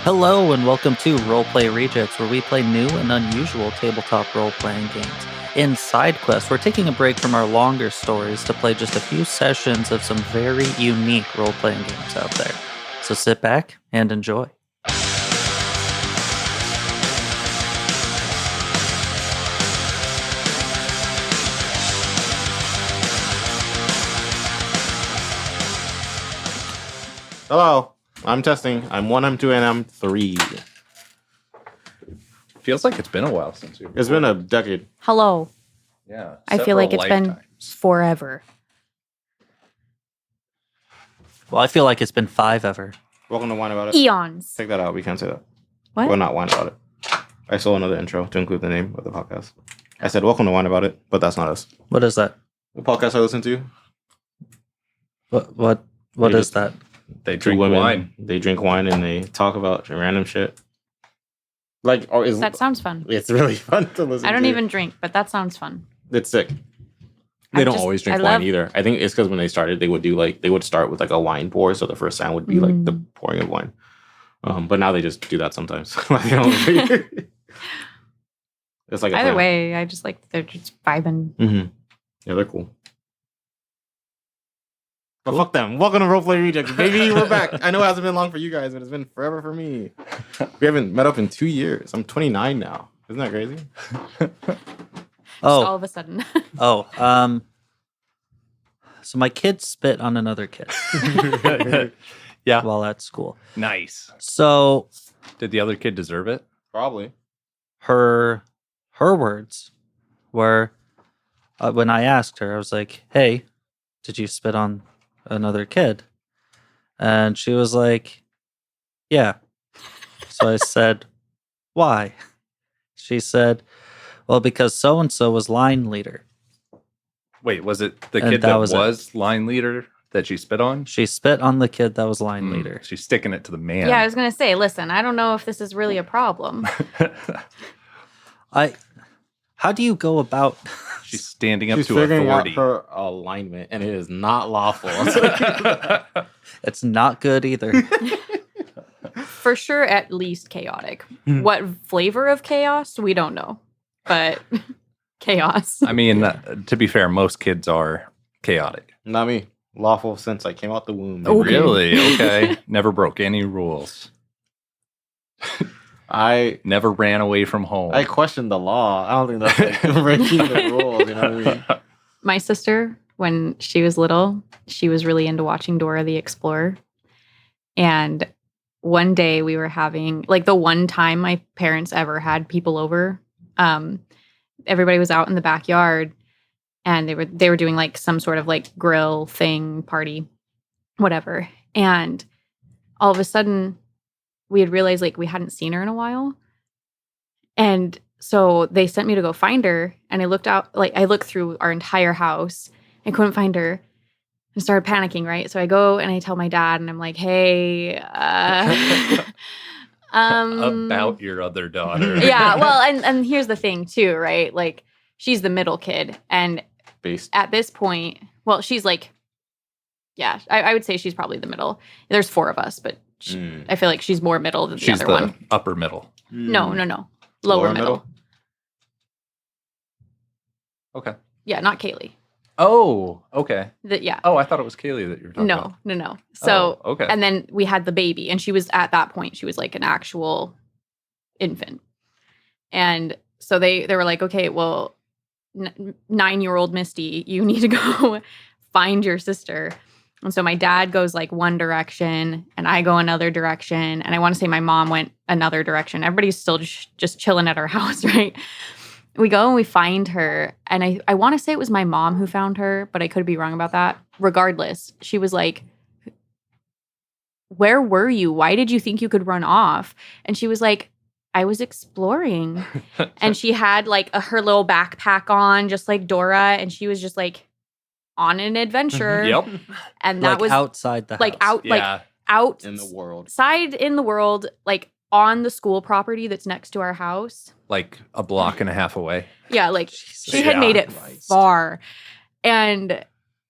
Hello and welcome to Roleplay Rejects, where we play new and unusual tabletop role-playing games. In Side Quest, we're taking a break from our longer stories to play just a few sessions of some very unique role-playing games out there. So sit back and enjoy. Hello, I'm testing. I'm 1, I'm 2, and I'm 3. Feels like it's been a while since you. It's been a decade. Hello. Yeah. I feel like it's been forever. Well, I feel like it's been 5 ever. Welcome to Wine About It. Eons. Take that out. We can't say that. What? We're not Wine About It. I stole another intro to include the name of the podcast. I said, welcome to Wine About It, but that's not us. What is that? The podcast I listen to. What They is just- that? They Two drink women, wine. They drink wine and they talk about random shit. Like, or is That sounds fun. it's really fun to listen to. I don't even drink, but that sounds fun. It's sick. They don't just- always drink I wine love- either. I think it's because when they started, they would start with like a wine pour, so the first sound would be like the Mm. pouring of wine. But now they just do that sometimes. Like, they don't- it's like a Either plan. way, I just like they're just vibing. Mm-hmm. Yeah, they're cool. But fuck them. Welcome to Roleplay Rejects. Baby, we're back. I know it hasn't been long for you guys, but it's been forever for me. We haven't met up in 2 years. I'm 29 now. Isn't that crazy? All Oh, of a sudden. so my kid spit on another kid Yeah. while at school. Nice. So Did the other kid deserve it? Probably. her words were, when I asked her, I was like, "Hey, did you spit on another kid?" And she was like, "Yeah." So I said, "Why?" She said, "Well, because so and so was line leader." Wait, was it the And kid that that was was, it. line leader that she spit on? She spit on the kid that was line leader. She's sticking it to the man. Yeah, I was gonna say, listen, I don't know if this is really a problem. How do you go about? She's standing up She's to figuring authority. out her alignment, and it is not lawful. It's not good either. For sure, at least chaotic. Hmm. What flavor of chaos? We don't know. But chaos. I mean, to be fair, most kids are chaotic. Not me. Lawful since I came out the womb. Oh. baby. Really? Okay. Never broke any rules. I Never ran away from home. questioned the law. I don't think that's like breaking the rules. You know what I mean? My sister, when she was little, she was really into watching Dora the Explorer. And one day we were having, like, the one time my parents ever had people over, everybody was out in the backyard and they were doing like some sort of like grill thing, party, whatever. And all of a sudden we had realized like we hadn't seen her in a while. And so they sent me to go find her, and I looked through our entire house and couldn't find her and started panicking, right? So I go and I tell my dad, and I'm like, "Hey, About your other daughter. yeah, well, and here's the thing too, right? Like, she's the middle kid, and Based. at this point, well, she's like, yeah, I would say she's probably the middle. There's 4 of us, but I feel like she's more middle than the She's other the one. upper middle. No, lower middle. Okay. Yeah, not Kaylee. Oh, okay. Yeah. Oh, I thought it was Kaylee that you were talking about. No. So, Oh, okay. and then we had the baby, and she was at that point, she was like an actual infant. And so they were like, okay, well, 9-year-old Misty, you need to go find your sister. And so my dad goes like one direction, and I go another direction. And I want to say my mom went another direction. Everybody's still just chilling at our house, right? We go and we find her, and I want to say it was my mom who found her, but I could be wrong about that. Regardless, she was like, "Where were you? Why did you think you could run off?" And she was like, "I was exploring." And she had like her little backpack on, just like Dora, and she was just like on an adventure. Yep. And that Like was outside the house. like out, like Yeah. out In the world. outside in the world, like on the school property that's next to our house. Like a block and a half away. Yeah, like Jesus she had made it Christ. far. And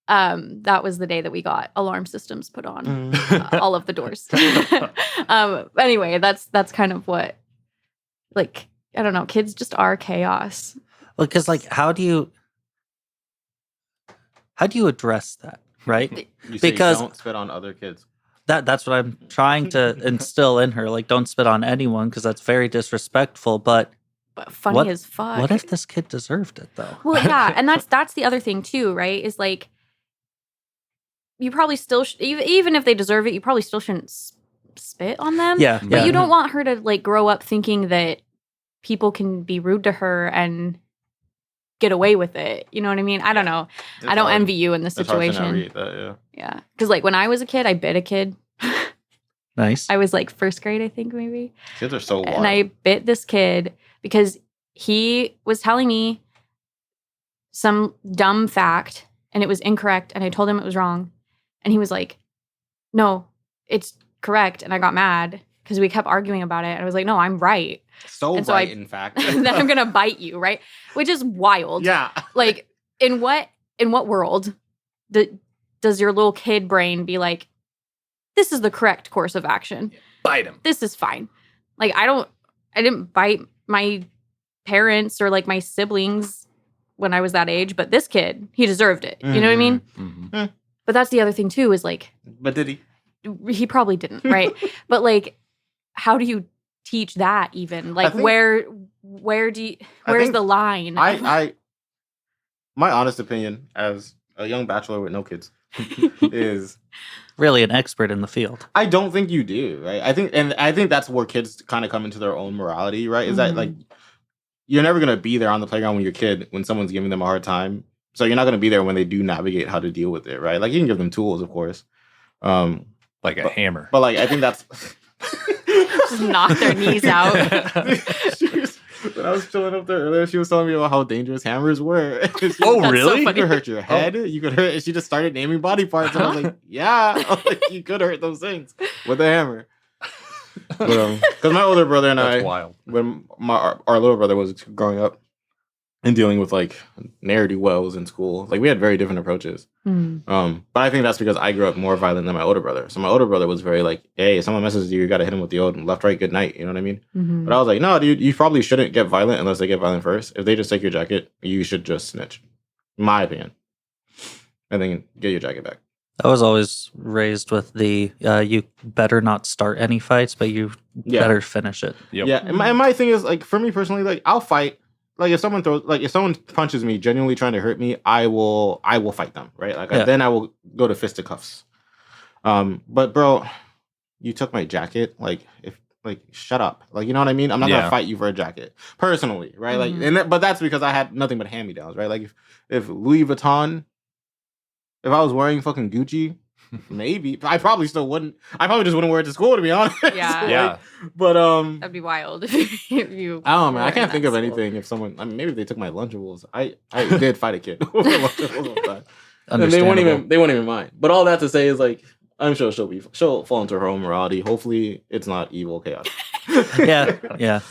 that was the day that we got alarm systems put on all of the doors. Anyway, that's kind of what, like, I don't know. Kids just are chaos. Well, because like, how do you address that, right? You say Because- don't spit on other kids. That's what I'm trying to instill in her. Like, don't spit on anyone because that's very disrespectful. But But funny What- as fuck. what if this kid deserved it though? Well, yeah, and that's the other thing too, right? Is like, you probably still even if they deserve it, you probably still shouldn't spit on them. Yeah, But yeah. you don't want her to like grow up thinking that people can be rude to her and get away with it. You know what I mean? I don't know. I don't envy you in this It's hard to situation. navigate that, yeah. Yeah, because like when I was a kid, I bit a kid. Nice. I was like first grade, I think maybe. Kids are so wild. And I bit this kid because he was telling me some dumb fact and it was incorrect. And I told him it was wrong. And he was like, no, it's correct. And I got mad because we kept arguing about it. And I was like, no, I'm right. so and so right, I- in fact. And then I'm going to bite you, right? Which is wild. Yeah. Like, in what world does your little kid brain be like, this is the correct course of action? Bite him. This is fine. Like, I didn't bite my parents or like my siblings when I was that age, but this kid, he deserved it. You know what I mean? Mm-hmm. But that's the other thing too, is like, But did he? he probably didn't, right? But like, how do you teach that even? Like, think- where's think the line? My honest opinion as a young bachelor with no kids is Really an expert in the field. I don't think you do, right? I think that's where kids kind of come into their own morality, right? Is that like you're never gonna be there on the playground when you're a kid when someone's giving them a hard time. So you're not gonna be there when they do navigate how to deal with it, right? Like you can give them tools, of course. Like a hammer. But like I think that's Just knock their knees out. When I was chilling up there earlier, she was telling me about how dangerous hammers were. Oh, That's so really? You funny. could hurt your head. You could hurt. And she just started naming body parts, and I was like, "Yeah, like, you could hurt those things with a hammer." Because my older brother and That's I, wild. when our little brother was growing up and dealing with like ne'er do wells in school, like we had very different approaches. Hmm. But I think that's because I grew up more violent than my older brother. So my older brother was very like, "Hey, if someone messes with you, you got to hit him with the old left, right, good night." You know what I mean? Mhm. But I was like, no, dude, you probably shouldn't get violent unless they get violent first. If they just take your jacket, you should just snitch. In my opinion. And then get your jacket back. I was always raised with the you better not start any fights, but you Yeah. better finish it. Yep. Yeah. And my thing is, like, for me personally, like, I'll fight. Like, if someone punches me, genuinely trying to hurt me, I will fight them, right? Like, Yeah. then I will go to fisticuffs. But bro, you took my jacket. Like, shut up. Like, you know what I mean? I'm not Yeah. gonna fight you for a jacket, personally, right? Mhm. Like, but that's because I had nothing but hand-me-downs, right? Like, if Louis Vuitton, if I was wearing fucking Gucci, maybe I probably still wouldn't. I probably just wouldn't wear it to school, to be honest. Yeah. Like, Yeah. but That'd be wild if you. I don't know, man. I were can't in think that of school. anything. If someone, I mean, maybe if they took my Lunchables. I did fight a kid over Lunchables one time. And they Understandable. won't even mind. But all that to say is like, I'm sure she'll fall into her own morality. Hopefully, it's not evil chaos. yeah.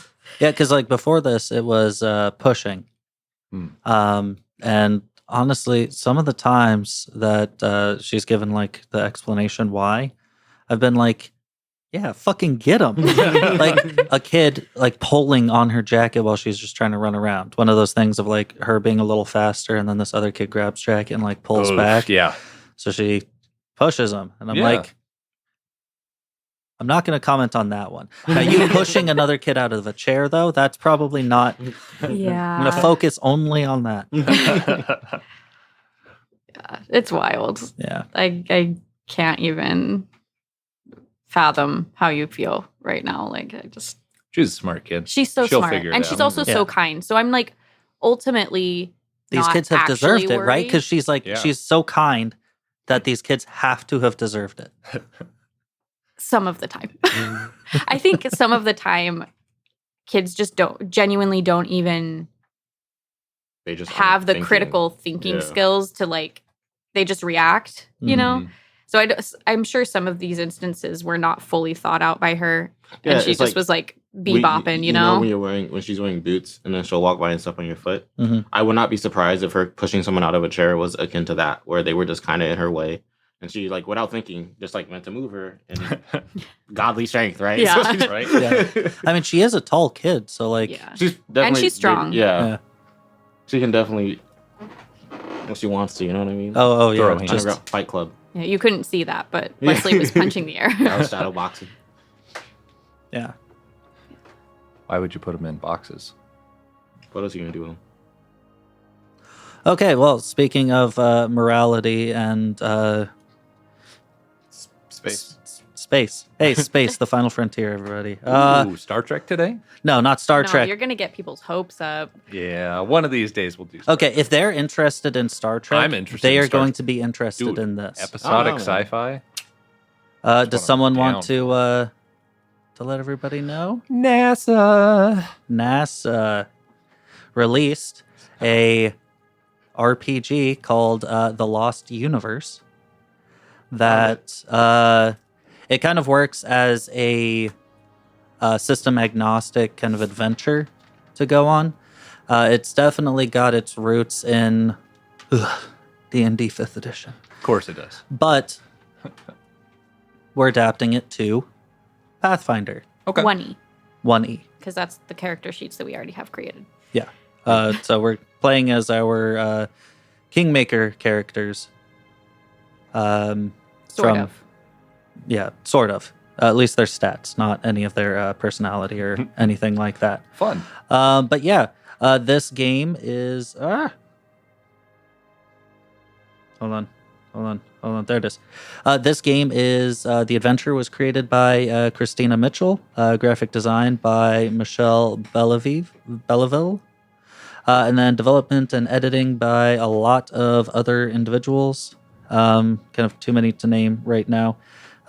Because like before this, it was pushing, and honestly, some of the times that she's given like the explanation why, I've been like, yeah, fucking get him. Like a kid like pulling on her jacket while she's just trying to run around. One of those things of like her being a little faster, and then this other kid grabs jacket and like pulls Oof, back. Yeah. So she pushes him, and I'm Yeah. like, I'm not going to comment on that one. Now, you pushing another kid out of a chair, though, that's probably not. Yeah. I'm going to focus only on that. It's wild. Yeah. I can't even fathom how you feel right now. Like, I just, She's a smart kid. she's so She'll smart. figure it And out. she's also Yeah. so kind. So I'm like, ultimately, These not kids have actually deserved it, right? worried. Because she's like, Yeah. she's so kind that these kids have to have deserved it. Some of the time. I think some of the time, kids just genuinely don't even They just have aren't the thinking. critical thinking Yeah. skills to like, they just react, you know? Mhm. So I'm sure some of these instances were not fully thought out by her. Yeah, And she it's just like- was like be bopping, you know? When she's wearing boots and then she'll walk by and step on your foot. Mhm. I would not be surprised if her pushing someone out of a chair was akin to that, where they were just kind of in her way, and she like without thinking just like meant to move her and godly strength, right? Yeah. So she just- Right? Yeah. I mean, she is a tall kid, so like, Yeah. she's definitely And she's strong. Yeah. Yeah. She can definitely if she wants to. You know what I mean? oh yeah, Throw hands. just Underground Fight Club. Yeah, you couldn't see that, but Yeah. Leslie was punching the air. That was shadow boxing. yeah. Why would you put them in boxes? What else are you gonna do with him? Okay, well, speaking of morality and Space. space. Hey, space, the final frontier, everybody. Ooh, Star Trek today? No, not Star No, Trek. you're gonna get people's hopes up. Yeah, one of these days we'll do Star Okay, if they're interested in Star Trek, I'm interested they in are Star going Trek. to be interested Dude, in this. Episodic Oh. sci-fi? Does what someone I'm want down to let everybody know? NASA. NASA released a RPG called The Lost Universe that it kind of works as a system agnostic kind of adventure to go on. It's definitely got its roots in D&D 5th edition, Of course it does. but we're adapting it to Pathfinder Okay. 1E, 1E. because that's the character sheets that we already have created. Yeah. So we're playing as our Kingmaker characters. Sort From- of. Yeah, sort of. At least their stats, not any of their personality or anything like that. Fun. But yeah, this game is. Hold on. There it is. This game is. The adventure was created by Christina Mitchell, graphic design by Michelle Belleville, and then development and editing by a lot of other individuals. Kind of too many to name right now.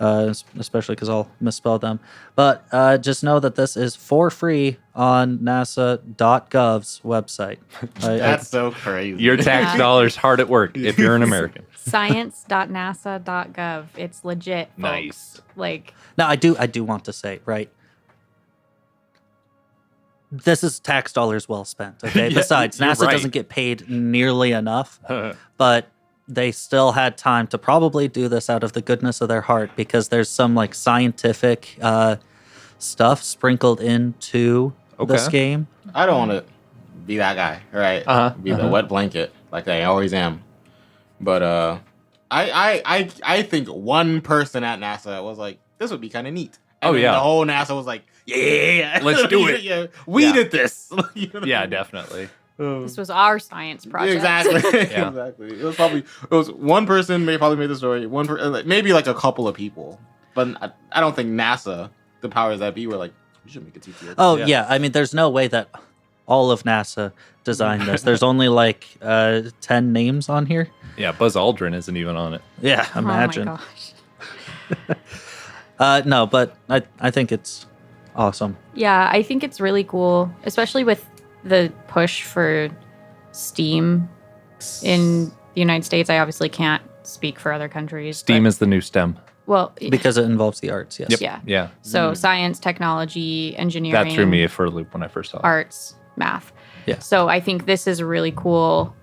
Especially because I'll misspell them. But just know that this is for free on NASA.gov's website. That's so crazy. Your tax Yeah. dollars hard at work if you're an American. Science.nasa.gov. It's legit, folks. Nice. Like, Now, I do want to say, right? This is tax dollars well spent. Okay. Yeah, Besides, you're NASA right. doesn't get paid nearly enough, but they still had time to probably do this out of the goodness of their heart because there's some like scientific stuff sprinkled into this Okay. game. I don't want to be that guy, right? Uh-huh. Be the wet blanket like I always am. But I think one person at NASA was like, this would be kind of neat. And Oh, then yeah. the whole NASA was like, yeah, Let's do it. Yeah, we Yeah. did this. You know what I Yeah, mean? definitely. this was our science project. Exactly. Yeah. Exactly. It was one person probably made the story. Maybe like a couple of people, but I don't think NASA, the powers that be, were like, we should make a TTO. Oh Yeah. yeah, I mean, there's no way that all of NASA designed this. There's only like 10 names on here. Yeah, Buzz Aldrin isn't even on it. Yeah, Oh imagine. my gosh. No, but I think it's awesome. Yeah, I think it's really cool, especially with the push for Steam in the United States. I obviously can't speak for other countries. Steam but- is the new STEM. well, Because it involves the arts, yes. Yep. yeah. Yeah. So science, technology, engineering, That threw me for a loop when I first saw it. arts, math. Yeah. So I think this is a really cool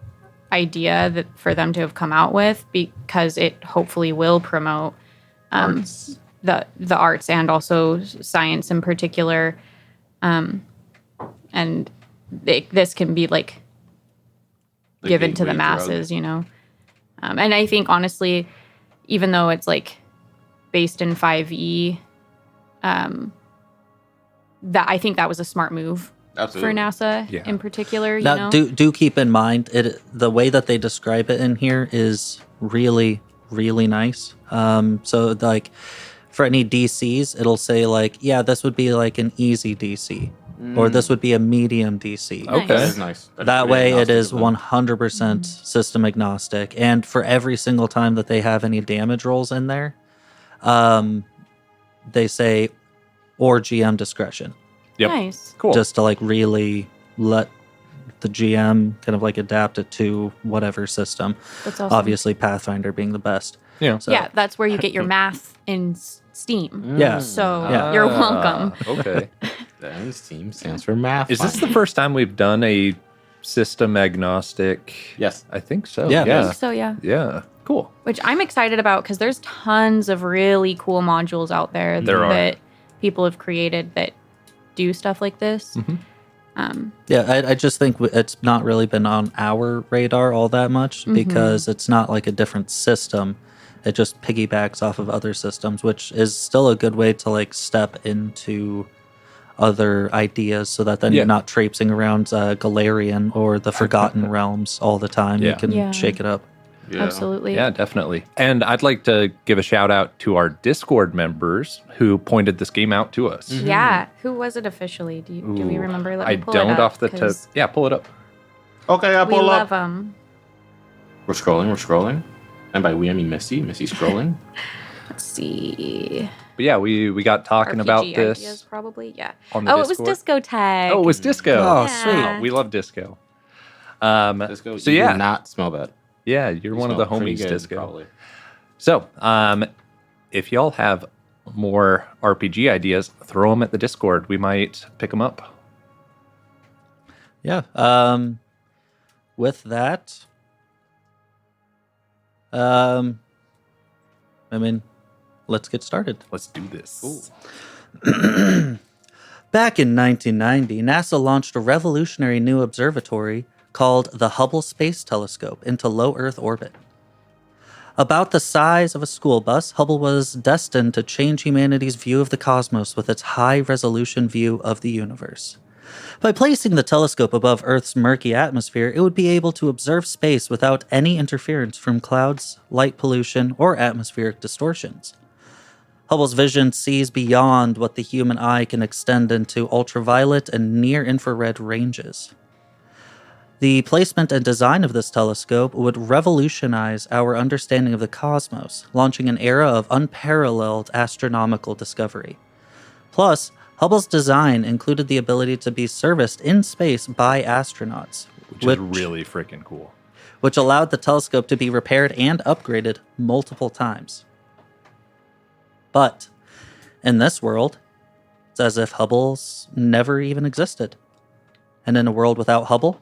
idea that for them to have come out with because it hopefully will promote Arts. the arts and also science in particular. And this can be like The given to the gateway drug. masses, you know. And I think honestly, even though it's like based in 5e, that I think that was a smart move Absolutely. for NASA Yeah. in particular. You Now, know, do keep in mind the way that they describe it in here is really, really nice. So like for any DCs, it'll say like, yeah, this would be like an easy DC, or this would be a medium DC. Okay. That is nice. That way, it is one. 100% system agnostic, and for every single time that they have any damage rolls in there, they say or GM discretion, Yep. nice. Cool. just to like really let the GM kind of like adapt it to whatever system. That's awesome. Obviously, Pathfinder being the best. yeah. So, Yeah, that's where you get your math in Steam. Yeah. So Yeah. you're welcome. Okay. Then STEAM stands for math. Is this the first time we've done a system agnostic? Yes. I think so. Yeah. I Yeah. think so, yeah. Yeah. Cool. Which I'm excited about because there's tons of really cool modules out there There are. that people have created that do stuff like this. Yeah, I just think it's not really been on our radar all that much because it's not like a different system. It just piggybacks off of other systems, which is still a good way to like step into other ideas so that then Yeah. you're not traipsing around Galarian or the Forgotten Realms all the time. Yeah. You can Yeah. shake it up. Yeah. Absolutely. Yeah, definitely. And I'd like to give a shout out to our Discord members who pointed this game out to us. Yeah. Who was it officially? Do we Ooh, remember? Let I me pull don't it up, off the top. 'cause Yeah, pull it up. Okay, I We pull love up. them. We're scrolling. And by we, I mean Missy. Missy scrolling. Let's see. But yeah, we got talking RPG about ideas, this probably. Yeah. on the Oh, it was Discord. Disco Tag. Oh, it was Disco. Oh, Yeah. sweet. We love Disco. Disco, So you yeah, did not smell bad. yeah, you're You one of the smell pretty homies, good, Disco. probably. So, if y'all have more RPG ideas, throw them at the Discord. We might pick them up. Yeah. With that, I mean, let's get started. Let's do this. Back in 1990, NASA launched a revolutionary new observatory called the Hubble Space Telescope into low Earth orbit. About the size of a school bus, Hubble was destined to change humanity's view of the cosmos with its high-resolution view of the universe. By placing the telescope above Earth's murky atmosphere, it would be able to observe space without any interference from clouds, light pollution, or atmospheric distortions. Hubble's vision sees beyond what the human eye can extend into ultraviolet and near-infrared ranges. The placement and design of this telescope would revolutionize our understanding of the cosmos, launching an era of unparalleled astronomical discovery. Plus, Hubble's design included the ability to be serviced in space by astronauts, Which is really freaking cool. which allowed the telescope to be repaired and upgraded multiple times. But in this world, it's as if Hubble's never even existed. And in a world without Hubble,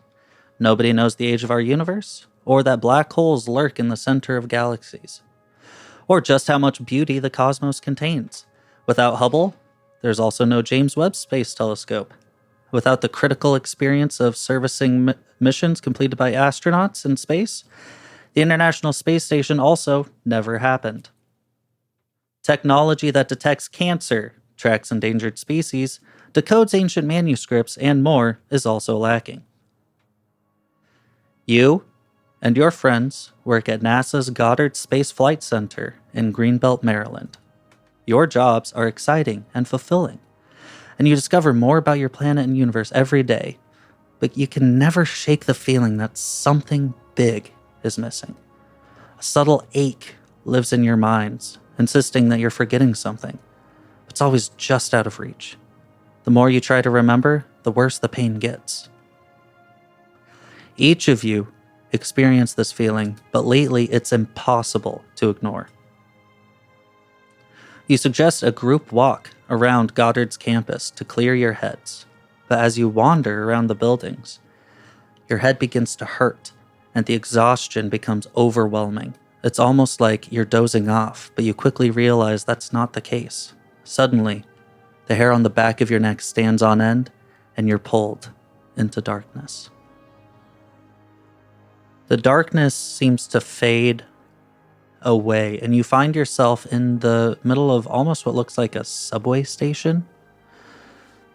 nobody knows the age of our universe, or that black holes lurk in the center of galaxies, or just how much beauty the cosmos contains. Without Hubble, there's also no James Webb Space Telescope. Without the critical experience of servicing missions completed by astronauts in space, the International Space Station also never happened. Technology that detects cancer, tracks endangered species, decodes ancient manuscripts, and more is also lacking. You and your friends work at NASA's Goddard Space Flight Center in Greenbelt, Maryland. Your jobs are exciting and fulfilling, and you discover more about your planet and universe every day, but you can never shake the feeling that something big is missing. A subtle ache lives in your minds, insisting that you're forgetting something. It's always just out of reach. The more you try to remember, the worse the pain gets. Each of you experience this feeling, but lately it's impossible to ignore. You suggest a group walk around Goddard's campus to clear your heads, but as you wander around the buildings, your head begins to hurt and the exhaustion becomes overwhelming. It's almost like you're dozing off, but you quickly realize that's not the case. Suddenly, the hair on the back of your neck stands on end, and you're pulled into darkness. The darkness seems to fade away, and you find yourself in the middle of almost what looks like a subway station.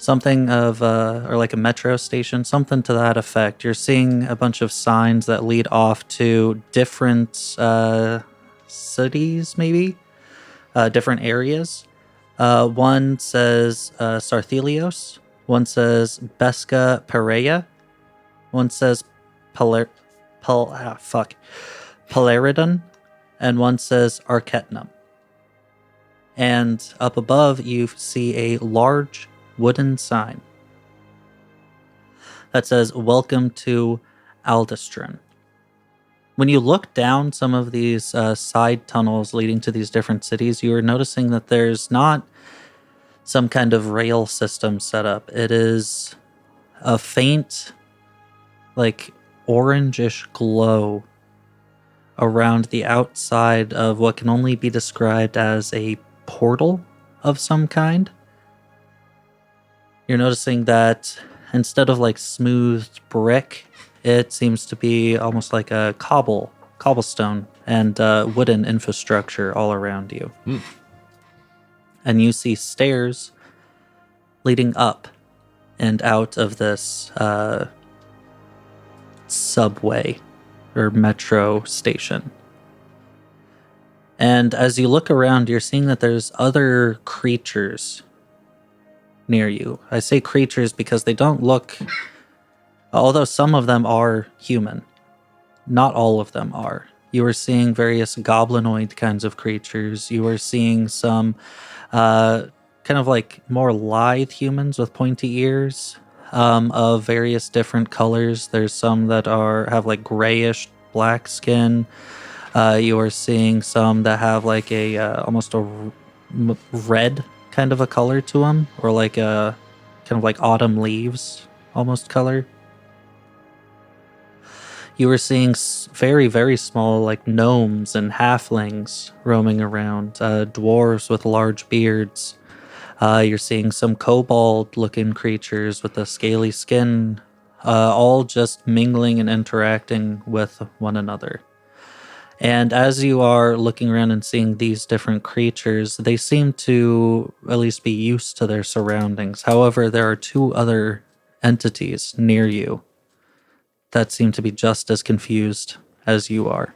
Something of, or like a metro station, something to that effect. You're seeing a bunch of signs that lead off to different cities, maybe? Different areas. One says Sarthelios. One says Besca Perea. One says Palaridon. And one says Archetnum. And up above, you see a large wooden sign that says, "Welcome to Aldestron." When you look down some of these side tunnels leading to these different cities, you are noticing that there's not some kind of rail system set up. It is a faint, like orangish glow around the outside of what can only be described as a portal of some kind. You're noticing that instead of like smooth brick, it seems to be almost like a cobblestone and wooden infrastructure all around you. And you see stairs leading up and out of this subway or metro station. And as you look around, you're seeing that there's other creatures near you. I say creatures because they don't look, although some of them are human, not all of them are. You are seeing various goblinoid kinds of creatures. You are seeing some kind of like more lithe humans with pointy ears of various different colors. There's some that have like grayish black skin. You are seeing some that have like a almost a red kind of a color to them, or like a kind of like autumn leaves almost color. You were seeing very, very small, like gnomes and halflings roaming around, dwarves with large beards. You're seeing some kobold-looking creatures with a scaly skin, all just mingling and interacting with one another. And as you are looking around and seeing these different creatures, they seem to at least be used to their surroundings. However, there are two other entities near you that seem to be just as confused as you are.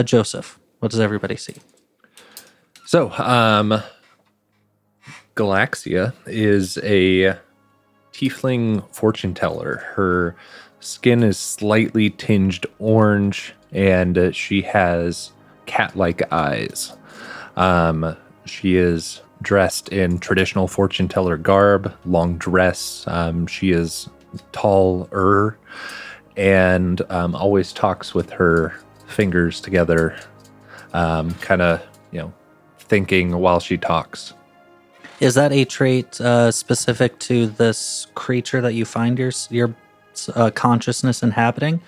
Joseph, what does everybody see? So, Galaxia is a tiefling fortune teller. Her skin is slightly tinged orange, and she has cat-like eyes. She is dressed in traditional fortune teller garb, long dress. She is taller and always talks with her fingers together, kind of, thinking while she talks. Is that a trait specific to this creature that you find your consciousness inhabiting,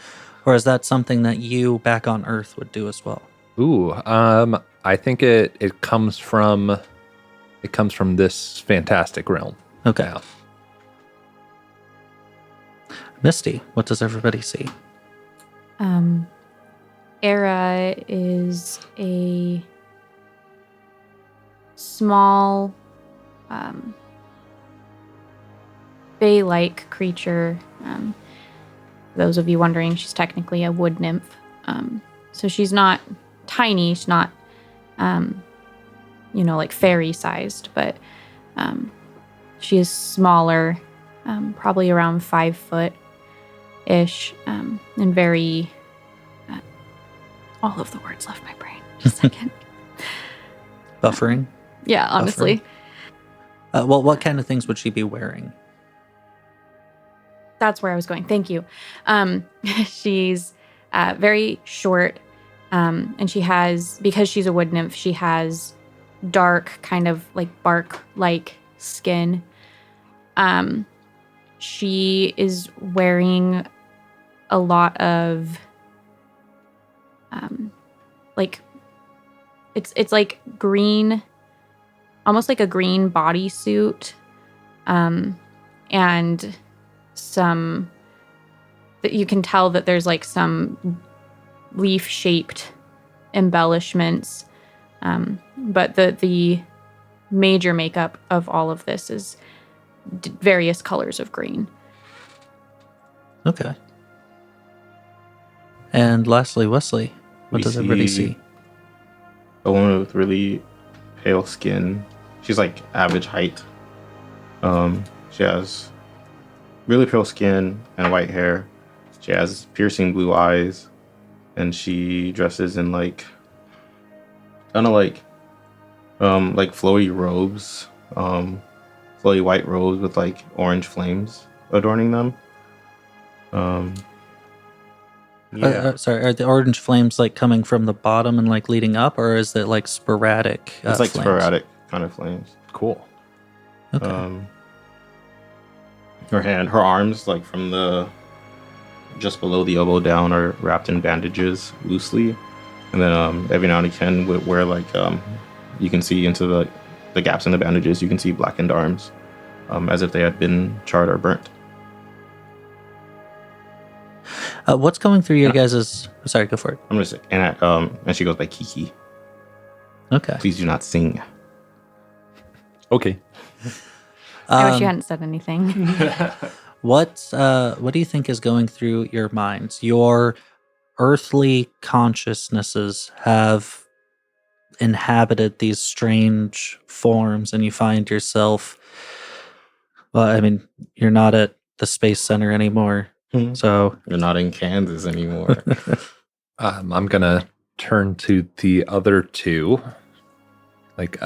or is that something that you back on Earth would do as well? Ooh, I think it comes from this fantastic realm. Okay. Yeah. Misty, what does everybody see? Era is a small, fae-like creature. Those of you wondering, she's technically a wood nymph. So she's not tiny. She's not, like fairy-sized, but she is smaller, probably around 5 foot-ish, and very... all of the words left my brain. Just a second. Buffering? Yeah, honestly. Well, what kind of things would she be wearing? That's where I was going. Thank you. She's very short, and because she's a wood nymph, she has dark, kind of like bark-like skin. She is wearing a lot of it's like green, almost like a green bodysuit, and some that you can tell that there's like some leaf-shaped embellishments, but the major makeup of all of this is various colors of green. Okay. And lastly, Wesley, what does everybody see? A woman with really pale skin. She's like average height. She has really pale skin and white hair. She has piercing blue eyes, and she dresses in like kind of like flowy robes, flowy white robes with like orange flames adorning them. Sorry, are the orange flames like coming from the bottom and like leading up, or is it like sporadic? It's like flames? sporadic kind of flames. Cool. Okay. Her arms, like from the just below the elbow down, are wrapped in bandages loosely, and then every now and again, where like you can see into the gaps in the bandages, you can see blackened arms, as if they had been charred or burnt. What's going through your guys'... Sorry, go for it. I'm gonna say, and she goes by Kiki. Okay. Please do not sing. Okay. I wish you hadn't said anything. What do you think is going through your minds? Your earthly consciousnesses have inhabited these strange forms, and you find yourself... Well, I mean, you're not at the Space Center anymore, so... You're not in Kansas anymore. I'm gonna turn to the other two. Like,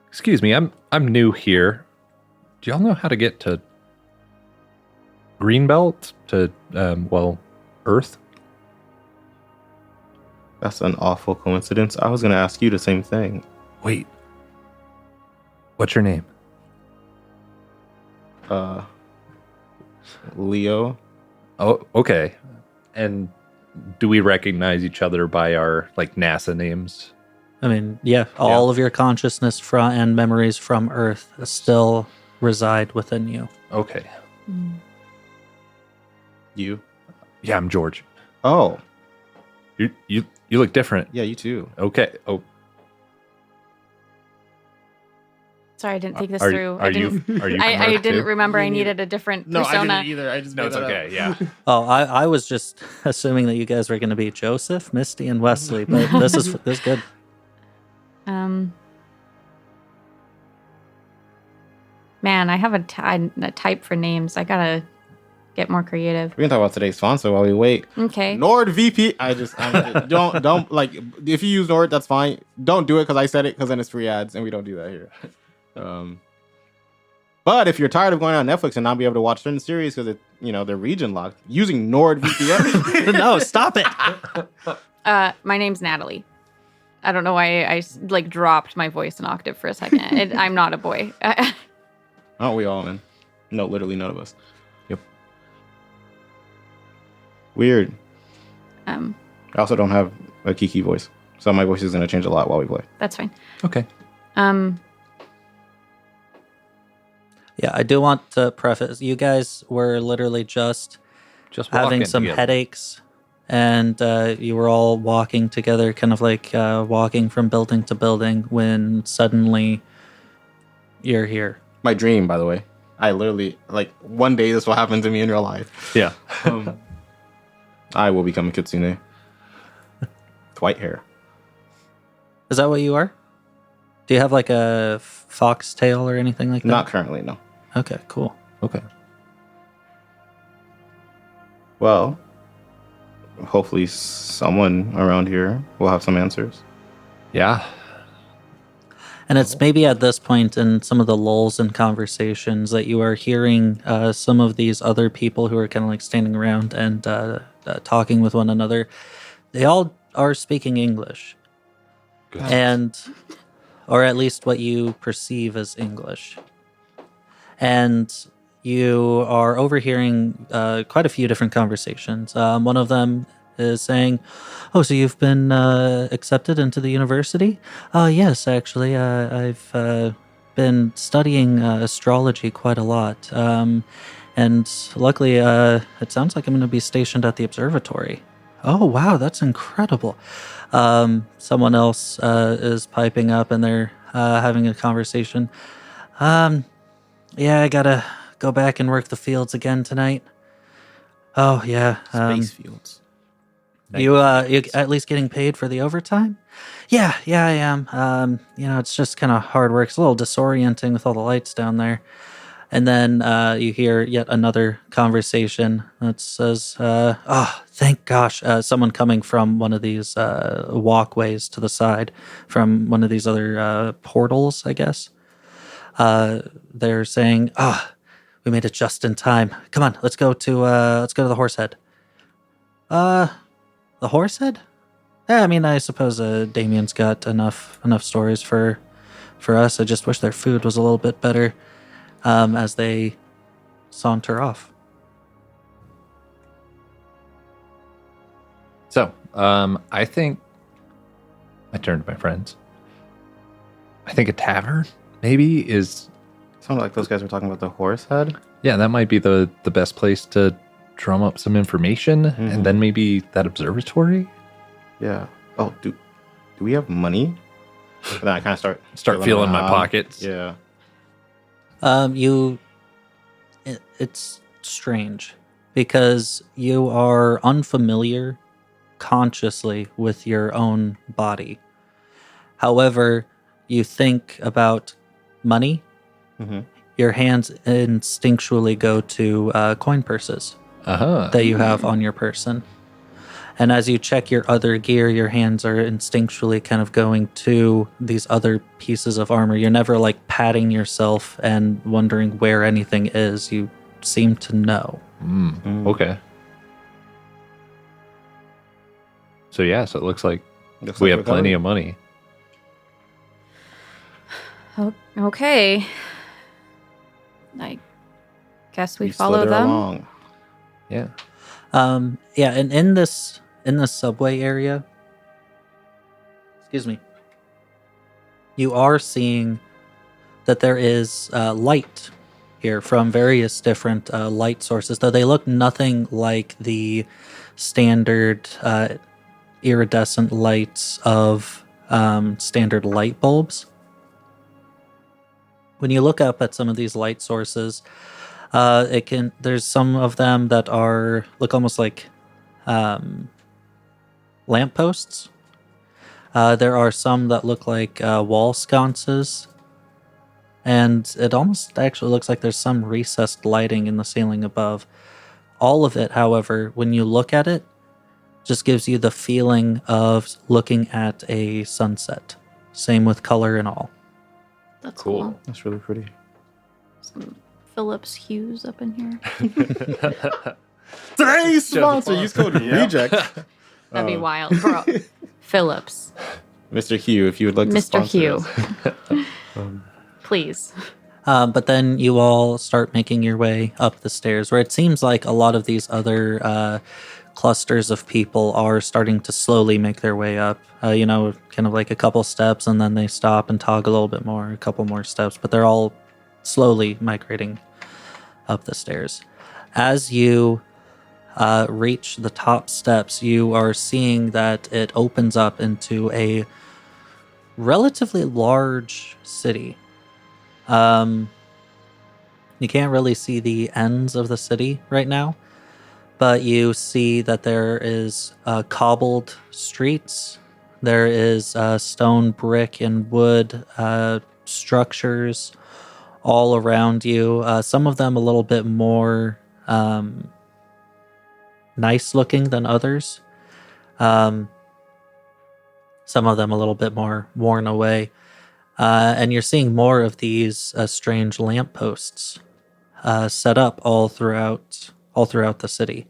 excuse me, I'm new here. Do y'all know how to get to Greenbelt, to Earth? That's an awful coincidence. I was gonna ask you the same thing. Wait, what's your name? Leo. Oh, okay. And do we recognize each other by our like NASA names? I mean, yeah, all of your consciousness and memories from Earth still reside within you. Okay. You. Yeah, I'm George. Oh, You look different. yeah, you too. Okay. Oh, Sorry, I didn't think this are through. are you? Are you? I from Earth, didn't too? remember I Me needed a different No, I persona. didn't either. I just No, made it's that okay. up. Yeah. Oh, I was just assuming that you guys were going to be Joseph, Misty, and Wesley, but this is good. Man, I have a type for names. I gotta get more creative. We can talk about today's sponsor while we wait. Okay. NordVPN. Don't like, if you use Nord, that's fine. Don't do it because I said it, because then it's free ads, and we don't do that here. But if you're tired of going on Netflix and not be able to watch certain series because they're region locked, using NordVPN. No, stop it. My name's Natalie. I don't know why I like dropped my voice an octave for a second. I'm not a boy. Aren't we all, man? No, literally none of us. Yep. Weird. I I also don't have a Kiki voice, so my voice is gonna change a lot while we play. That's fine. Okay. Yeah, I do want to preface, you guys were literally just having walking some together. headaches, and you were all walking together, kind of like walking from building to building, when suddenly you're here. My dream, by the way. I literally, like, one day this will happen to me in real life. Yeah. I will become a kitsune. With white hair. Is that what you are? Do you have like a foxtail or anything like that? Not currently, no. Okay, cool. Okay. Well, hopefully someone around here will have some answers. Yeah. And it's maybe at this point in some of the lulls in conversations that you are hearing some of these other people who are kind of like standing around and talking with one another. They all are speaking English. Good. And, or at least what you perceive as English. And you are overhearing quite a few different conversations. One of them is saying, "Oh, so you've been accepted into the university?" Yes, actually. I've been studying astrology quite a lot. And luckily, it sounds like I'm going to be stationed at the observatory. Oh, wow, that's incredible. Someone else is piping up, and they're having a conversation. Yeah, I gotta go back and work the fields again tonight. Oh, yeah. Space fields. You at least getting paid for the overtime? Yeah, I am. It's just kind of hard work. It's a little disorienting with all the lights down there. And then you hear yet another conversation that says, "Oh, thank gosh!" Someone coming from one of these walkways to the side, from one of these other portals, I guess. They're saying, "Ah, we made it just in time. Come on, let's go to the Horsehead." The Horsehead? Yeah, I mean, I suppose Damien's got enough stories for for us. I just wish their food was a little bit better," as they saunter off. So, I think I turn to my friends. I think a tavern maybe is. Sounded like those guys were talking about the horse head. Yeah, that might be the best place to drum up some information, and then maybe that observatory. Yeah. Oh, do we have money? And then I kind of Start feeling my around. pockets. Yeah. It's strange because you are unfamiliar consciously with your own body. However, you think about money, Mm-hmm. your hands instinctually go to coin purses that you have on your person. And as you check your other gear, your hands are instinctually kind of going to these other pieces of armor. You're never like patting yourself and wondering where anything is. You seem to know. Okay. So yeah, so it looks like Looks we like have we're plenty covered. of money. Okay. I guess we follow slither them. along. Yeah. Yeah, and in this subway area, excuse me, you are seeing that there is light here from various different light sources, though they look nothing like the standard iridescent lights of standard light bulbs. When you look up at some of these light sources, there's some of them that look almost like lampposts. There are some that look like wall sconces, and it almost actually looks like there's some recessed lighting in the ceiling above. All of it, however, when you look at it, just gives you the feeling of looking at a sunset. Same with color and all. That's Cool. cool. That's really pretty. Some Philips hues up in here. Today's sponsor. Use code REJECT. That'd be wild, bro. Philips, Mr. Hugh, if you would like to Mr. sponsor Hugh, us. please. But then you all start making your way up the stairs, where it seems like a lot of these other clusters of people are starting to slowly make their way up. Kind of like a couple steps, and then they stop and tog a little bit more, a couple more steps, but they're all slowly migrating up the stairs. As you reach the top steps, you are seeing that it opens up into a relatively large city. You can't really see the ends of the city right now, but you see that there is cobbled streets. There is stone, brick, and wood structures all around you. Some of them a little bit more nice looking than others. Some of them a little bit more worn away. And you're seeing more of these strange lampposts set up all throughout the city.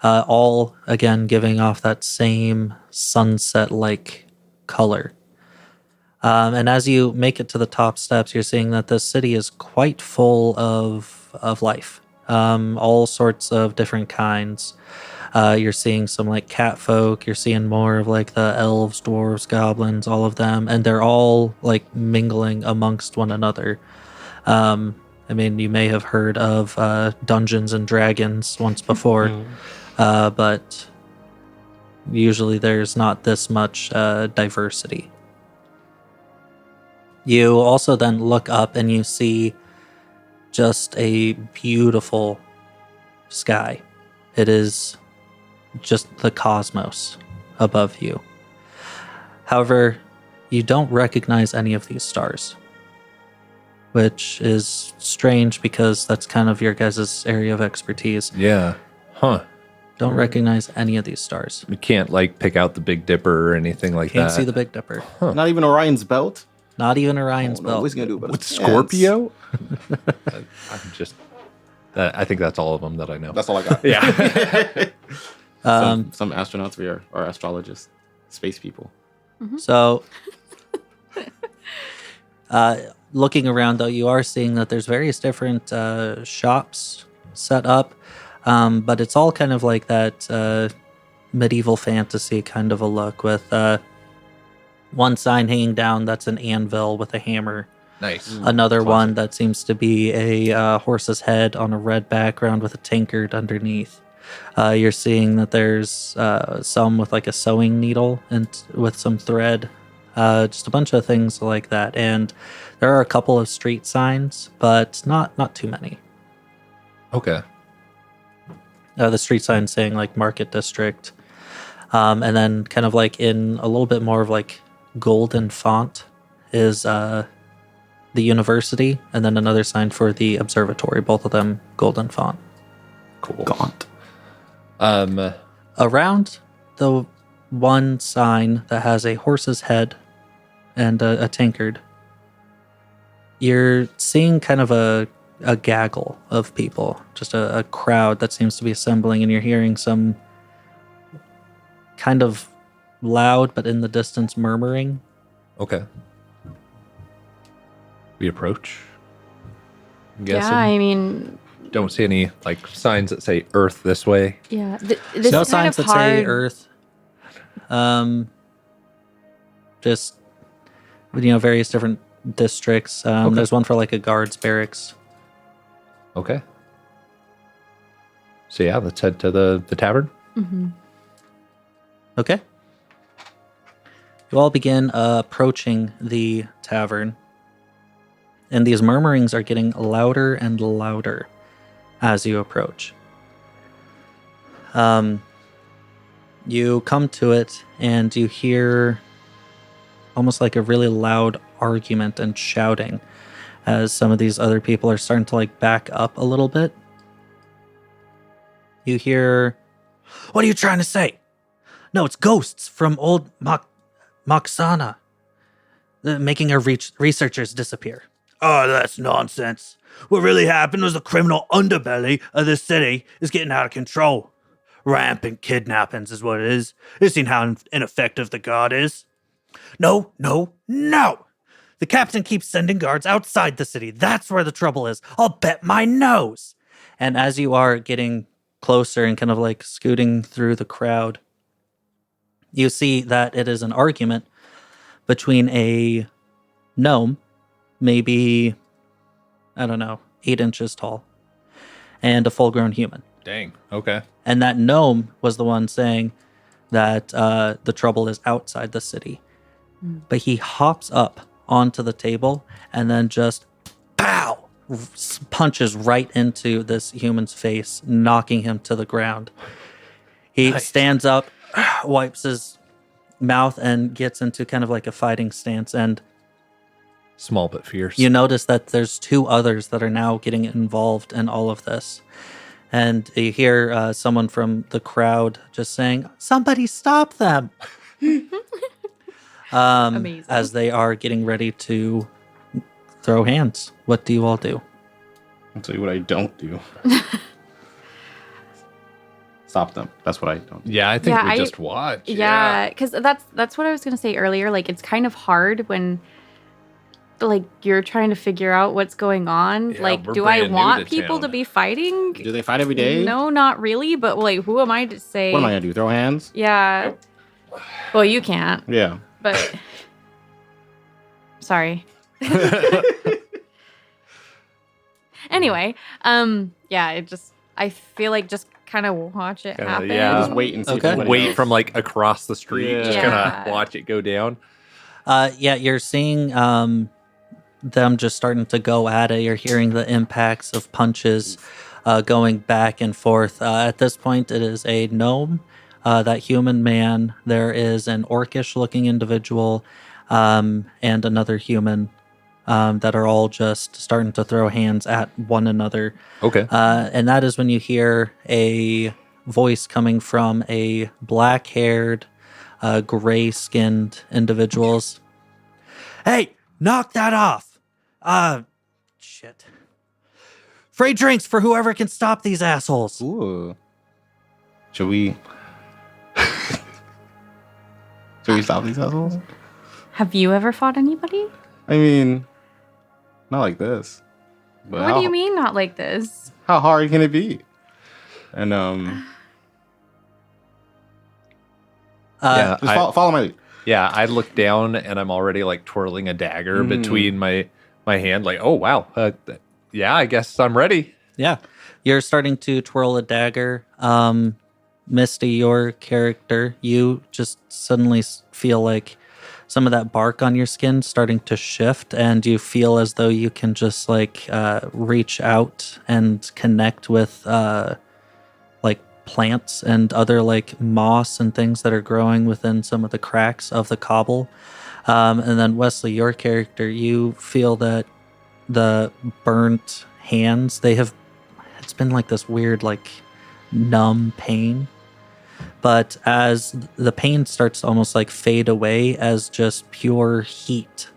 All again giving off that same sunset-like color. And as you make it to the top steps, you're seeing that the city is quite full of life. All sorts of different kinds. You're seeing some like cat folk. You're seeing more of like the elves, dwarves, goblins, all of them, and they're all like mingling amongst one another. I mean, you may have heard of Dungeons and Dragons once before, but usually there's not this much diversity. You also then look up and you see just a beautiful sky. It is just the cosmos above you. However, you don't recognize any of these stars, which is strange because that's kind of your guys' area of expertise. Yeah. Huh. Don't recognize any of these stars. We can't like pick out the Big Dipper or anything like Can't that. see the Big Dipper. Not even Orion's belt. Not even Orion's No, belt. what's he gonna do about With his Scorpio? I'm just. I think that's all of them that I know. That's all I got. Yeah. Some astronauts we are astrologists, space people. So Looking around, though, you are seeing that there's various different shops set up, but it's all kind of like that medieval fantasy kind of a look with one sign hanging down that's an anvil with a hammer. Nice. Another Classic. one that seems to be a horse's head on a red background with a tankard underneath. You're seeing that there's some with like a sewing needle and with some thread. Just a bunch of things like that. And there are a couple of street signs, but not too many. Okay. The street sign saying like Market District. And then kind of like in a little bit more of like golden font is the university, and then another sign for the observatory, both of them golden font. Cool. Gaunt. Around the one sign that has a horse's head and a tankard, you're seeing kind of a gaggle of people, just a crowd that seems to be assembling, and you're hearing some kind of loud but in the distance murmuring. Okay. We approach. I'm guessing. Yeah, I mean, Don't see any like signs that say Earth this way. yeah. This No is kind signs of that say hard. Earth. Just various different districts. Okay. There's one for like a guards barracks. Okay. So yeah, let's head to the tavern. Mhm. Okay. You all begin approaching the tavern, and these murmurings are getting louder and louder as you approach. You come to it, and you hear almost like a really loud argument and shouting as some of these other people are starting to like back up a little bit. You hear, "What are you trying to say? No, it's ghosts from old Moxana. Making our researchers disappear." "Oh, that's nonsense. What really happened was the criminal underbelly of the city is getting out of control. Rampant kidnappings is what it is. You've seen how ineffective the guard is. No, no, no! The captain keeps sending guards outside the city. That's where the trouble is. I'll bet my nose." And as you are getting closer and kind of like scooting through the crowd, you see that it is an argument between a gnome, maybe, I don't know, 8 inches tall, and a full-grown human. Dang. Okay. And that gnome was the one saying that the trouble is outside the city. But he hops up onto the table and then just, pow, punches right into this human's face, knocking him to the ground. He Nice. stands up, wipes his mouth, and gets into kind of like a fighting stance. And Small but fierce. you notice that there's 2 others that are now getting involved in all of this. And you hear someone from the crowd just saying, "Somebody stop them." Amazing. As they are getting ready to throw hands. What do you all do? I'll tell you what I don't do. Stop them. That's what I don't do. Yeah, I think Yeah, we I- just watch. Yeah, because that's what I was gonna say earlier. Like, it's kind of hard when like you're trying to figure out what's going on. Yeah, like, we're do I brand new want to people to town. be fighting? Do they fight every day? No, not really. But like, who am I to say? What am I gonna do? Throw hands? Yeah. Well, you can't. Yeah. But sorry. Anyway, yeah, I feel like just kind of watch it Kinda, happen. yeah. Just wait and see. Okay. If anybody Wait else- from like across the street. Yeah. Just Yeah. gonna watch it go down. Yeah, you're seeing them just starting to go at it. You're hearing the impacts of punches going back and forth. At this point, it is a gnome, that human man. There is an orcish-looking individual and another human that are all just starting to throw hands at one another. Okay. And that is when you hear a voice coming from a black-haired, gray-skinned individuals. "Hey, knock that off! Shit. Free drinks for whoever can stop these assholes." Ooh. Should we? Should we stop these assholes? Have you ever fought anybody? I mean, Not like this. But What do you mean not like this? How hard can it be? And Yeah, just follow my lead. Yeah, I look down and I'm already like twirling a dagger between my hand. Like, oh wow, yeah, I guess I'm ready. Yeah. You're starting to twirl a dagger. Misty, your character, you just suddenly feel like some of that bark on your skin starting to shift, and you feel as though you can just like reach out and connect with like plants and other like moss and things that are growing within some of the cracks of the cobble. And then Wesley, your character, you feel that the burnt hands, it's been like this weird like numb pain. But as the pain starts to almost like fade away as just pure heat,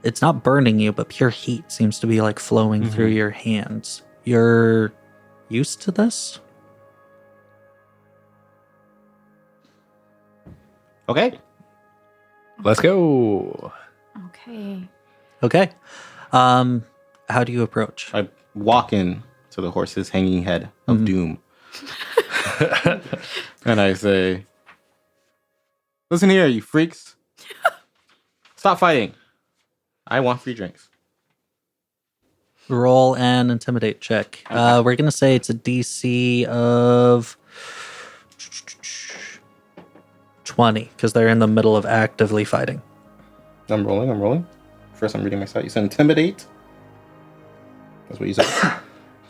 it's not burning you, but pure heat seems to be like flowing through your hands. You're used to this? Okay. Let's go. Okay. Okay. How do you approach? I walk in to the horse's hanging head of doom. And I say, listen here, you freaks. Stop fighting. I want free drinks. Roll an intimidate check. Okay. We're going to say it's a DC of 20 because they're in the middle of actively fighting. I'm rolling. First, I'm reading my site. You said intimidate? That's what you said.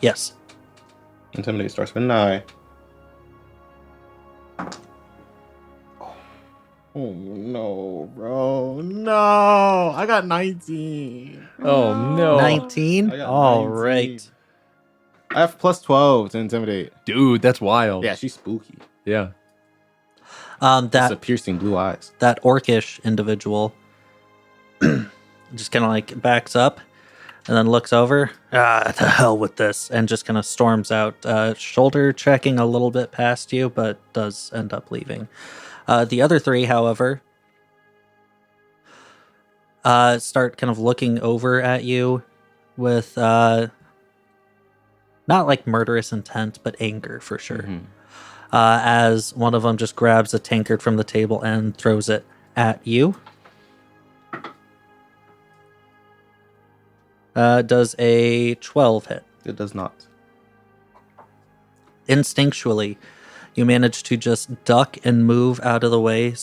Yes. Intimidate starts with an I. Oh no, bro. No. I got 19. Oh no, 19? I got All 19. right. I have plus 12 to intimidate. dude, that's wild. Yeah, she's spooky. Yeah. That's That the piercing blue eyes. that orcish individual just kind of like backs up and then looks over. The hell with this, and just kind of storms out, shoulder checking a little bit past you, but does end up leaving. The other three, however, start kind of looking over at you with not like murderous intent, but anger for sure. As one of them just grabs a tankard from the table and throws it at you. Does a 12 hit? It does not. Instinctually, you manage to just duck and move out of the way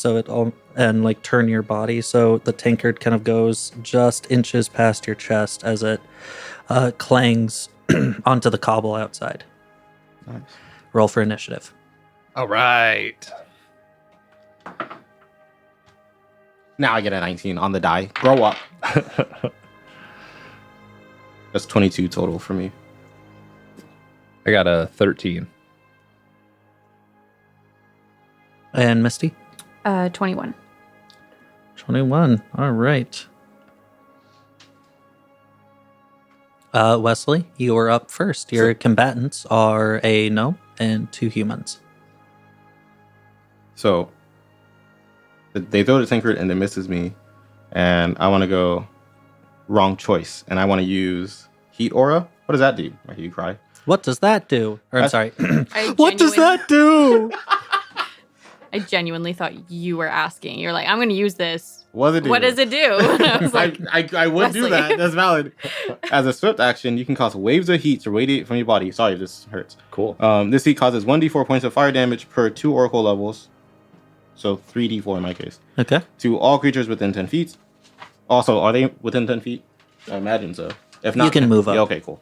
and like turn your body so the tankard kind of goes just inches past your chest as it clangs onto the cobble outside. Nice. Roll for initiative. All right. Now I get a 19 on the die. Grow up. That's 22 total for me. I got a 13. And Misty? 21. 21. All right. Wesley, you are up first. Your combatants are a gnome and 2 humans. So they throw the tankard and it misses me, and I want to go wrong choice, and I want to use heat aura. What does that do? I hear you cry. What does that do? Or I'm sorry. What does that do? I genuinely thought you were asking. You're like, I'm going to use this. What does it do? What does it do? And I was like, I would do Wesley. that. That's valid. As a swift action, you can cause waves of heat to radiate from your body. Sorry if this hurts. Cool. This heat causes 1d4 points of fire damage per 2 oracle levels. So 3d4 in my case. Okay. To all creatures within 10 feet. Also, are they within 10 feet? I imagine so. If not, You can move up. Yeah, okay, cool.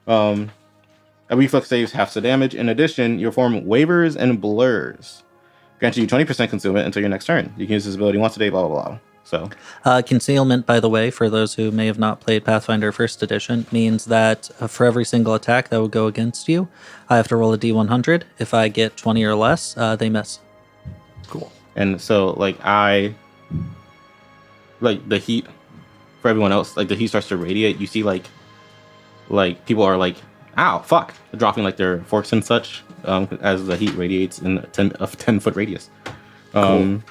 A reflex saves half the damage. In addition, your form wavers and blurs, granting you 20% concealment until your next turn. You can use this ability once a day, blah, blah, blah. So, Concealment, by the way, for those who may have not played Pathfinder First Edition, means that for every single attack that would go against you, I have to roll a d100. If I get 20 or less, they miss. Cool. and so, like, the heat, for everyone else, like, the heat starts to radiate. You see, like people are like, ow, fuck, dropping, like, their forks and such, as the heat radiates in a 10-foot radius. Cool.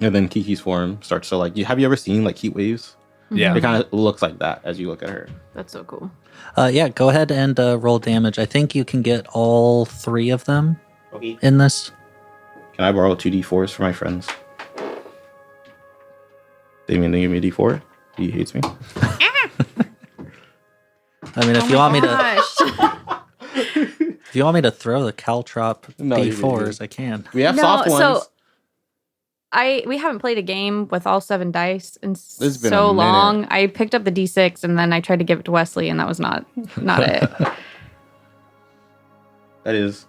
And then Kiki's form starts to, like, have you ever seen, like, heat waves? Yeah. It kind of looks like that as you look at her. That's so cool. Yeah, go ahead and roll damage. I think you can get all 3 of them Okay. in this. Can I borrow 2d4s for my friends? Damien, they give me a d4. He hates me. I mean, if Oh you my want me to, gosh. if you want me to throw the caltrop No, you d4s, can. I can. We have No, soft ones. so- we haven't played a game with all 7 dice in It's been a so minute. long. I picked up the D6 and then I tried to give it to Wesley, and that was not it. That is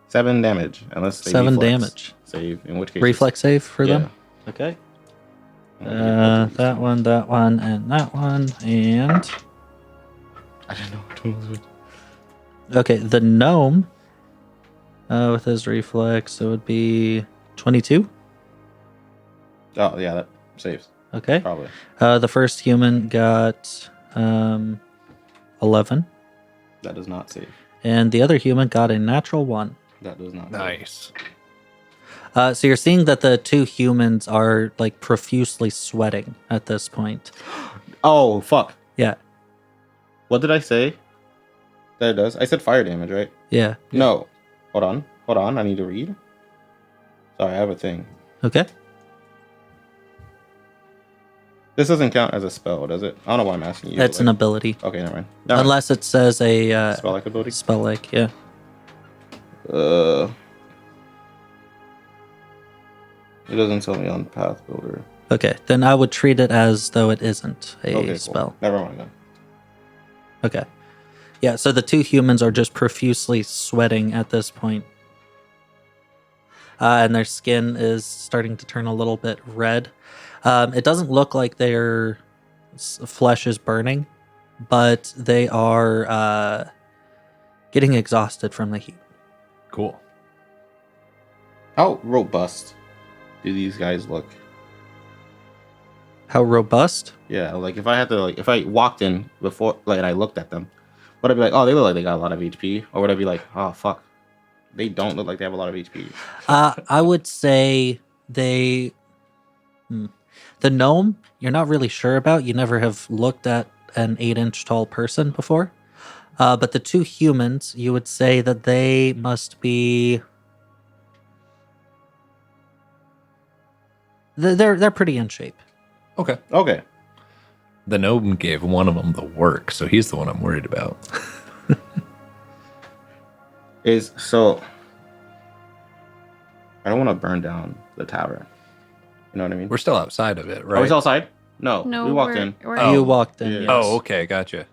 7 damage, unless they 7 reflex damage. save. In which case, Reflex save for yeah. them? Okay. That That one, and that one, and... I didn't know what one was. Okay, the gnome, with his reflex, it would be 22. Oh yeah, that saves Okay. probably. The first human got 11, That does not save. and the other human got a natural 1. That does not. Nice. So you're seeing that the 2 humans are like profusely sweating at this point. Save. Oh fuck! Yeah, What did I say? That it does. I said fire damage, right? yeah. No. Hold on. I need to read. Sorry, I have a thing. Okay. This doesn't count as a spell, does it? I don't know why I'm asking you. That's but, an like- ability. Okay, never mind. Never mind. Unless it says a Spell like ability. spell like, yeah. It doesn't tell me on Path Builder. Okay, then I would treat it as though it isn't a Okay, spell. cool. Never mind then. Okay. Yeah, so the 2 humans are just profusely sweating at this point. And their skin is starting to turn a little bit red. It doesn't look like their flesh is burning, but they are getting exhausted from the heat. Cool. How robust do these guys look? How robust? Yeah, like if I had to, like if I walked in before, like and I looked at them, would I be like, oh, they look like they got a lot of HP, or would I be like, oh fuck, they don't look like they have a lot of HP? I would say they... The gnome, you're not really sure about. You never have looked at an 8-inch tall person before. But the 2 humans, you would say that they must be... They're pretty in shape. Okay. Okay, The gnome gave one of them the work, so he's the one I'm worried about. is so. I don't want to burn down the tavern. You know what I mean? We're still outside of it, Are right? we outside? No, No, we walked in. we're Oh. You walked in. Yeah. yes. Oh, okay, gotcha.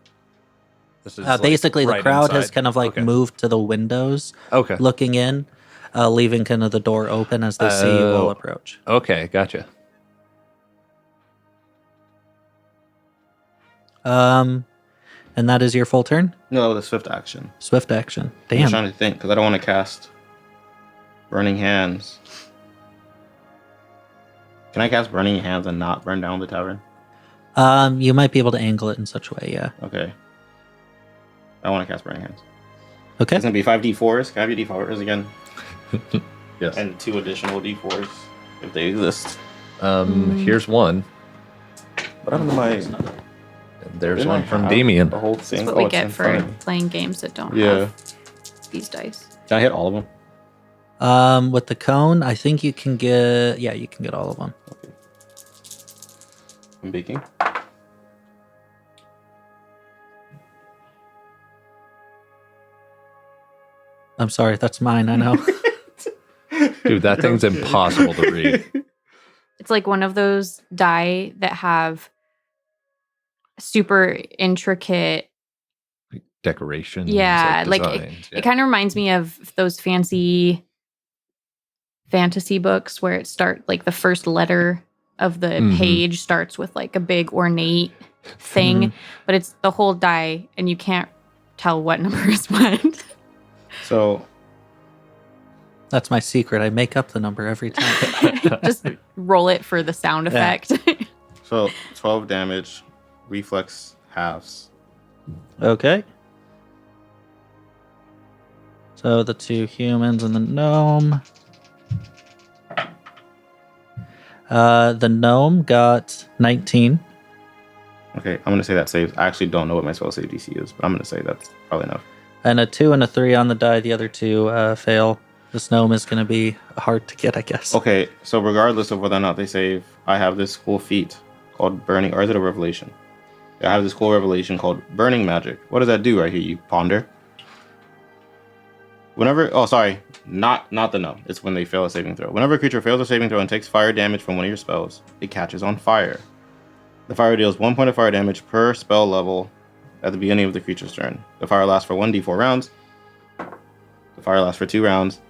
This is like Basically, the right crowd has inside. kind of like Okay. moved to the windows, Okay. looking in, leaving kind of the door open as they see you all Oh. approach. Okay, gotcha. And that is your full turn? No, the swift action. Swift action. I'm just Damn. trying to think because I don't want to cast Burning Hands. Can I cast Burning Hands and not burn down the tavern? You might be able to angle it in such a way, yeah. Okay. I want to cast Burning Hands. Okay. It's gonna be 5 d4s. Can I have your d4s again? Yes. And 2 additional d4s if they exist. Here's one. What happened to my? And there's Didn't one I from have Damien. The whole thing. That's what we it's get in front for of me. playing games that don't Yeah. have these dice. Can I hit all of them? With the cone, I think you can get... Yeah, you can get all of them. Okay. I'm baking. I'm sorry, that's mine, I know. Dude, that thing's impossible to read. It's like one of those die that have super intricate. Decorations. Yeah, like designs, It kind of reminds me of those fancy fantasy books where it like the first letter of the Mhm. page starts with like a big ornate thing, Mhm. but it's the whole die and you can't tell what number is what. So That's my secret. I make up the number every time. Just roll it for the sound Yeah. effect. so 12 damage, reflex halves. Okay. So the 2 humans and the gnome. The gnome got 19. Okay, I'm gonna say that saves. I actually don't know what my spell save DC is, but I'm gonna say that's probably enough. And a 2 and a 3 on the die. The other two fail. This gnome is going to be hard to get, I guess. Okay, so regardless of whether or not they save, I have this cool feat called Burning, or is it a revelation? I have this cool revelation called Burning Magic. What does that do right here, you ponder? Whenever, oh sorry, not the gnome. It's when they fail a saving throw. Whenever a creature fails a saving throw and takes fire damage from one of your spells, it catches on fire. The fire deals 1 point of fire damage per spell level at the beginning of the creature's turn. The fire lasts for 1d4 rounds. The fire lasts for 2 rounds,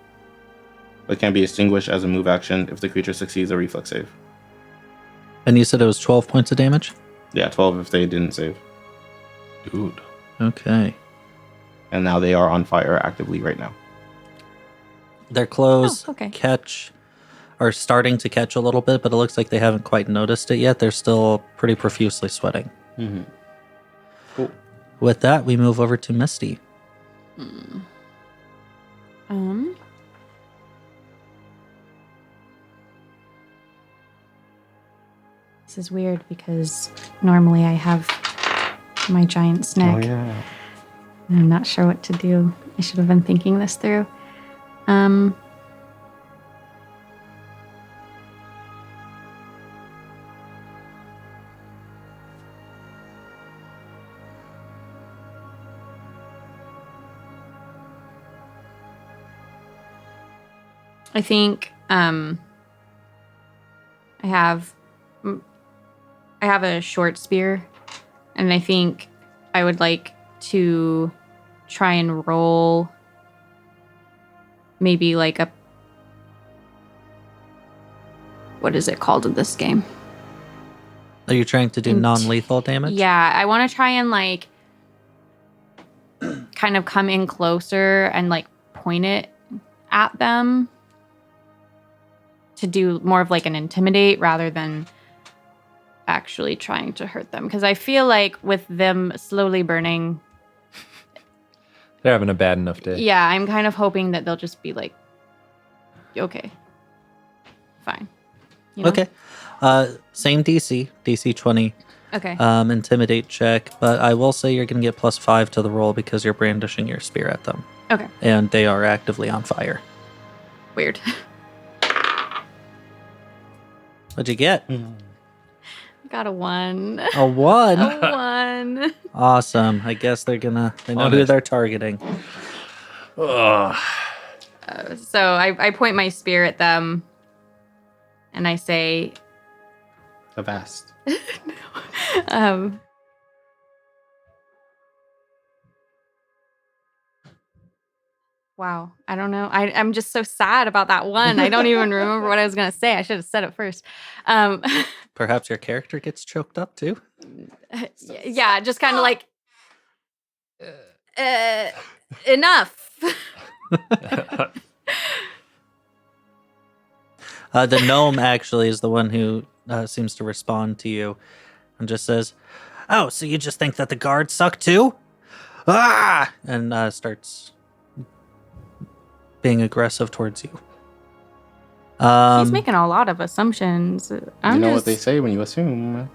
but can be extinguished as a move action if the creature succeeds a reflex save. And you said it was 12 points of damage? Yeah, 12 if they didn't save. Dude. Okay. And now they are on fire actively right now. Their clothes okay. are starting to catch a little bit, but it looks like they haven't quite noticed it yet. They're still pretty profusely sweating. Mm-hmm. Cool. With that, we move over to Misty. This is weird because normally I have my giant snake. Oh, yeah. I'm not sure what to do. I should have been thinking this through. I think I have a short spear, and I think I would like to try and roll maybe like a, what is it called in this game? Are you trying to do non-lethal damage? Yeah, I want to try and like kind of come in closer and like point it at them to do more of like an intimidate rather than actually trying to hurt them. Because I feel like with them slowly burning, They're having a bad enough day. yeah, I'm kind of hoping that they'll just be like, okay, fine. You know? Okay. Same DC 20. Okay. Intimidate check, but I will say you're going to get +5 to the roll because you're brandishing your spear at them. Okay. And they are actively on fire. Weird. What'd you get? Got a 1. A 1? A 1. Awesome. I guess they know who Honest. they're targeting. Ugh. So I point my spear at them and I say, Avast. Wow, I don't know. I'm just so sad about that one. I don't even remember what I was going to say. I should have said it first. Perhaps your character gets choked up too? Yeah, just kind of like, enough. The gnome actually is the one who seems to respond to you and just says, "Oh, so you just think that the guards suck too?" Ah! And starts being aggressive towards you. He's making a lot of assumptions. You know what they say when you assume.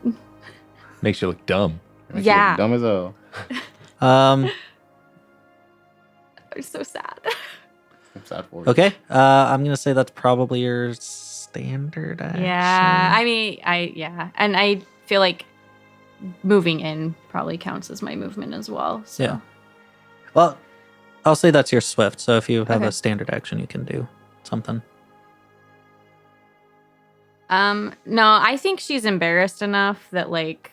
Makes you look dumb. Makes you Yeah. look dumb as hell. I'm so sad. I'm sad for you. Okay, I'm gonna say that's probably your standard action. Yeah, I mean, and I feel like moving in probably counts as my movement as well. So. Yeah. Well, I'll say that's your swift. So if you have Okay. a standard action, you can do something. No, I think she's embarrassed enough that like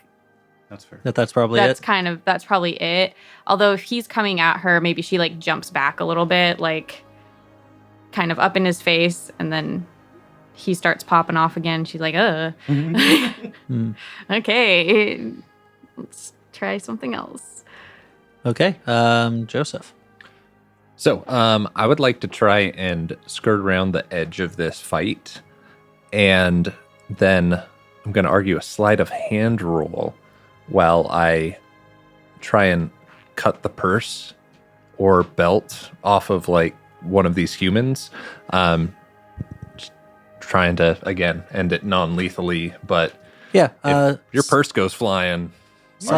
That's fair. That's probably that's it. that's probably it. Although if he's coming at her, maybe she like jumps back a little bit, like kind of up in his face, and then he starts popping off again. She's like, Hmm. okay, let's try something else. Okay, Joseph. So, I would like to try and skirt around the edge of this fight, and then I'm going to argue a sleight of hand roll while I try and cut the purse or belt off of like one of these humans. Just trying to again end it non-lethally, but Yeah. if your purse goes flying,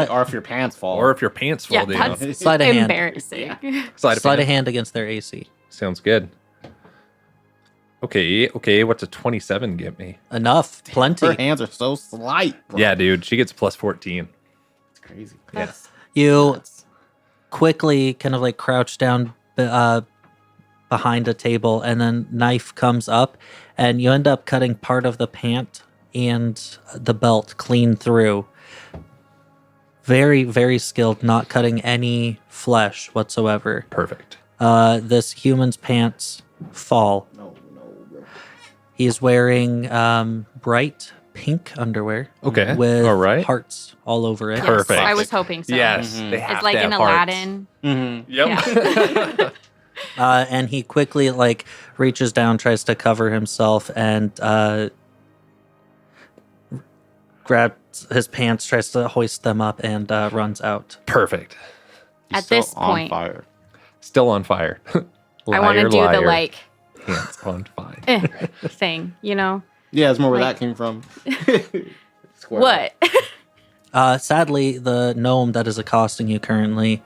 Or if your pants fall. Or if your pants fall Yeah, down. that's Sleight of hand. embarrassing. Sleight Sleight of of hand against their AC. Sounds good. Okay. What's a 27 get me? Enough. Plenty. Her hands are so slight, bro. Yeah, dude. She gets plus 14. It's crazy. That's You nuts. quickly kind of like crouch down behind a table, and then knife comes up, and you end up cutting part of the pant and the belt clean through. Very, very skilled, not cutting any flesh whatsoever. Perfect. This human's pants fall. No, bro. He's wearing bright pink underwear Okay. with All right. hearts all over it. Yes, Perfect. I was hoping so. Yes. Mhm. They have It's like to in have hearts. Aladdin. Mm-hmm. Yep. And he quickly like reaches down, tries to cover himself, and grabs his pants, tries to hoist them up, and runs out. Perfect. At this point- fire. Still on fire. I want to do the like Pants on fire. thing, you know? Yeah, it's more where Like- that came from. Square. What? Sadly, the gnome that is accosting you currently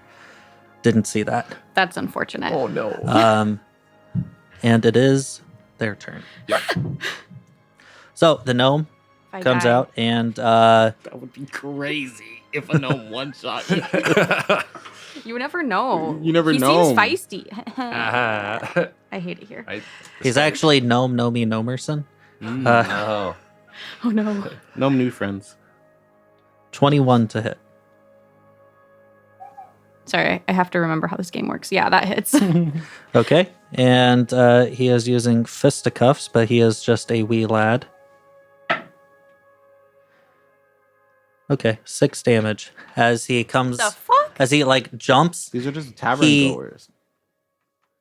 didn't see that. That's unfortunate. Oh no. And it is their turn. So the gnome If I comes die. out, and That would be crazy if a gnome one shot. You never know. You never he know. seems feisty. Uh-huh. I hate it here. he's actually Gnome Nomi Nomerson. Oh. Oh no. Gnome new friends. 21 to hit. Sorry, I have to remember how this game works. Yeah, that hits. Okay. And he is using fisticuffs, but he is just a wee lad. Okay, 6 damage as he comes, The fuck? as he like jumps. These are just tavern He- goers.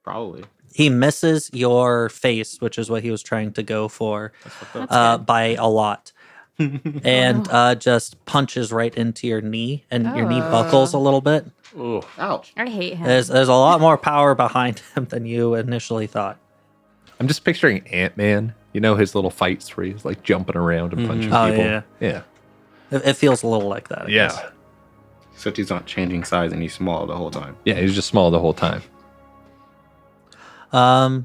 Probably. He misses your face, which is what he was trying to go for, That's fucked up. That's good. by a lot. And no. just punches right into your knee, and your knee Oh. buckles a little bit. Ooh. Ouch. I hate him. There's a lot more power behind him than you initially thought. I'm just picturing Ant-Man. You know his little fights where he's like jumping around and punching Oh, people. yeah. Yeah. It feels a little like that. I guess. Yeah. Except he's not changing size and he's small the whole time. Yeah, he's just small the whole time. So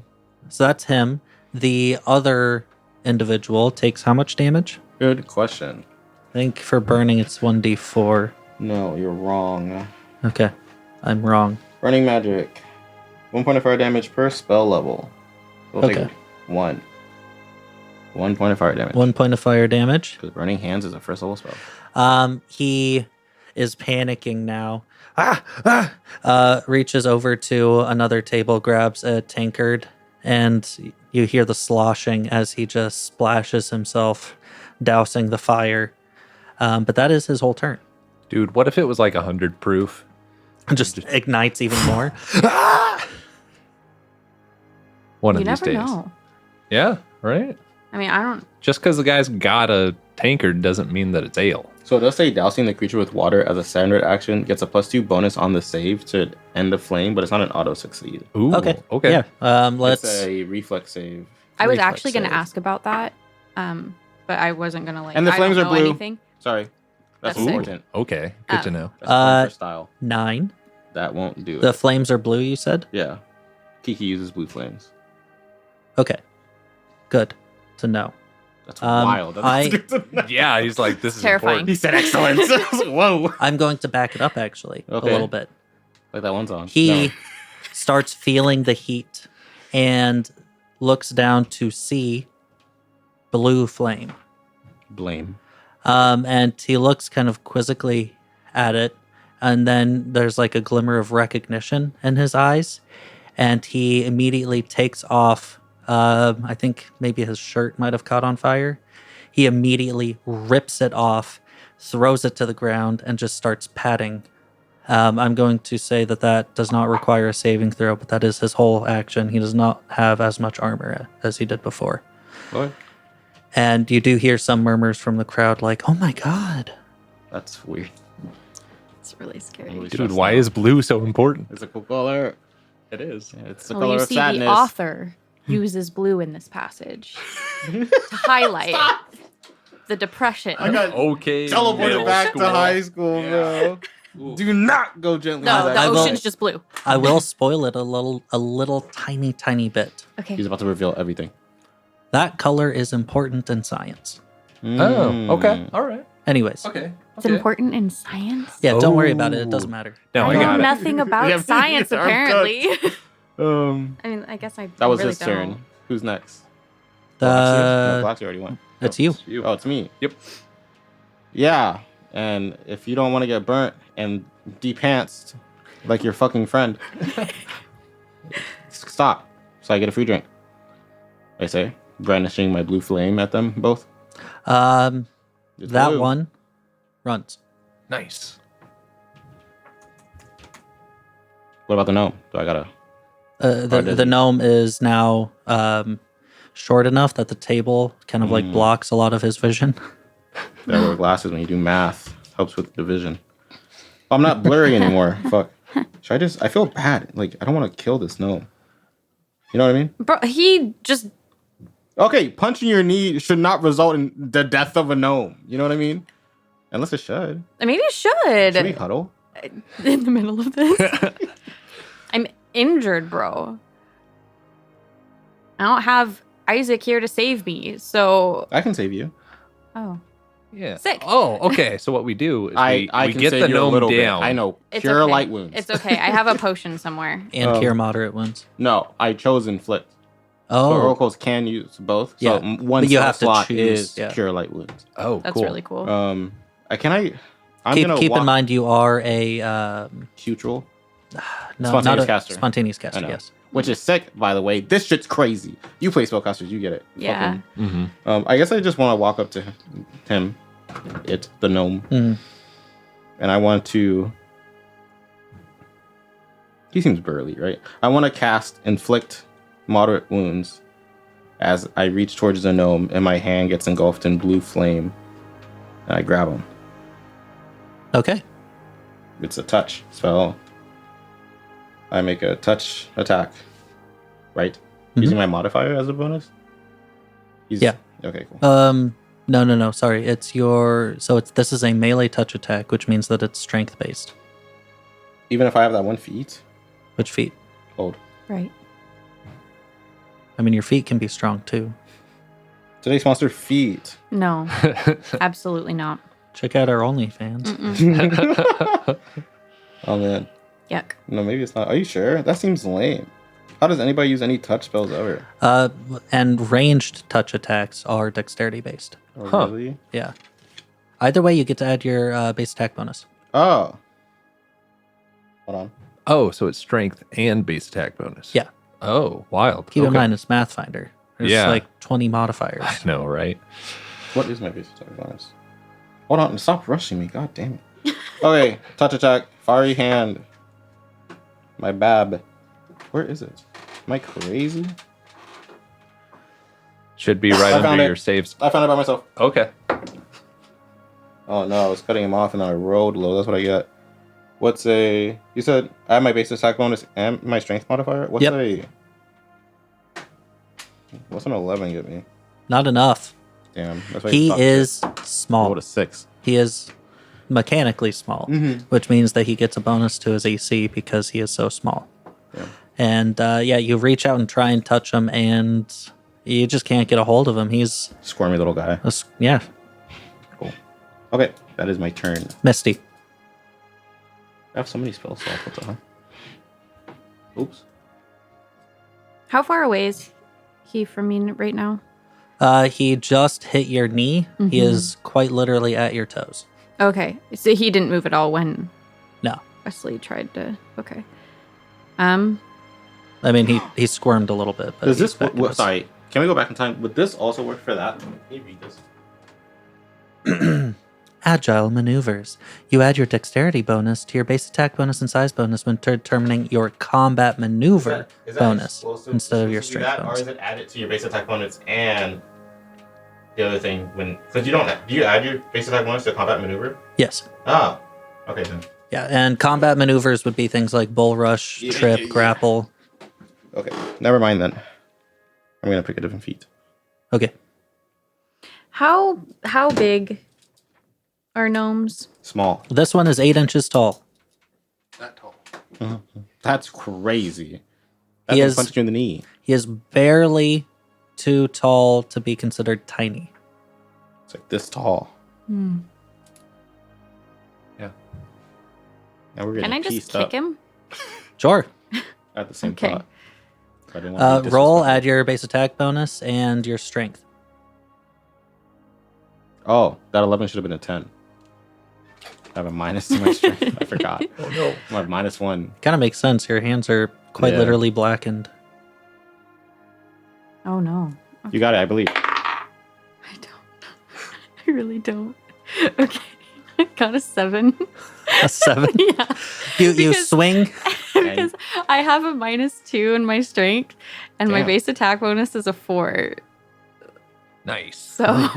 that's him. The other individual takes how much damage? Good question. I think for burning it's 1d4. No, you're wrong. Okay, I'm wrong. Burning magic. 1 point of fire damage per spell level. We'll Okay. take 1. 1 point of fire damage. 1 point of fire damage. Because burning hands is a first level spell. He is panicking now. Reaches over to another table, grabs a tankard, and you hear the sloshing as he just splashes himself, dousing the fire. But that is his whole turn. Dude, what if it was like 100 proof? Just ignites even more. One You of these never days. know. Yeah, right? I mean, I don't. Just because the guy's got a tankard doesn't mean that it's ale. So it does say dousing the creature with water as a standard action gets a +2 bonus on the save to end the flame, but it's not an auto succeed. Ooh, Okay. Okay. Yeah. Let's. It's a reflex save. I was Reflex actually going to save. ask about that, but I wasn't going to like. And the I flames don't are know blue. Anything. That's That's important. Okay. Good Oh. to know. That's fine for Uh, style. 9. That won't do The it. flames are blue, you said? Yeah. Kiki uses blue flames. Okay. Good to know. That's Um, wild. That's I- good to know. Yeah, he's like, this is Terrifying. He said excellence. I was like, whoa. I'm going to back it up actually a Okay. little bit. Like that one song. He No. starts feeling the heat and looks down to see blue flame. Blame. And he looks kind of quizzically at it, and then there's like a glimmer of recognition in his eyes, and he immediately takes off. I think maybe his shirt might have caught on fire. He immediately rips it off, throws it to the ground, and just starts patting. I'm going to say that does not require a saving throw, but that is his whole action. He does not have as much armor as he did before. What? And you do hear some murmurs from the crowd like, oh my god. That's weird. It's really scary. Really Dude, stressed why out. is blue so important? It's a cool color. It is. Yeah, it's the Well, color you of see, sadness. the author uses blue in this passage to highlight the depression. I got Okay. teleported middle back to school. high school, Yeah. bro. Do not go gently. No, on the that. ocean's just blue. I will spoil it a little tiny bit. Okay. He's about to reveal everything. That color is important in science. Oh, okay. All right. Anyways, Okay. It's important in science. yeah, don't worry about it. It Oh. doesn't matter. No, I I know got it. nothing about Yeah, science, I'm apparently. Um, I mean, I guess I that was really his don't. turn. Who's next? No, Blacksy already went. It's you. You. Oh, it's me. Yep. Yeah, and if you don't want to get burnt and de-pantsed like your fucking friend, stop. So I get a free drink. I say, brandishing my blue flame at them both. It's That blue. one runs. Nice. What about the gnome? Do I gotta? The gnome is now short enough that the table kind of like blocks a lot of his vision. Gotta wear glasses when you do math. Helps with division. I'm not blurry anymore. Fuck. Should I just? I feel bad. Like I don't want to kill this gnome. You know what I mean? Bro, he just Okay, punching your knee should not result in the death of a gnome. You know what I mean? Unless it should. maybe it should. Should we huddle? In the middle of this. I'm injured, bro. I don't have Isaac here to save me, so I can save you. oh, Yeah. Sick. Oh, okay. So what we do is I we can get save the you a gnome little bit. down. I know. it's Cure okay. light wounds. It's okay. I have a potion somewhere. And Um, cure moderate wounds. No, I chose inflict. But Oh, oracles can use both. So Yeah, one but you spell have to slot choose, is yeah. cure light wounds. Oh, That's cool. really cool. I'm keep gonna in walk mind you are a Neutral, no, Spontaneous not a caster. spontaneous I caster. know. Yes. which is sick, by the way. This shit's crazy. You play spellcasters, you get it. Yeah. Fucking- Mm-hmm. I guess I just want to walk up to him, the gnome, Mhm. and I want to. He seems burly, right? I want to cast inflict moderate wounds as I reach towards the gnome, and my hand gets engulfed in blue flame, and I grab him. Okay. It's a touch spell. I make a touch attack, right? Using my modifier as a bonus. Yeah. Okay. Cool. No. Sorry, it's your. So this is a melee touch attack, which means that it's strength based. Even if I have that 1 feet, Which feet? hold. Right. I mean, your feet can be strong too. Today's monster feet. No, absolutely not. Check out our OnlyFans. Mm-mm. Oh man. Yuck. No, maybe it's not. Are you sure? That seems lame. How does anybody use any touch spells ever? And ranged touch attacks are dexterity based. Oh, Huh. really? Yeah. Either way, you get to add your base attack bonus. Oh. Hold on. Oh, so it's strength and base attack bonus. Yeah. Oh, wild. Keep in Okay. mind, it's Pathfinder. There's Yeah. like 20 modifiers. I know, right? What is my base attack bonus? Hold on. Stop rushing me. God damn it. Okay. Touch attack. Fiery hand. My bab. Where is it? Am I crazy? Should be right I found under it. your saves. I found it by myself. Okay. Oh no, I was cutting him off and then I rolled low. That's what I got. What's a? You said I have my base attack bonus and my strength modifier. What's Yep. a? What's an 11 get me? Not enough. Damn. That's why He you is rolled small. a 6. He is mechanically small, Mhm. which means that he gets a bonus to his AC because he is so small. Yeah. And yeah, you reach out and try and touch him, and you just can't get a hold of him. He's Squirmy little guy. yeah, Cool. Okay, that is my turn. misty. I have so many spells. So what the hell? Oops. How far away is he from me right now? He just hit your knee. He Mhm. is quite literally at your toes. Okay, so he didn't move at all when No, Wesley tried to. Okay. I mean he squirmed a little bit. But Does he's this? back in his- Sorry. Can we go back in time? Would this also work for that? Can you read this? Agile maneuvers. You add your dexterity bonus to your base attack bonus and size bonus when determining your combat maneuver bonus instead of your strength that, bonus. or is it added to your base attack bonus and the other thing when? Because you don't. Do you add your base attack bonus to combat maneuver? Yes. Ah. Okay then. Yeah, and combat maneuvers would be things like bull rush, Yeah, trip, yeah, yeah. grapple. Okay. Never mind then. I'm gonna pick a different feat. Okay. How big are gnomes? Small. This one is 8 inches tall. That tall. That's crazy. That He thing is- punched you in the knee. He is barely too tall to be considered tiny. It's like this tall. Hmm. Yeah. And we're getting Can I just pieced kick up him? Sure. at the same Okay. thought. I didn't want to be Roll, disrespectful. add your base attack bonus and your strength. Oh, that 11 should have been a 10. I have a minus to my strength. I forgot. Oh no. I have -1. Kind of makes sense. Your hands are quite Yeah. literally blackened. Oh no. You got it, I believe. I don't. I really don't. Okay. I got a 7. A 7. Yeah. You Because- swing. Because I have a -2 in my strength, and my Damn. base attack bonus is a 4. Nice. So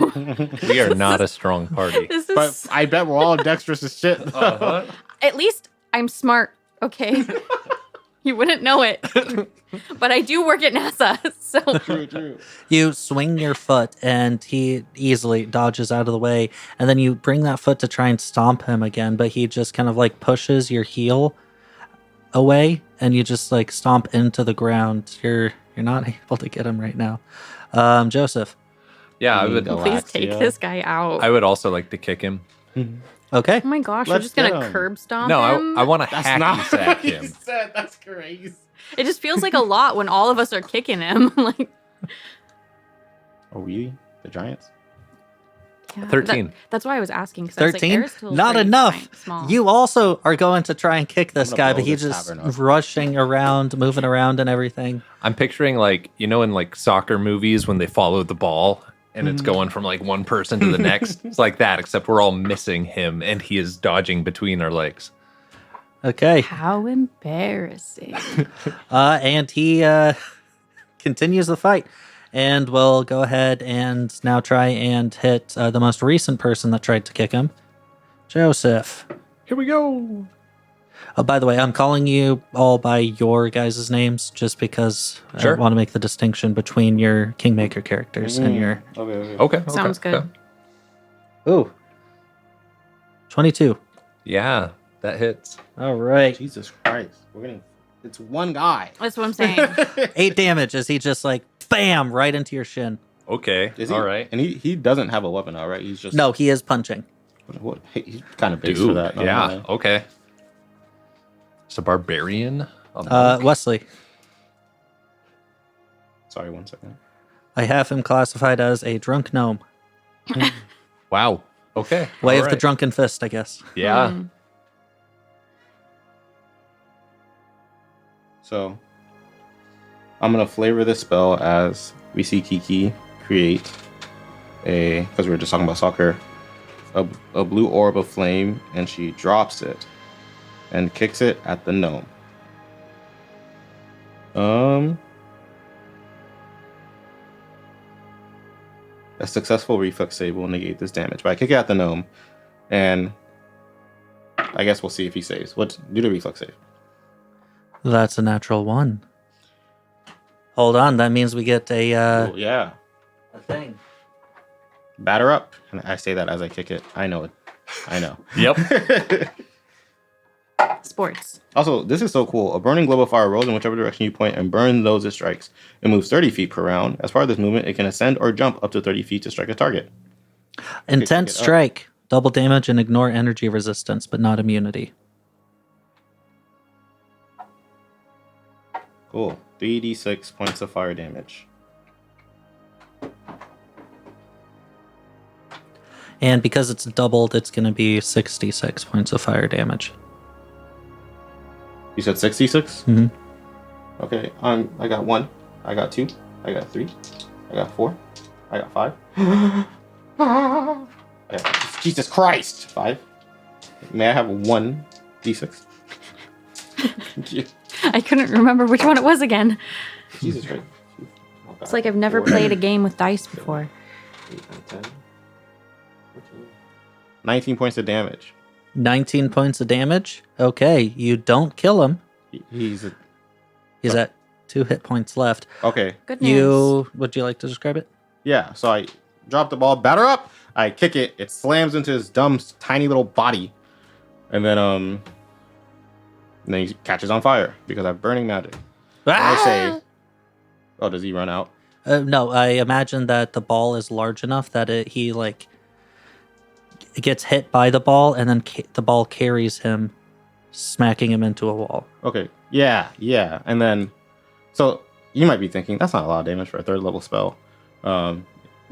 We are not a strong party. this is But I bet we're all dexterous as shit. Uh-huh. at least I'm smart. Okay. You wouldn't know it, but I do work at NASA. So True. You swing your foot, and he easily dodges out of the way. And then you bring that foot to try and stomp him again, but he just kind of like pushes your heel away, and you just like stomp into the ground. You're not able to get him right now. Joseph. Yeah, I would. Go. please take Galaxia. this guy out. I would also like to kick him. Okay. Oh my gosh, we're Let's just gonna get him. curb stomp No, him. I want to That's hacky not sack what he him. said. That's crazy. It just feels like a lot when all of us are kicking him. Like Are we the Giants? yeah, 13. that's why I was asking. 'Cause I was like, 13? Air's still Not pretty enough. small. You also are going to try and kick this I'm guy, gonna but blow he's this just tavern up. rushing around, moving around and everything. I'm picturing like in like soccer movies when they follow the ball and it's going from like one person to the next. It's like that, except we're all missing him and he is dodging between our legs. Okay. How embarrassing. And he continues the fight. And we'll go ahead and now try and hit the most recent person that tried to kick him, Joseph. Here we go. Oh, by the way, I'm calling you all by your guys' names just because Sure. I want to make the distinction between your Kingmaker characters and your... Okay. Okay. Sounds good. Ooh. 22. Yeah, that hits. All right. Jesus Christ. It's one guy. That's what I'm saying. 8 damage as he just like, bam, right into your shin. Okay. Is he? All right. And he doesn't have a weapon, all right? He's just No, he is punching. What? Hey, he's kind of big Dude, for that. not yeah. gonna lie. Okay. It's a barbarian. A monk? Wesley, Sorry, 1 second. I have him classified as a drunk gnome. Wow. Okay. Way all of the right. drunken fist, I guess. Yeah. Hmm. So I'm gonna flavor this spell as we see Kiki create because we were just talking about soccer, a blue orb of flame, and she drops it and kicks it at the gnome. A successful reflex save will negate this damage, but I kick it at the gnome, and I guess we'll see if he saves. Do the reflex save? That's a natural 1. Hold on, that means we get a Oh, yeah. a thing. Batter up. And I say that as I kick it. I know it. I know. Yep. Sports. Also, this is so cool. A burning globe of fire rolls in whichever direction you point and burns those it strikes. It moves 30 feet per round. As part of this movement, it can ascend or jump up to 30 feet to strike a target. Intense pick it up. strike. Double damage and ignore energy resistance, but not immunity. Cool. 3d6 points of fire damage. And because it's doubled, it's going to be 66 points of fire damage. You said 66? Mhm. Okay. I got 1. I got 2. I got 3. I got 4. I got 5. Jesus Christ! 5. May I have 1 d6? Thank you. I couldn't remember which one it was again. Jesus Christ. It's like I've never played a game with dice before. 8, 9, 10, 14. 19 points of damage. 19 points of damage. Okay, you don't kill him. He's He's at 2 hit points left. okay. Goodness. Would you like to describe it? Yeah, so drop the ball, batter up. I kick it. It slams into his dumb, tiny little body, and then he catches on fire because I have burning magic. I say, "Oh, does he run out?" No, I imagine that the ball is large enough that he like gets hit by the ball, and then the ball carries him, smacking him into a wall. Okay, yeah, and then so you might be thinking that's not a lot of damage for a 3rd level spell.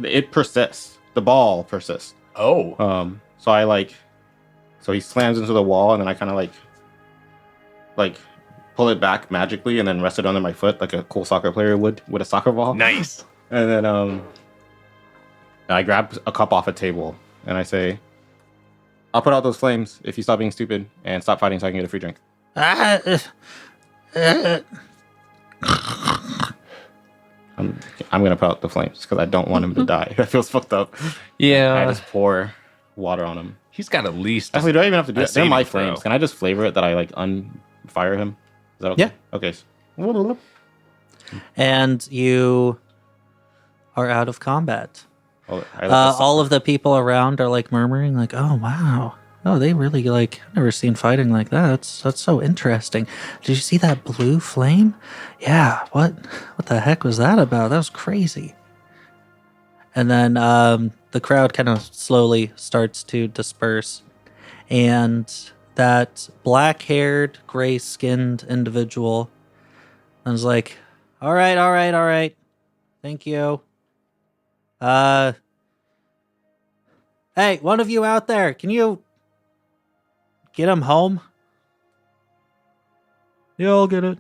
It persists. The ball persists. Oh. So he slams into the wall, and then I kind of like pull it back magically, and then rest it under my foot like a cool soccer player would with a soccer ball. Nice. And then I grab a cup off a table, and I say, "I'll put out those flames if you stop being stupid and stop fighting, so I can get a free drink." I'm gonna put out the flames because I don't want him to die. That feels fucked up. I Yeah. just pour water on him. He's got at least. Actually, do I even have to do a that? They're my saving throw. flames. Can I just flavor it that I like unfire him? Is that okay? Yeah. Okay. And you are out of combat. Oh, I like All of the people around are like murmuring, like, "Oh wow, oh they really like. I've never seen fighting like that. That's so interesting. Did you see that blue flame? Yeah. What the heck was that about? That was crazy." And then the crowd kind of slowly starts to disperse, and that black-haired, gray-skinned individual is like, "All right. Thank you. Hey, one of you out there, can you get him home?" "Yeah, I'll get it."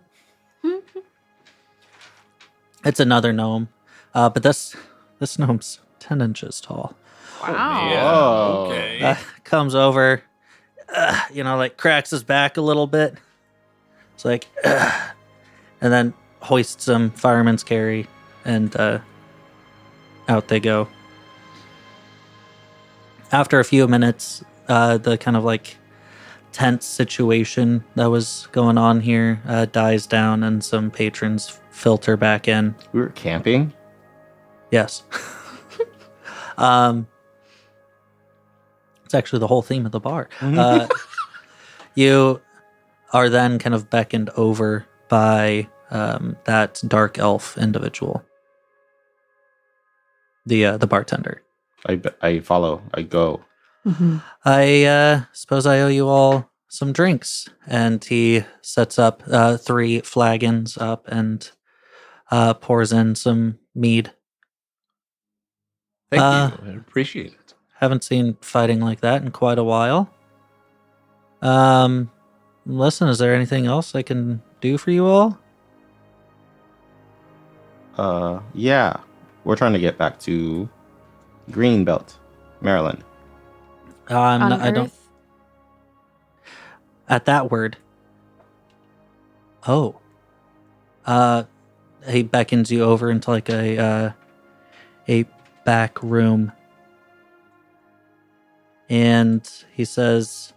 It's another gnome, but this gnome's 10 inches tall. Wow. Yeah. Whoa. Okay. Comes over, like cracks his back a little bit. It's like, and then hoists some fireman's carry, and out they go. After a few minutes, the kind of like tense situation that was going on here dies down, and some patrons filter back in. We were camping. Yes. It's actually the whole theme of the bar. You are then kind of beckoned over by that dark elf individual, the bartender. I follow. I go. Mhm. I suppose I owe you all some drinks. And he sets up 3 flagons up and pours in some mead. Thank you. I appreciate it. Haven't seen fighting like that in quite a while. Listen, is there anything else I can do for you all? Yeah. We're trying to get back to Greenbelt, Maryland. On I don't. Earth? At that word. Oh. He beckons you over into like a back room. And he says,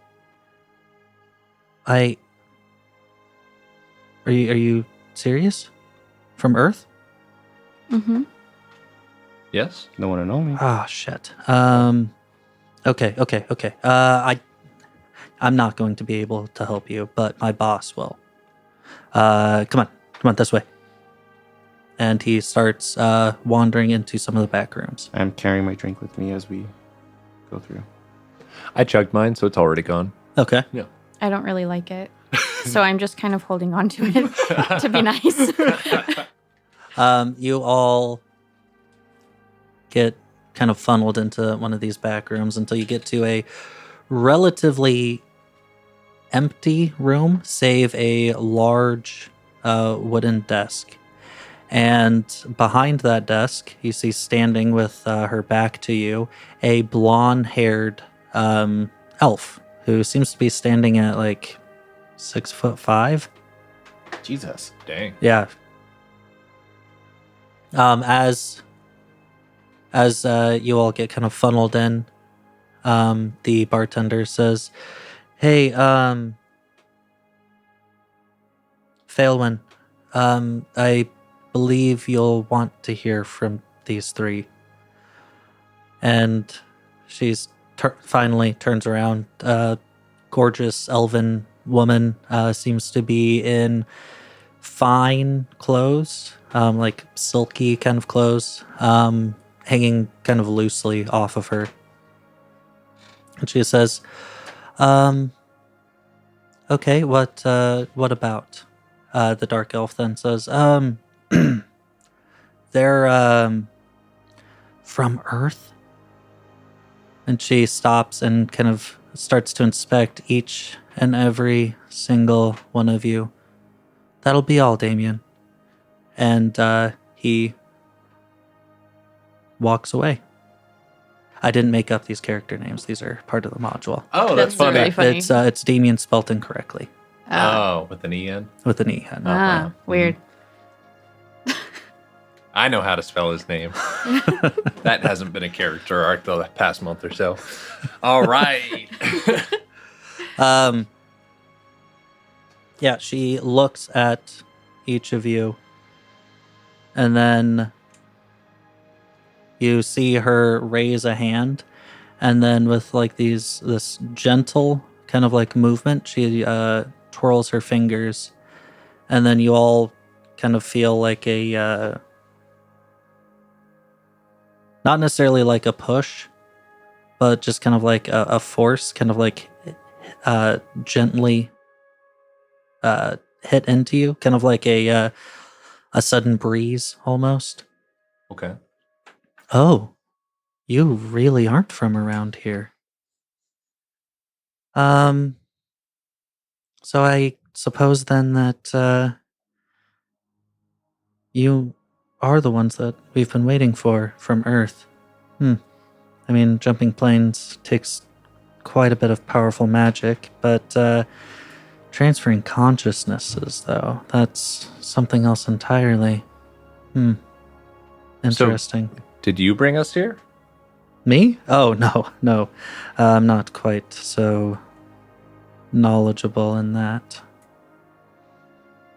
Are you serious? From Earth? Mm-hmm. Yes. No one to know me. Ah, shit. Okay. I'm not going to be able to help you, but my boss will. Come on this way. And he starts wandering into some of the back rooms. I'm carrying my drink with me as we go through. I chugged mine, so it's already gone. Okay. I don't really like it. So I'm just kind of holding on to it to be nice. You all get kind of funneled into one of these back rooms until you get to a relatively empty room, save a large wooden desk. And behind that desk, you see standing with her back to you, a blonde-haired elf who seems to be standing at like 6'5". Jesus. Dang. Yeah. As you all get kind of funneled in, the bartender says, "Hey, Phalwin, I believe you'll want to hear from these 3. and she's finally turns around. Gorgeous elven woman seems to be in fine clothes, like silky kind of clothes, hanging kind of loosely off of her. And she says, "Okay, what about?" The dark elf then says, "They're from Earth." And she stops and kind of starts to inspect each and every single one of you. "That'll be all, Damien." And he walks away. I didn't make up these character names. These are part of the module. Oh, that's funny. really funny. It's Damien spelt incorrectly Oh, with an E-N? with an E. Weird. I know how to spell his name. That hasn't been a character arc the past month or so. All right. Yeah, she looks at each of you, and then you see her raise a hand, and then with like this gentle kind of like movement, she twirls her fingers, and then you all kind of feel like a not necessarily like a push, but just kind of like a force, kind of like gently hit into you, kind of like a sudden breeze almost. Okay. Oh, you really aren't from around here. So I suppose then that you are the ones that we've been waiting for from Earth. I mean, jumping planes takes quite a bit of powerful magic, but transferring consciousnesses, though, that's something else entirely. Interesting. Did you bring us here? Me? Oh, no. I'm not quite so knowledgeable in that.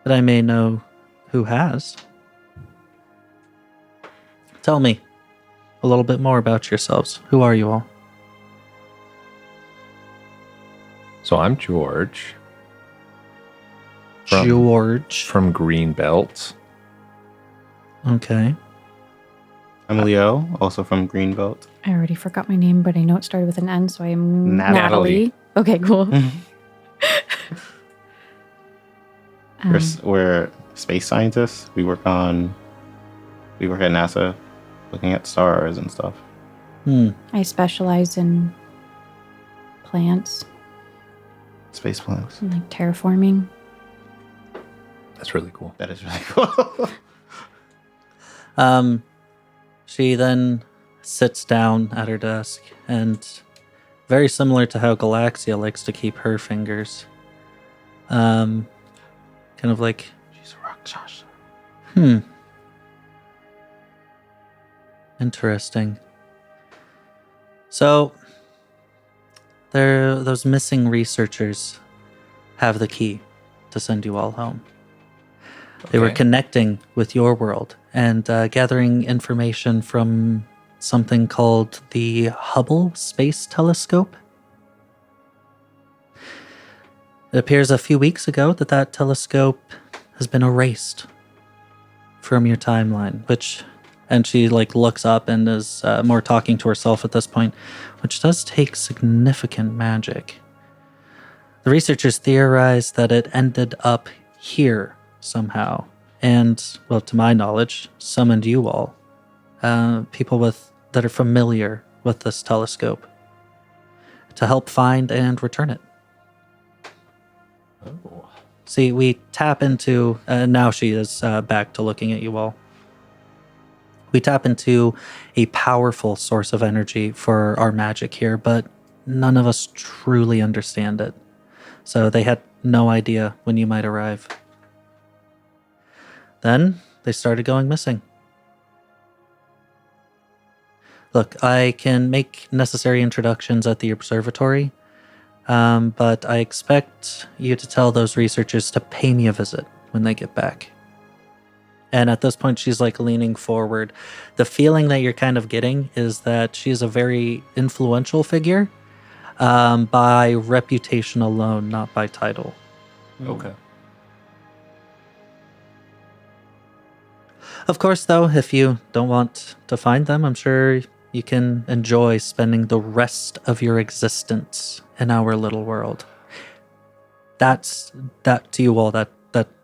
But I may know who has. Tell me a little bit more about yourselves. Who are you all? So I'm George. George. From Greenbelt. Okay. I'm Leo, also from Greenbelt. I already forgot my name, but I know it started with an N, so I am Natalie. Natalie. Okay, cool. We're space scientists. We work at NASA, looking at stars and stuff. I specialize in plants, Space plants. and like terraforming. That's really cool. That is really cool. She then sits down at her desk, and very similar to how Galaxia likes to keep her fingers, kind of like, She's a rock Josh. Interesting. So, those missing researchers have the key to send you all home. They were Okay. connecting with your world and gathering information from something called the Hubble Space Telescope. It appears a few weeks ago that telescope has been erased from your timeline, and she like looks up and is more talking to herself at this point, which does take significant magic. The researchers theorize that it ended up here somehow, and, well, to my knowledge, summoned you all, people that are familiar with this telescope, to help find and return it. Oh. See, we tap into, now she is back to looking at you all. We tap into a powerful source of energy for our magic here, but none of us truly understand it. So they had no idea when you might arrive. Then they started going missing. Look, I can make necessary introductions at the observatory, but I expect you to tell those researchers to pay me a visit when they get back. And at this point, she's like leaning forward. The feeling that you're kind of getting is that she's a very influential figure by reputation alone, not by title. Okay. Of course, though, if you don't want to find them, I'm sure you can enjoy spending the rest of your existence in our little world. That to you all, that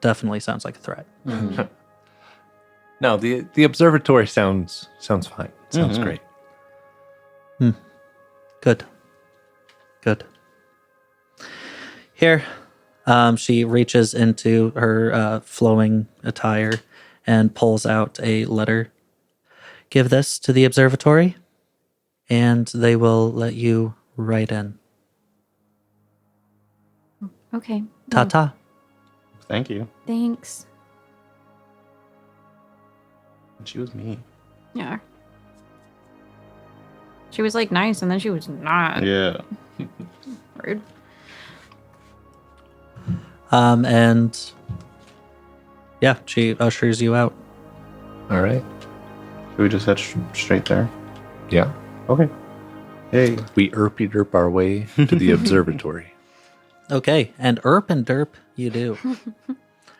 definitely sounds like a threat. No, the observatory sounds fine. Sounds great. Good. Here, she reaches into her flowing attire and pulls out a letter. Give this to the observatory, and they will let you right in. Okay. Ta well, ta. Thank you. Thanks. She was mean. Yeah. She was like nice, and then she was not. Yeah. Rude. And yeah, she ushers you out. All right. Should we just head straight there? Yeah. Okay. Hey. We derp our way to the observatory. Okay, and and derp you do.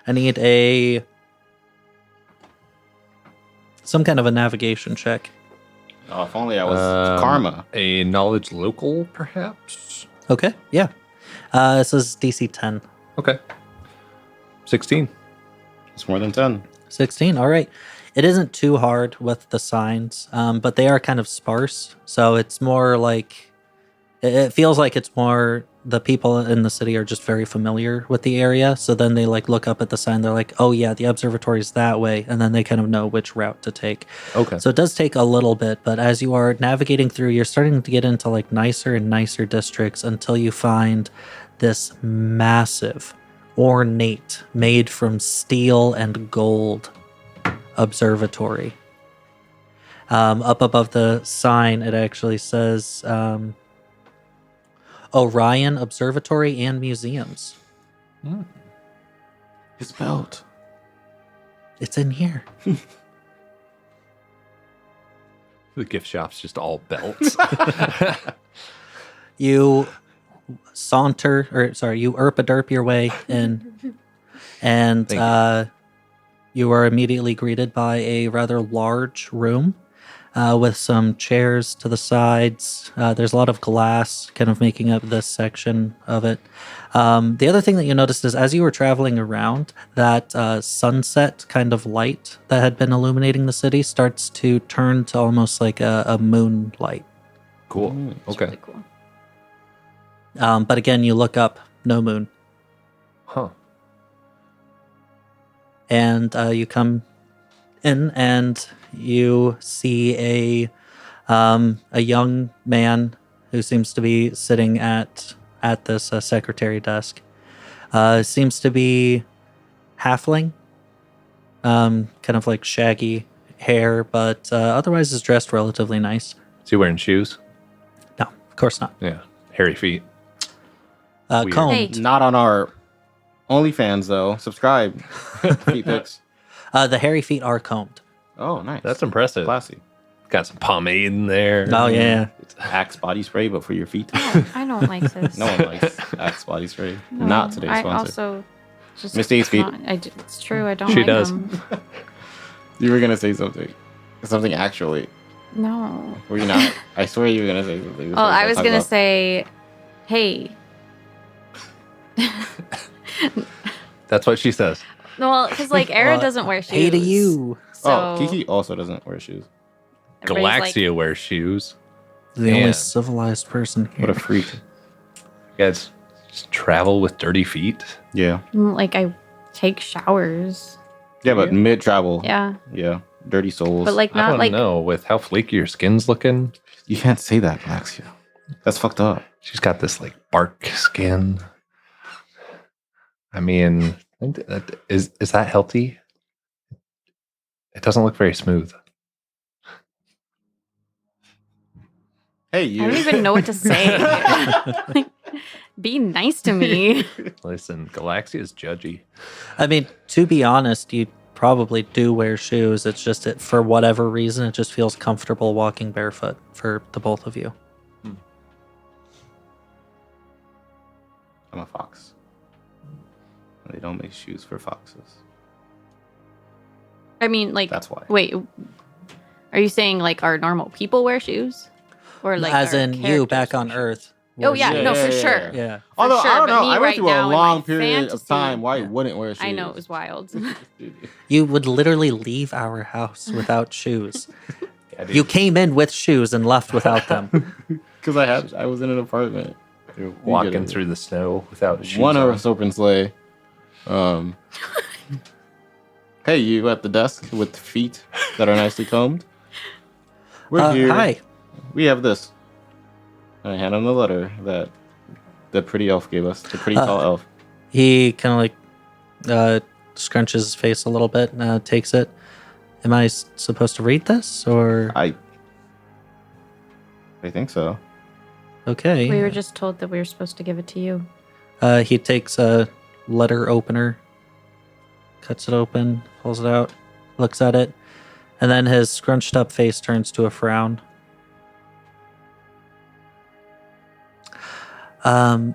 I need some kind of a navigation check. Oh, if only I was karma. A knowledge local, perhaps? Okay, yeah. This is DC 10. Okay. 16. It's more than 10. 16, all right. It isn't too hard with the signs, but they are kind of sparse. So it's more like, it feels like it's more the people in the city are just very familiar with the area. So then they like look up at the sign. They're like, oh yeah, the observatory is that way. And then they kind of know which route to take. Okay. So it does take a little bit, but as you are navigating through, you're starting to get into like nicer and nicer districts until you find this massive, ornate, made from steel and gold observatory. Up above the sign, it actually says Orion Observatory and Museums. His belt. It's in here. The gift shop's just all belts. You you derp your way in, and Thank you are immediately greeted by a rather large room with some chairs to the sides. There's a lot of glass kind of making up this section of it. The other thing that you noticed is as you were traveling around, that sunset kind of light that had been illuminating the city starts to turn to almost like a moonlight. Cool. It's Okay. really cool. But again, you look up, no moon. Huh. And you come in and you see a young man who seems to be sitting at this secretary desk. Seems to be halfling, kind of like shaggy hair, but otherwise is dressed relatively nice. Is he wearing shoes? No, of course not. Yeah. Hairy feet. Weird. Combed. Hey. Not on our OnlyFans, though. Subscribe. Feet pics. The hairy feet are combed. Oh, nice. That's impressive. classy. Got some pomade in there. Oh yeah. It's Axe body spray, but for your feet. I don't like this. No one likes Axe body spray. No, Not today's I sponsor. also just Miss Day's feet. It's true. I don't. She like does. them. You were gonna say something. Something actually. No. Were you not? I swear you were gonna say something. Oh, I was gonna say, hey. That's what she says. Well, because like Era Well, doesn't wear shoes. Hey to you. So Oh, Kiki also doesn't wear shoes. everybody's Galaxia wears shoes. The only Man. civilized person here. What a freak. You guys just travel with dirty feet. Yeah. Like I take showers. Yeah, but mid travel. Yeah, Yeah. Dirty souls. but like I not don't like know. With how flaky your skin's looking, you can't say that, Galaxia. That's fucked up. she's got this like bark skin. I mean, is that healthy? It doesn't look very smooth. Hey, you. I don't even know what to say. Like, be nice to me. Listen, Galaxia is judgy. I mean, to be honest, you'd probably do wear shoes. It's just for whatever reason, it just feels comfortable walking barefoot for the both of you. I'm a fox. They don't make shoes for foxes. I mean, like, That's why. Wait, are you saying like our normal people wear shoes, or like As our in you characters back wear on shoes? Earth. Oh wore yeah, shoes. no, for sure. Yeah. Although sure, I don't but know, me I went right through a now in long my period of fantasy- time where I Yeah. wouldn't wear shoes. I know it was wild. You would literally leave our house without shoes. Yeah, dude. You came in with shoes and left without them. Because I was in an apartment. You're get walking it. through the snow without shoes One on. horse open sleigh. Hey, you at the desk with feet that are nicely combed? We're here. Hi. We have this. And I hand him the letter that the pretty elf gave us. The pretty tall elf. He kind of like scrunches his face a little bit and takes it. Am I supposed to read this or? I think so. Okay. We were just told that we were supposed to give it to you. He takes a letter opener, cuts it open, pulls it out, looks at it, and then his scrunched up face turns to a frown. The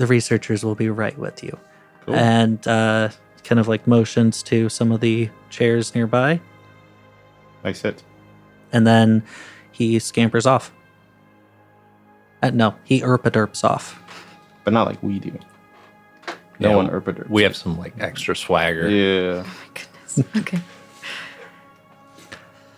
researchers will be right with you. Cool. And kind of like motions to some of the chairs nearby, I sit. and then he scampers off. No, he derps off. But not like we do. Yeah, No one erpader. We have some like extra swagger. Yeah. Oh my goodness. Okay.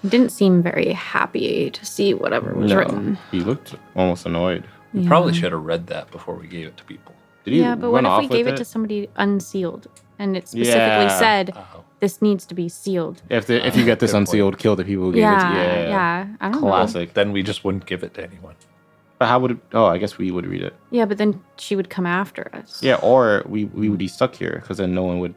He didn't seem very happy to see whatever was written. He looked almost annoyed. We Yeah. probably should have read that before we gave it to people. Did he Yeah, but what run if off we with gave it to somebody unsealed and it specifically Yeah. said Oh. this needs to be sealed? If you get this Good point. unsealed, kill the people who gave it to you. Yeah. I don't know. Classic. Then we just wouldn't give it to anyone. But how would it? Oh, I guess we would read it. Yeah, but then she would come after us. Yeah, or we would be stuck here because then no one would.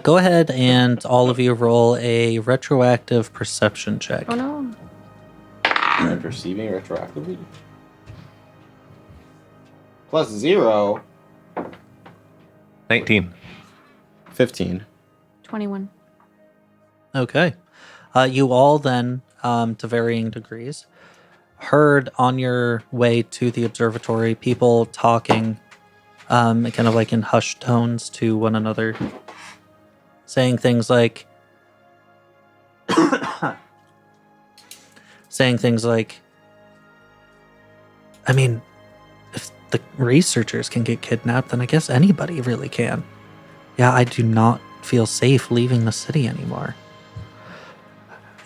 Go ahead and all of you roll a retroactive perception check. Oh no. Perceiving retroactively. Plus 0. 19. 15. 21. Okay. You all then, to varying degrees, heard on your way to the observatory people talking kind of like in hushed tones to one another, saying things like, I mean, if the researchers can get kidnapped, then I guess anybody really can. Yeah, I do not feel safe leaving the city anymore.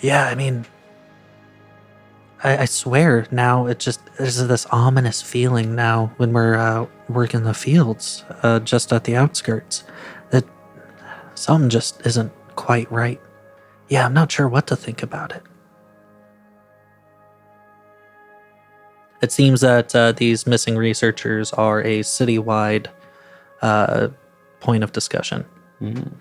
Yeah, I mean, I swear now there's this ominous feeling now when we're working the fields just at the outskirts that something just isn't quite right. Yeah, I'm not sure what to think about it. It seems that these missing researchers are a citywide point of discussion. Mm.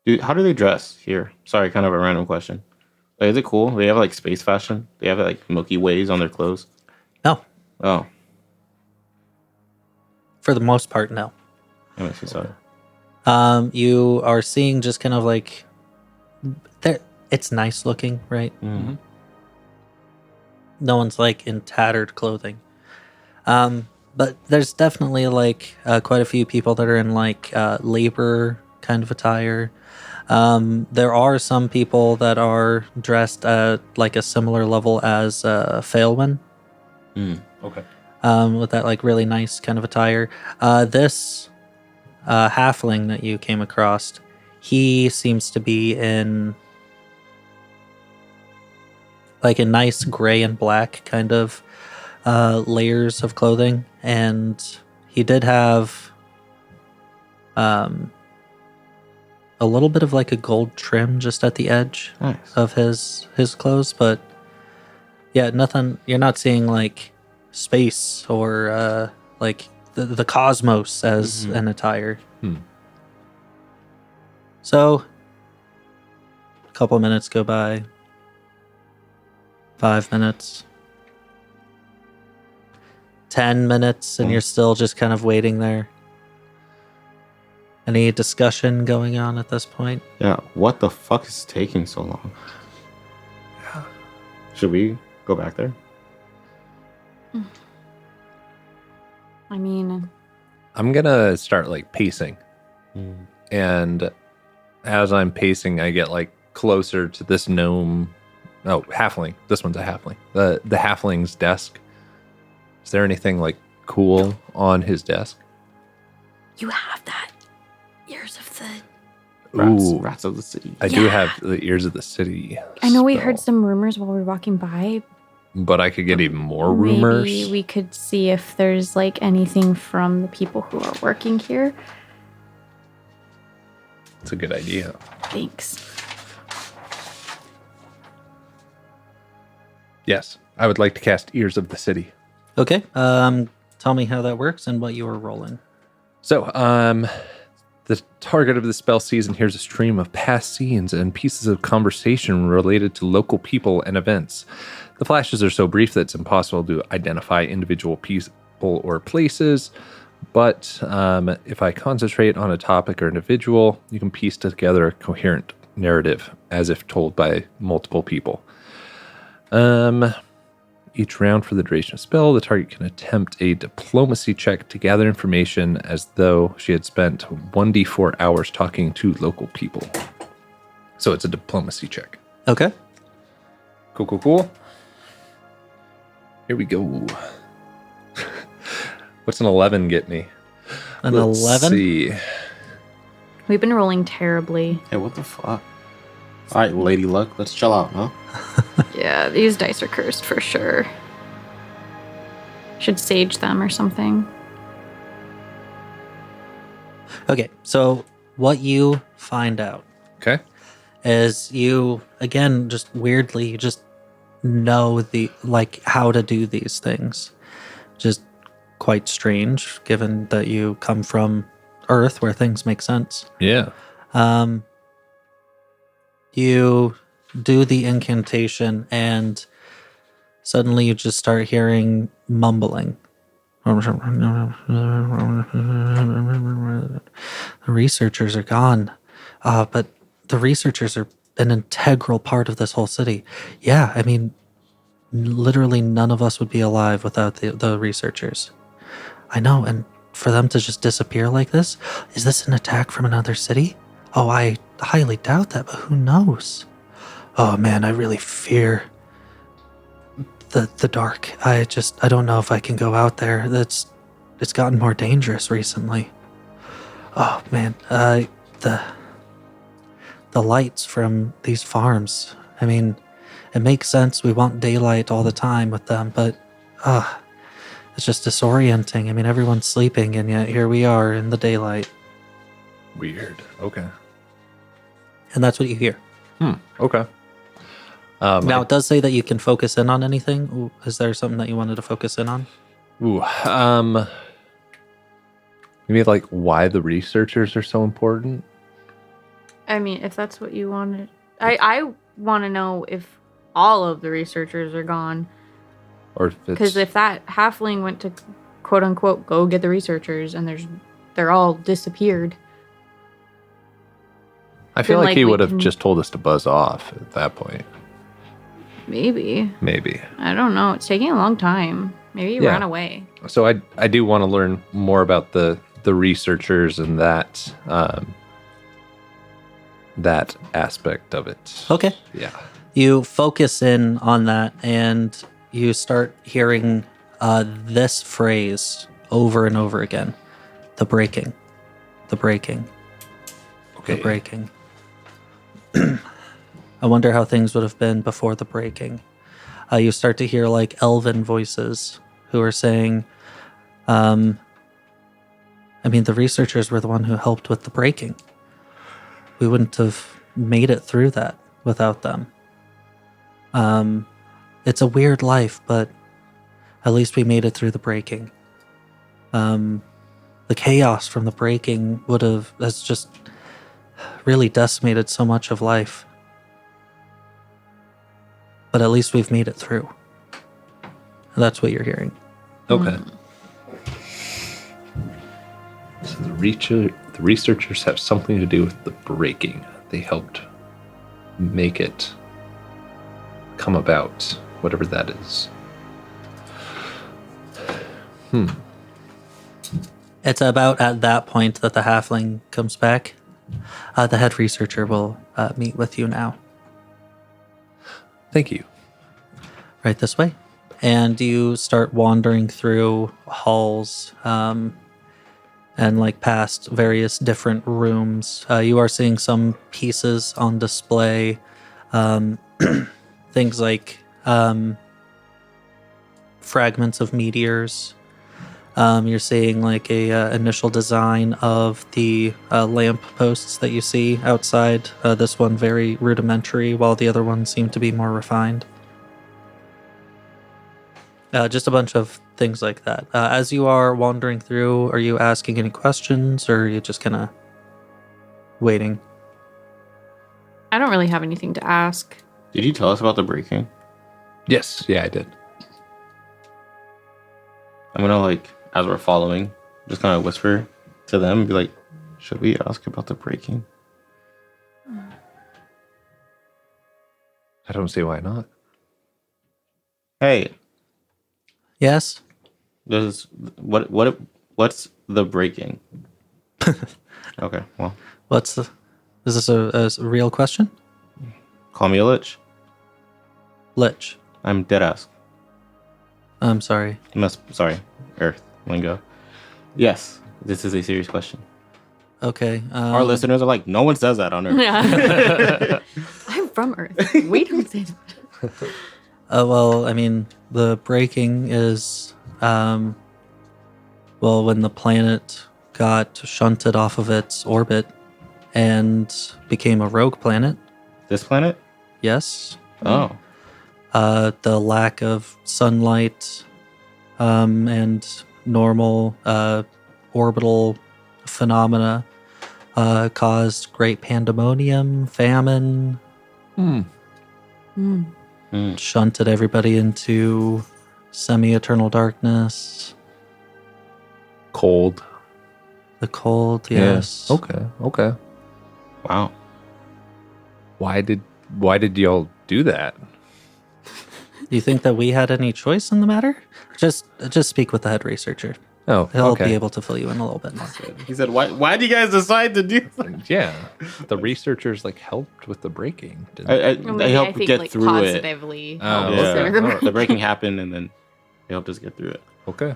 Dude, how do they dress here? Sorry, kind of a random question. Like, is it cool? They have like space fashion. They have like Milky Ways on their clothes. No, Oh, for the most part, no. that makes me sad. You are seeing just kind of like it's nice looking, right? Mm. No one's like in tattered clothing. But there's definitely like quite a few people that are in like labor kind of attire. There are some people that are dressed at like a similar level as Failwin, Okay. with that like really nice kind of attire. This halfling that you came across, he seems to be in like a nice gray and black kind of layers of clothing, and he did have a little bit of like a gold trim just at the edge Nice. of his clothes, but yeah, nothing. You're not seeing like space or like the cosmos as an attire. Hmm. So a couple minutes go by. 5 minutes. 10 minutes and you're still just kind of waiting there? Any discussion going on at this point? Yeah, what the fuck is taking so long? Should we go back there? I mean, I'm gonna start like pacing, Mm. and as I'm pacing, I get like closer to this gnome. Oh, halfling. This one's a halfling. The halfling's desk. Is there anything like cool on his desk? you have that. Ears of the. Rats of the city. I do Yeah. have the ears of the city. I know we spell, heard some rumors while we were walking by. but I could get even more rumors. Maybe we could see if there's like anything from the people who are working here. It's a good idea. Thanks. Yes, I would like to cast Ears of the City. Okay. Tell me how that works and what you were rolling. So, the target of the spell sees and hears a stream of past scenes and pieces of conversation related to local people and events. The flashes are so brief that it's impossible to identify individual people or places, but if I concentrate on a topic or individual, you can piece together a coherent narrative as if told by multiple people. Each round for the duration of spell, the target can attempt a diplomacy check to gather information as though she had spent 1d4 hours talking to local people. So it's a diplomacy check. Okay. Cool. Here we go. What's an 11 get me? An Let's 11? see. We've been rolling terribly. Hey, what the fuck? All right, Lady Luck, let's chill out, huh? Yeah, these dice are cursed for sure. Should sage them or something. Okay. So what you find out Okay. is you, again, just weirdly, you just know how to do these things. Just quite strange given that you come from Earth where things make sense. Yeah. You do the incantation and suddenly you just start hearing mumbling. The researchers are gone. But the researchers are an integral part of this whole city. Yeah, I mean, literally none of us would be alive without the researchers. I know, and for them to just disappear like this, is this an attack from another city? Oh, I highly doubt that, but who knows? Oh man, I really fear the dark. I don't know if I can go out there. It's gotten more dangerous recently. Oh man, the lights from these farms. I mean, it makes sense. We want daylight all the time with them, but it's just disorienting. I mean, everyone's sleeping, and yet here we are in the daylight. Weird. Okay. And that's what you hear. Okay. Now, it does say that you can focus in on anything. Ooh, is there something that you wanted to focus in on? Maybe like why the researchers are so important. I mean, if that's what you wanted. I want to know if all of the researchers are gone. Or if it's Because if that halfling went to quote unquote go get the researchers and they're all disappeared. I feel then, like he we would have can- just told us to buzz off at that point. Maybe. Maybe. I don't know. It's taking a long time. Maybe you Yeah. ran away. So I do want to learn more about the researchers and that that aspect of it. Okay. Yeah. You focus in on that and you start hearing this phrase over and over again. The breaking. The breaking. Okay. The breaking. I wonder how things would have been before the breaking. You start to hear like elven voices who are saying, I mean, the researchers were the one who helped with the breaking. We wouldn't have made it through that without them. It's a weird life, but at least we made it through the breaking. The chaos from the breaking has just really decimated so much of life. But at least we've made it through. That's what you're hearing. Okay. the researchers have something to do with the breaking. They helped make it come about, whatever that is. It's about at that point that the halfling comes back. The head researcher will meet with you now. Thank you. Right this way. And you start wandering through halls and like past various different rooms. You are seeing some pieces on display. Things like fragments of meteors. You're seeing like a initial design of the lamp posts that you see outside. This one very rudimentary, while the other ones seem to be more refined. Just a bunch of things like that. As you are wandering through, are you asking any questions, or are you just kind of waiting? I don't really have anything to ask. Did you tell us about the breaking? Yes, yeah, I did. I'm gonna like, as we're following, just kind of whisper to them and be like, should we ask about the breaking? I don't see why not. Hey, Yes? what's the breaking? Okay, well, Is this a real question? call me a lich. Lich. I'm dead ass. I'm sorry. Sorry, Earth lingo. Yes, this is a serious question. Okay. Our listeners are like, no one says that on Earth. Yeah. I'm from Earth. We don't say that. Well, I mean, the breaking is, when the planet got shunted off of its orbit and became a rogue planet. This planet? Yes. Oh. The lack of sunlight and normal orbital phenomena caused great pandemonium, famine, shunted everybody into semi-eternal darkness. Cold. The cold, yes. Yeah. Okay. Wow. Why did y'all do that? Do you think that we had any choice in the matter? Just speak with the head researcher. Oh, He'll okay. be able to fill you in a little bit more. He said, why do you guys decide to do that? Yeah, the researchers like helped with the breaking. They helped get like, through it. positively Oh, helps okay. her. Alright. The breaking happened and then they helped us get through it. Okay.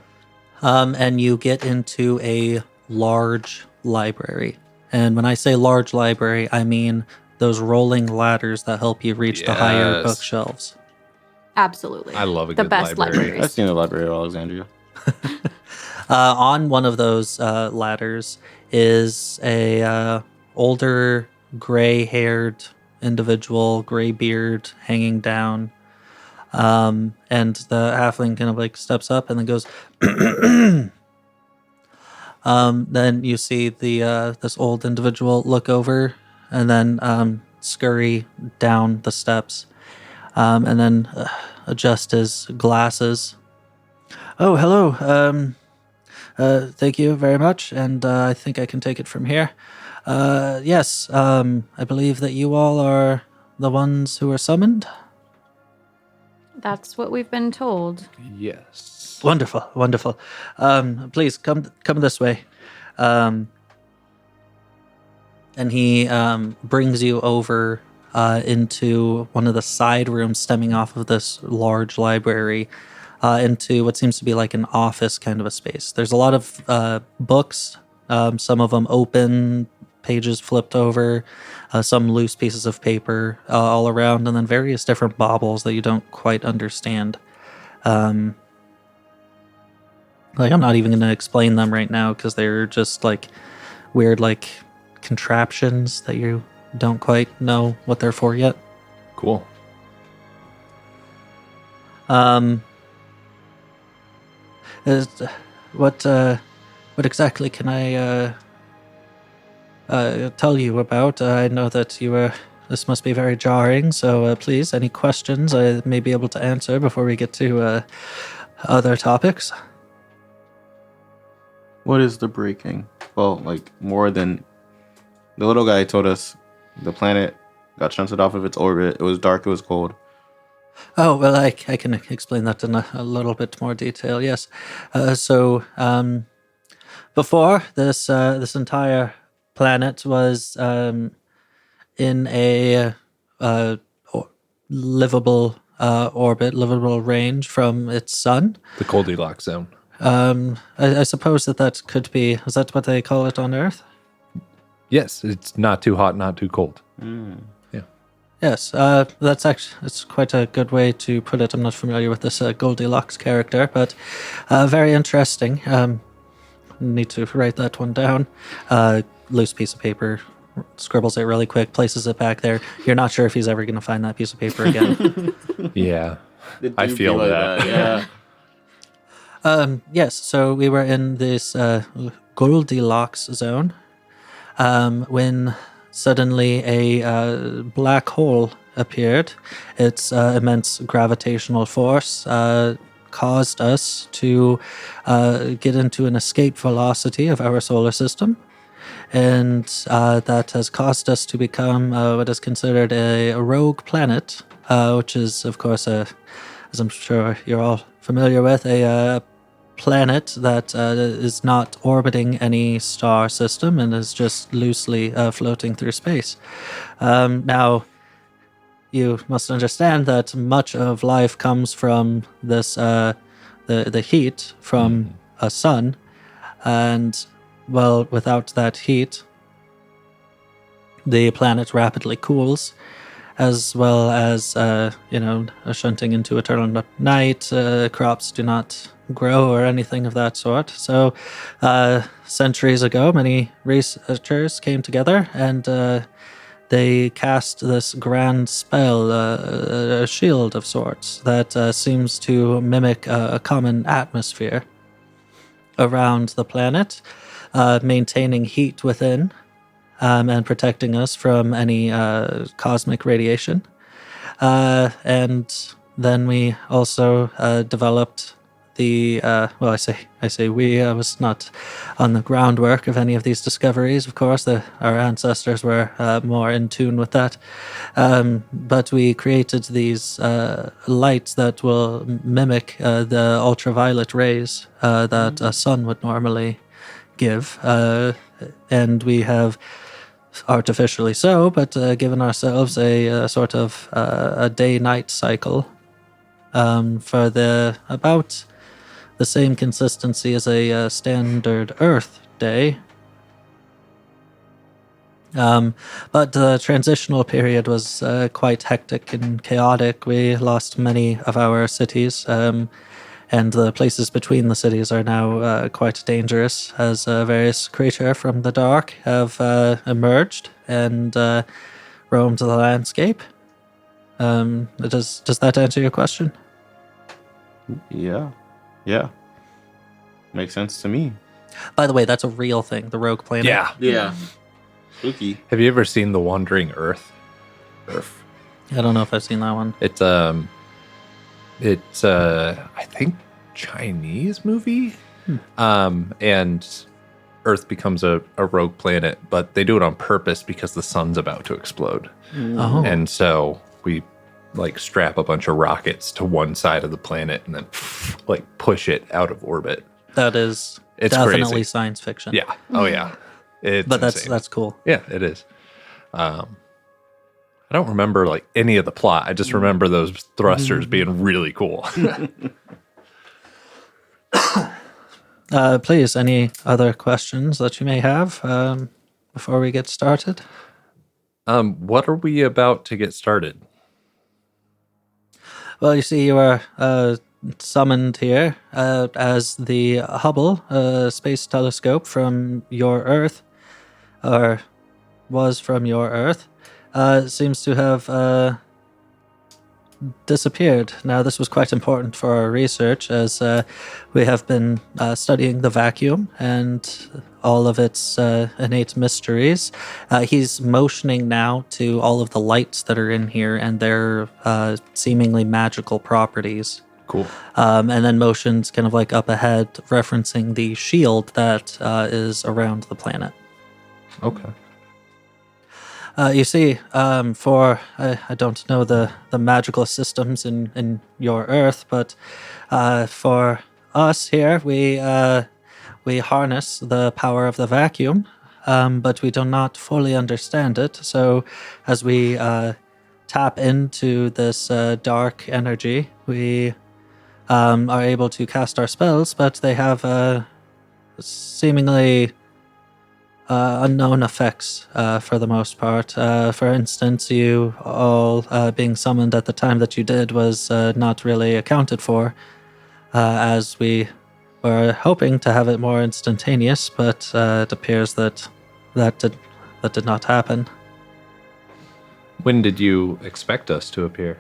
And you get into a large library. And when I say large library, I mean those rolling ladders that help you reach the higher Yes. bookshelves. Absolutely. I love a the good best library. libraries. I've seen the Library of Alexandria. On one of those ladders is a older, gray-haired individual, gray beard hanging down. And the halfling kind of like steps up and then goes. Then you see the this old individual look over and then scurry down the steps, and then adjust his glasses. Oh, hello. Thank you very much, and I think I can take it from here. Yes, I believe that you all are the ones who are summoned. That's what we've been told. Yes. Wonderful, wonderful. Please come this way. And he brings you over into one of the side rooms stemming off of this large library, into what seems to be like an office kind of a space. There's a lot of books, some of them open, pages flipped over, some loose pieces of paper all around, and then various different baubles that you don't quite understand. Like, I'm not even going to explain them right now because they're just like weird, like contraptions that you don't quite know what they're for yet. Cool. What exactly can I tell you about? I know that this must be very jarring, so please, any questions I may be able to answer before we get to other topics. What is the breaking? Well, like more than the little guy told us, the planet got shunted off of its orbit. It was dark. It was cold. Oh, well, I can explain that in a little bit more detail, yes. Before this entire planet was in a livable orbit, livable range from its sun. The Goldilocks zone. I suppose that could be, is that what they call it on Earth? Yes, it's not too hot, not too cold. Yeah. Yes, that's actually, it's quite a good way to put it. I'm not familiar with this Goldilocks character, but very interesting. Need to write that one down. Loose piece of paper, scribbles it really quick, places it back there. You're not sure if he's ever going to find that piece of paper again. Yeah. It I do feel be like that. Yeah. Yes, so we were in this Goldilocks zone when suddenly a black hole appeared. Its immense gravitational force caused us to get into an escape velocity of our solar system. And that has caused us to become what is considered a rogue planet, which is, of course, as I'm sure you're all familiar with, a planet that is not orbiting any star system and is just loosely floating through space. Now, you must understand that much of life comes from this the heat from a sun, and well, without that heat, the planet rapidly cools, as well as shunting into eternal night. Crops do not grow or anything of that sort. So, centuries ago, many researchers came together and they cast this grand spell, a shield of sorts, that seems to mimic a common atmosphere around the planet, maintaining heat within and protecting us from any cosmic radiation. And then we also developed the I say we. I was not on the groundwork of any of these discoveries. Of course, our ancestors were more in tune with that. But we created these lights that will mimic the ultraviolet rays that a sun would normally give, and we have artificially so, but given ourselves a sort of a day-night cycle for about the same consistency as a standard Earth day. But the transitional period was quite hectic and chaotic. We lost many of our cities, and the places between the cities are now quite dangerous, as various creatures from the dark have emerged and roamed the landscape. Does that answer your question? Yeah. Yeah. Makes sense to me. By the way, that's a real thing, the rogue planet. Yeah. Yeah. Spooky. Have you ever seen The Wandering Earth? I don't know if I've seen that one. It's I think Chinese movie. And Earth becomes a rogue planet, but they do it on purpose because the sun's about to explode. Oh. And so we like strap a bunch of rockets to one side of the planet and then like push it out of orbit. That is It's definitely crazy. science fiction. Yeah. Oh yeah. It's But insane. that's cool. Yeah, it is. I don't remember like any of the plot. I just remember those thrusters being really cool. Please, any other questions that you may have before we get started? What are we about to get started? Well, you see, you are summoned here as the Hubble space telescope from your Earth, or was from your Earth, seems to have disappeared. Now, this was quite important for our research, as we have been studying the vacuum and all of its innate mysteries. He's motioning now to all of the lights that are in here and their seemingly magical properties. Cool. And then motions kind of like up ahead, referencing the shield that is around the planet. Okay. You see, I don't know the magical systems in your Earth, but for us here, we harness the power of the vacuum, but we do not fully understand it. So, as we tap into this dark energy, we are able to cast our spells, but they have seemingly unknown effects for the most part. For instance, you all being summoned at the time that you did was not really accounted for, as we were hoping to have it more instantaneous, but it appears that did not happen. When did you expect us to appear?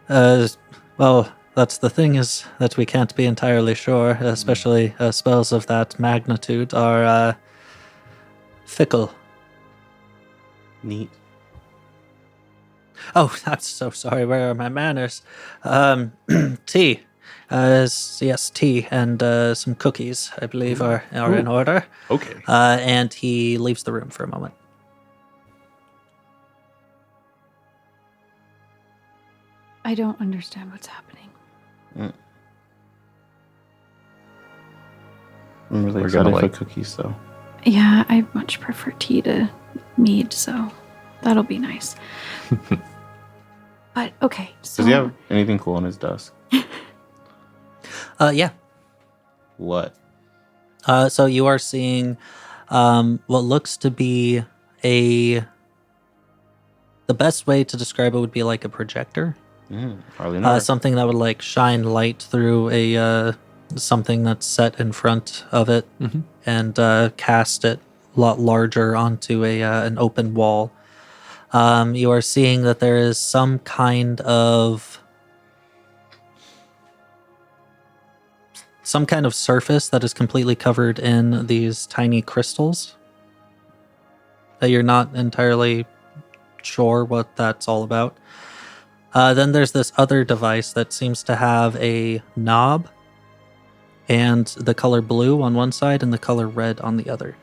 Well, that's the thing, is that we can't be entirely sure, especially spells of that magnitude are fickle. Neat. Oh, I'm so sorry. Where are my manners? Tea. Yes, tea and some cookies, I believe, are in order. Okay. And he leaves the room for a moment. I don't understand what's happening. I'm really We're gonna, excited for cookies, though. Yeah, I much prefer tea to mead, so that'll be nice. But okay, so Does he have anything cool on his desk? Yeah. What? So you are seeing what looks to be the best way to describe it would be like a projector. Hardly know. Something that would like shine light through a something that's set in front of it and cast it a lot larger onto an open wall. You are seeing that there is some kind of surface that is completely covered in these tiny crystals that you're not entirely sure what that's all about. Then there's this other device that seems to have a knob and the color blue on one side and the color red on the other.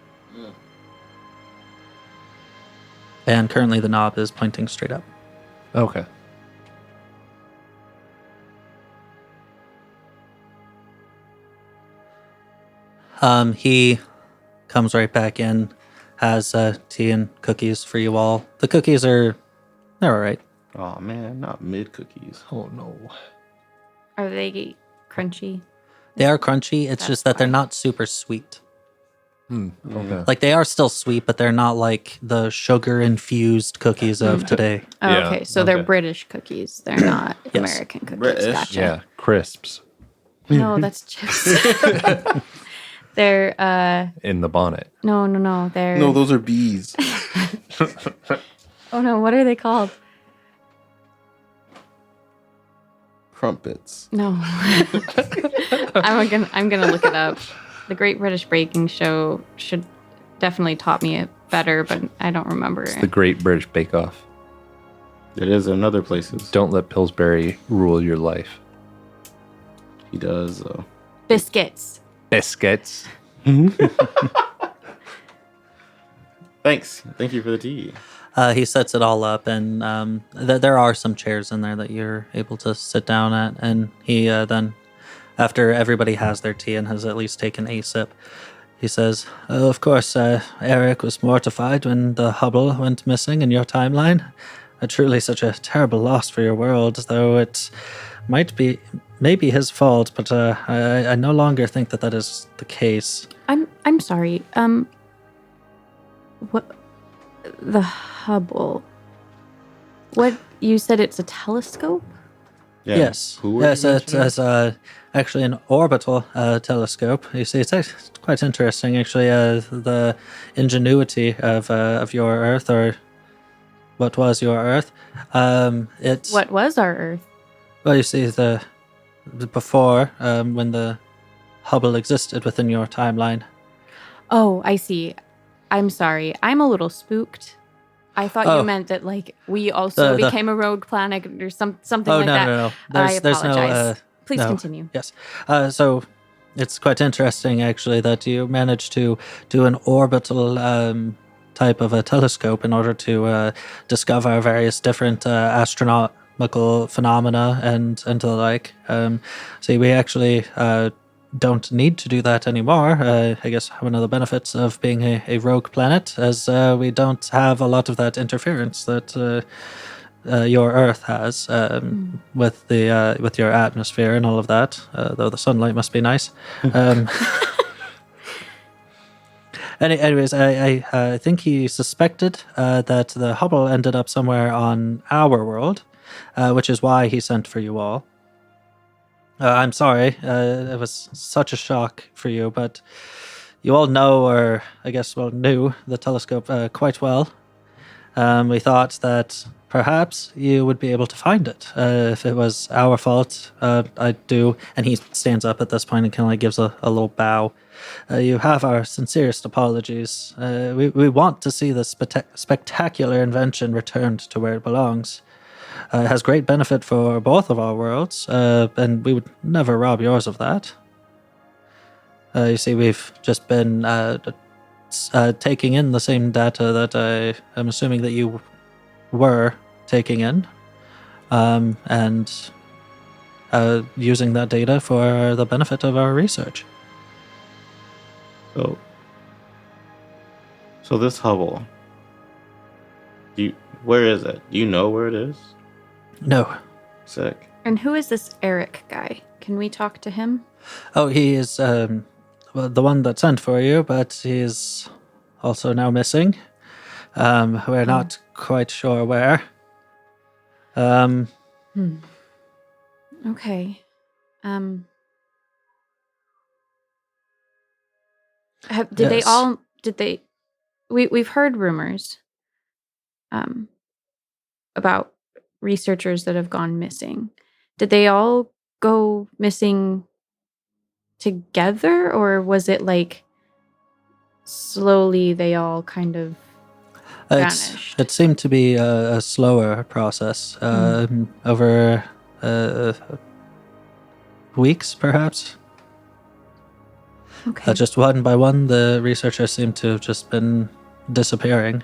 And currently the knob is pointing straight up. Okay. He comes right back in, has tea and cookies for you all. The cookies they're all right. Oh man, not mid cookies. Oh no. are they crunchy? They are crunchy. It's That's just that they're fine. not super sweet. Okay. Like they are still sweet, but they're not like the sugar infused cookies of today. Oh, Yeah, okay, so they're okay. British cookies. They're not Yes. American cookies. British? Gotcha. Yeah. Crisps No, that's chips. They're in the bonnet. no. They're No, those are bees. oh no, what are they called? Crumpets. No. I'm gonna look it up. The Great British Baking Show should definitely taught me it better, but I don't remember It's it. the Great British Bake Off. It is in other places. Don't let Pillsbury rule your life. He does, though. Biscuits. Biscuits. Thanks. Thank you for the tea. He sets it all up, and there are some chairs in there that you're able to sit down at. And he then, after everybody has their tea and has at least taken a sip, he says, "Oh, of course, Eric was mortified when the Hubble went missing in your timeline. Truly such a terrible loss for your world, though it might be maybe his fault, but I no longer think that is the case." I'm sorry. What the Hubble? What you said? It's a telescope? Yeah. Yes. Who were Yes, you it's mentioning? actually an orbital telescope. You see, it's quite interesting, actually. The ingenuity of your Earth, or what was your Earth. It's What was our Earth? well, you see, the before when the Hubble existed within your timeline. Oh, I see. I'm sorry. I'm a little spooked. I thought Oh. you meant that like we also The- became a rogue planet or something Oh like no, that. no, no. I There's no. apologize. Please no. continue. Yes. So it's quite interesting, actually, that you managed to do an orbital type of a telescope in order to discover various different astronomical phenomena and the like. See, we actually don't need to do that anymore. I guess one of the benefits of being a rogue planet is we don't have a lot of that interference that your Earth has with your atmosphere and all of that. Though the sunlight must be nice. Anyways, I think he suspected that the Hubble ended up somewhere on our world, which is why he sent for you all. I'm sorry, it was such a shock for you, but you all know, or I guess, well, knew the telescope quite well. We thought that perhaps you would be able to find it. If it was our fault, I do. And he stands up at this point and kind of like gives a little bow. You have our sincerest apologies. We want to see this spectacular invention returned to where it belongs. It has great benefit for both of our worlds, and we would never rob yours of that. You see, we've just been taking in the same data that I am assuming that you were taking in, and using that data for the benefit of our research. So this Hubble, where is it? Do you know where it is? No. Sick. And who is this Eric guy? Can we talk to him? Oh, he is well, the one that sent for you, but he is also now missing. We're not quite sure where. Okay. Yes. We've heard rumors about researchers that have gone missing. Did they all go missing together, or was it like slowly they all kind of vanished? It seemed to be a slower process over weeks, perhaps. Okay. Just one by one, the researchers seem to have just been disappearing.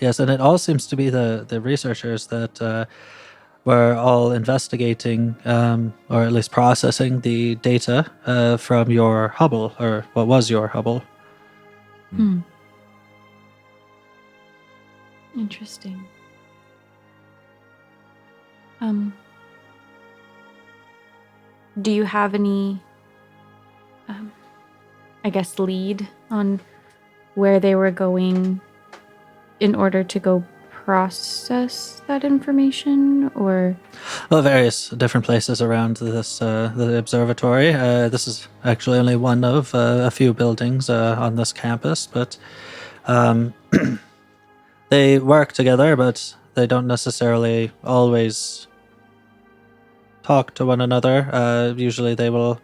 Yes, and it all seems to be the researchers that were all investigating, or at least processing the data from your Hubble, or what was your Hubble. Interesting. Do you have any, I guess, lead on where they were going in order to go process that information, or? Well, various different places around this the observatory. This is actually only one of a few buildings on this campus, but they work together, but they don't necessarily always talk to one another. Usually they will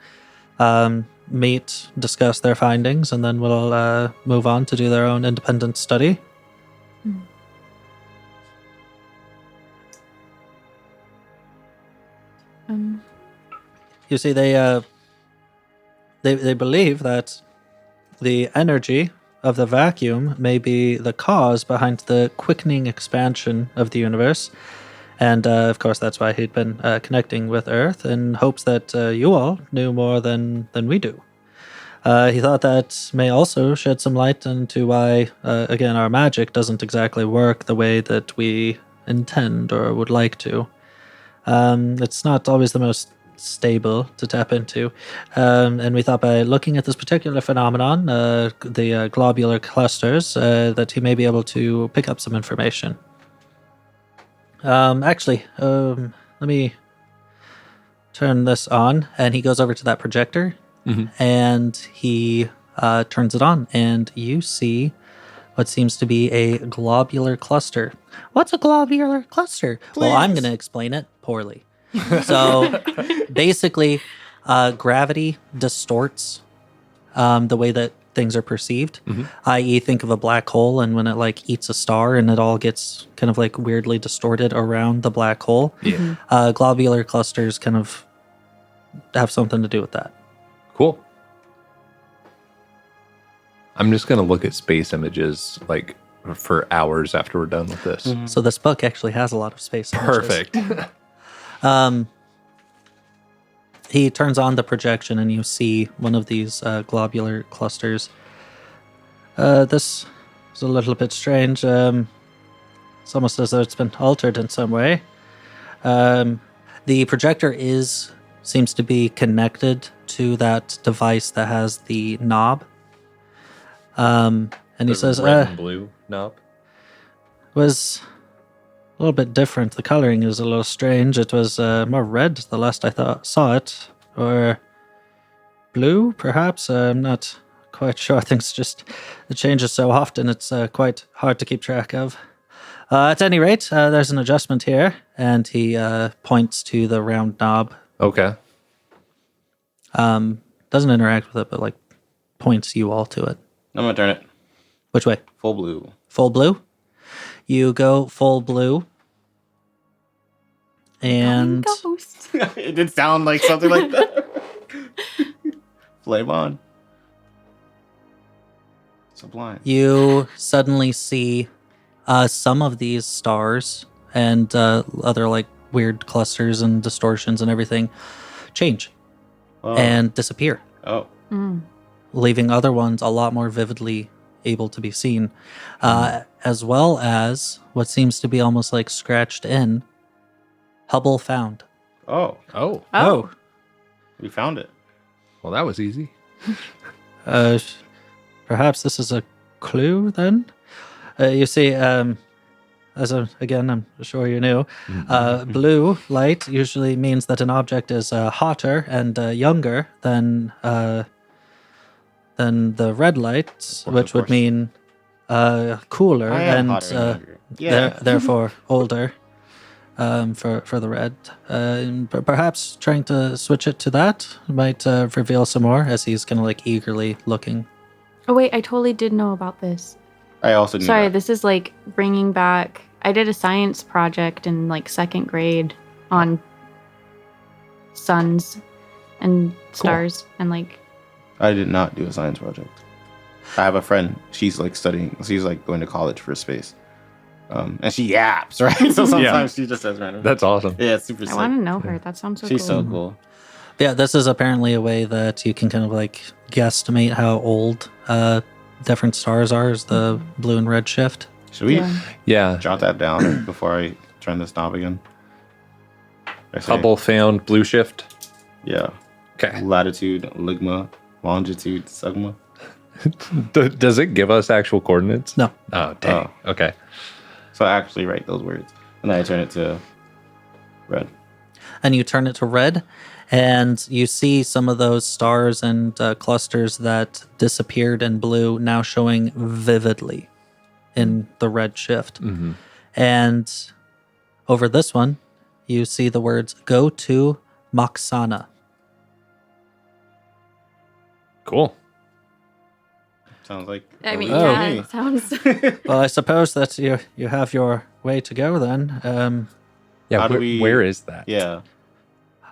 meet, discuss their findings, and then will move on to do their own independent study. You see, they believe that the energy of the vacuum may be the cause behind the quickening expansion of the universe. And of course, that's why he'd been connecting with Earth in hopes that you all knew more than we do. He thought that may also shed some light into why, again, our magic doesn't exactly work the way that we intend or would like to. It's not always the most stable to tap into. And we thought by looking at this particular phenomenon, the globular clusters, that he may be able to pick up some information. Actually, let me turn this on. And he goes over to that projector and he turns it on. And you see what seems to be a globular cluster. What's a globular cluster? Well, I'm going to explain it poorly. So basically, gravity distorts the way that things are perceived. Mhm. I.e., think of a black hole, and when it like eats a star, and it all gets kind of like weirdly distorted around the black hole. Yeah. Globular clusters kind of have something to do with that. Cool. I'm just gonna look at space images like for hours after we're done with this. So this book actually has a lot of space images. Perfect. He turns on the projection, and you see one of these globular clusters. This is a little bit strange. It's almost as though it's been altered in some way. The projector seems to be connected to that device that has the knob. And he says, red and blue knob. was a little bit different. The coloring is a little strange. It was more red the last I saw it, or blue, perhaps. I'm not quite sure. It changes so often. It's quite hard to keep track of. At any rate, there's an adjustment here, and he points to the round knob. Okay. Doesn't interact with it, but like points you all to it. I'm gonna turn it Which way? full blue. Full blue. You go full blue. And Ghost. It did sound like something like that. Flame on. Sublime. you suddenly see some of these stars and other like weird clusters and distortions and everything change Oh. and disappear, Oh. leaving other ones a lot more vividly able to be seen, as well as what seems to be almost like scratched in Hubble found. Oh. Oh. Oh. We found it. Well, that was easy. Perhaps this is a clue then? You see, I'm sure you knew, blue light usually means that an object is hotter and younger than the red light, Of which would course. mean cooler I am and hotter and younger. Yeah. therefore older. For the red, perhaps trying to switch it to that might reveal some more, as he's kind of like eagerly looking. Oh wait, I totally did know about this. I also knew Sorry, that. this is like bringing back. I did a science project in like second grade on suns and stars and like. I did not do a science project. I have a friend. She's like studying. She's like going to college for space. And she yaps, right? So sometimes she just says random. That's awesome. Yeah, it's super I sick. want to know her. That sounds so She's cool. so cool. Yeah, this is apparently a way that you can kind of like guesstimate how old different stars are, as the blue and red shift. Should we Yeah. Yeah. jot that down before I turn this knob again? I say- Hubble found blue shift. Yeah. Okay. Latitude, ligma, longitude, sigma. Does it give us actual coordinates? No. Oh, dang. Okay. So I actually write those words. And then I turn it to red. And you turn it to red, and you see some of those stars and clusters that disappeared in blue now showing vividly in the red shift. Mm-hmm. And over this one, you see the words "Go to Moksana." Cool. Sounds like. I mean, Oh. yeah, it sounds. Well, I suppose that you have your way to go then. Yeah. How do Where is that? Yeah.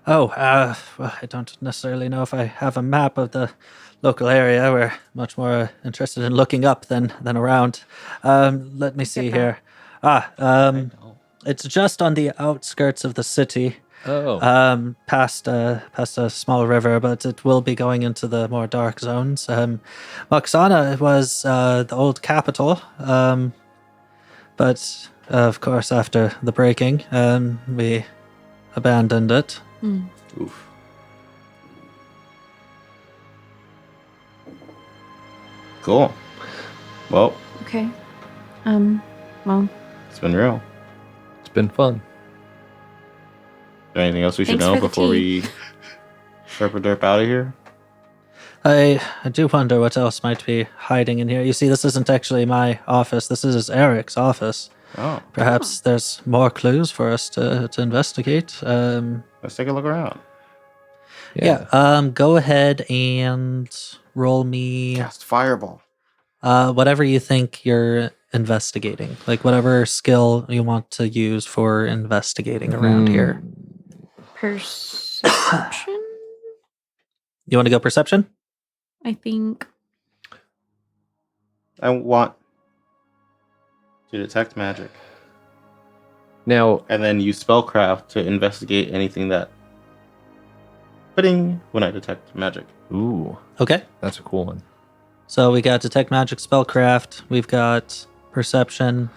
Well, I don't necessarily know if I have a map of the local area. We're much more interested in looking up than around. Let me see that. here. It's just on the outskirts of the city, Oh. past a small river, but it will be going into the more dark zones. Moksana was the old capital, but of course, after the breaking, we abandoned it. Oof. Cool. Well, Okay. Well, it's been real. It's been fun. Is there anything else we should Thanks know for the before tea. we derp out of here? I do wonder what else might be hiding in here. You see, this isn't actually my office. This is Eric's office. Oh, Perhaps there's more clues for us to investigate. let's take a look around. Yeah. Go ahead and roll me Cast fireball. whatever you think you're investigating, like whatever skill you want to use for investigating around here. Perception, You want to go perception? I think. I want to detect magic. Now, And then use spellcraft to investigate anything that. Ba-ding, when I detect magic. ooh, Okay. that's a cool one. So we got detect magic, spellcraft. We've got perception.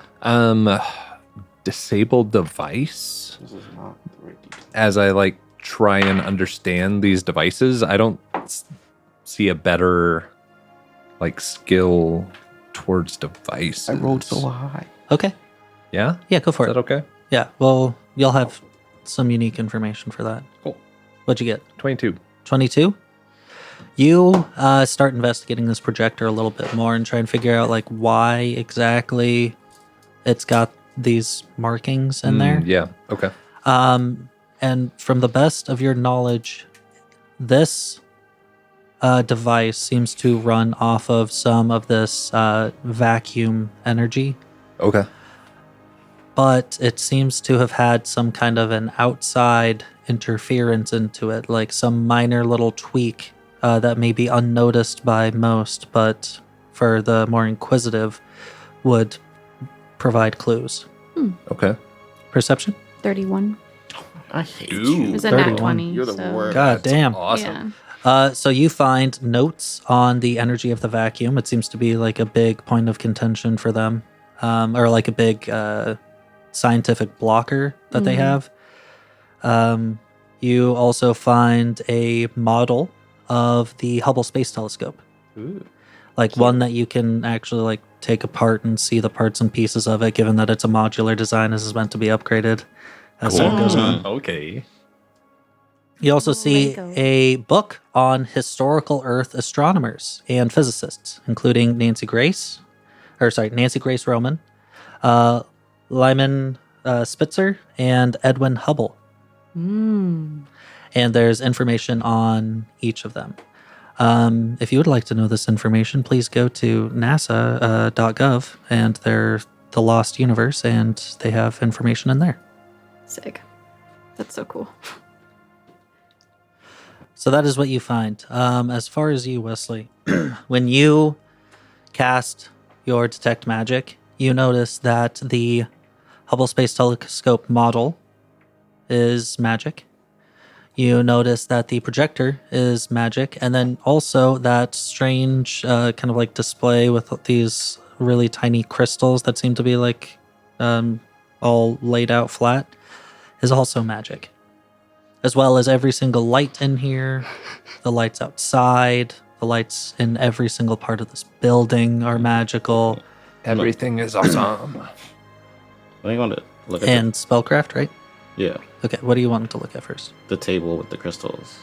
Disabled device. This is not the right detail. As I like try and understand these devices, I don't see a better like skill towards devices. I rolled so high. Okay. Yeah, Yeah, go for is it. that okay? Yeah. Well, you'll have some unique information for that. Cool. What'd you get? 22. 22. You start investigating this projector a little bit more and try and figure out like why exactly it's got these markings in there. Yeah. Okay. And from the best of your knowledge, this device seems to run off of some of this vacuum energy, Okay. but it seems to have had some kind of an outside interference into it, like some minor little tweak that may be unnoticed by most, but for the more inquisitive would provide clues. Okay. Perception? 31. I hate Ooh. It was a 31. nat 20. You're the so- worst. God damn. Awesome. Yeah. So you find notes on the energy of the vacuum. It seems to be like a big point of contention for them, or like a big scientific blocker that they have. You also find a model of the Hubble Space Telescope, Ooh. like one that you can actually like take apart and see the parts and pieces of it, given that it's a modular design. This is meant to be upgraded as time goes on. Okay. You also see Lego. a book on historical Earth astronomers and physicists, including Nancy Grace Roman, Lyman Spitzer, and Edwin Hubble. Mm. And there's information on each of them. If you would like to know this information, please go to nasa.gov and they're the Lost Universe, and they have information in there. Sick. That's so cool. So that is what you find. As far as you, Wesley, when you cast your detect magic, you notice that the Hubble Space Telescope model is magic. You notice that the projector is magic, and then also that strange kind of like display with these really tiny crystals that seem to be like all laid out flat is also magic. As well as every single light in here, the lights outside, the lights in every single part of this building are magical. Everything is awesome. I think I want to look at And spellcraft, right? yeah, Okay, what do you want to look at first? the table with the crystals.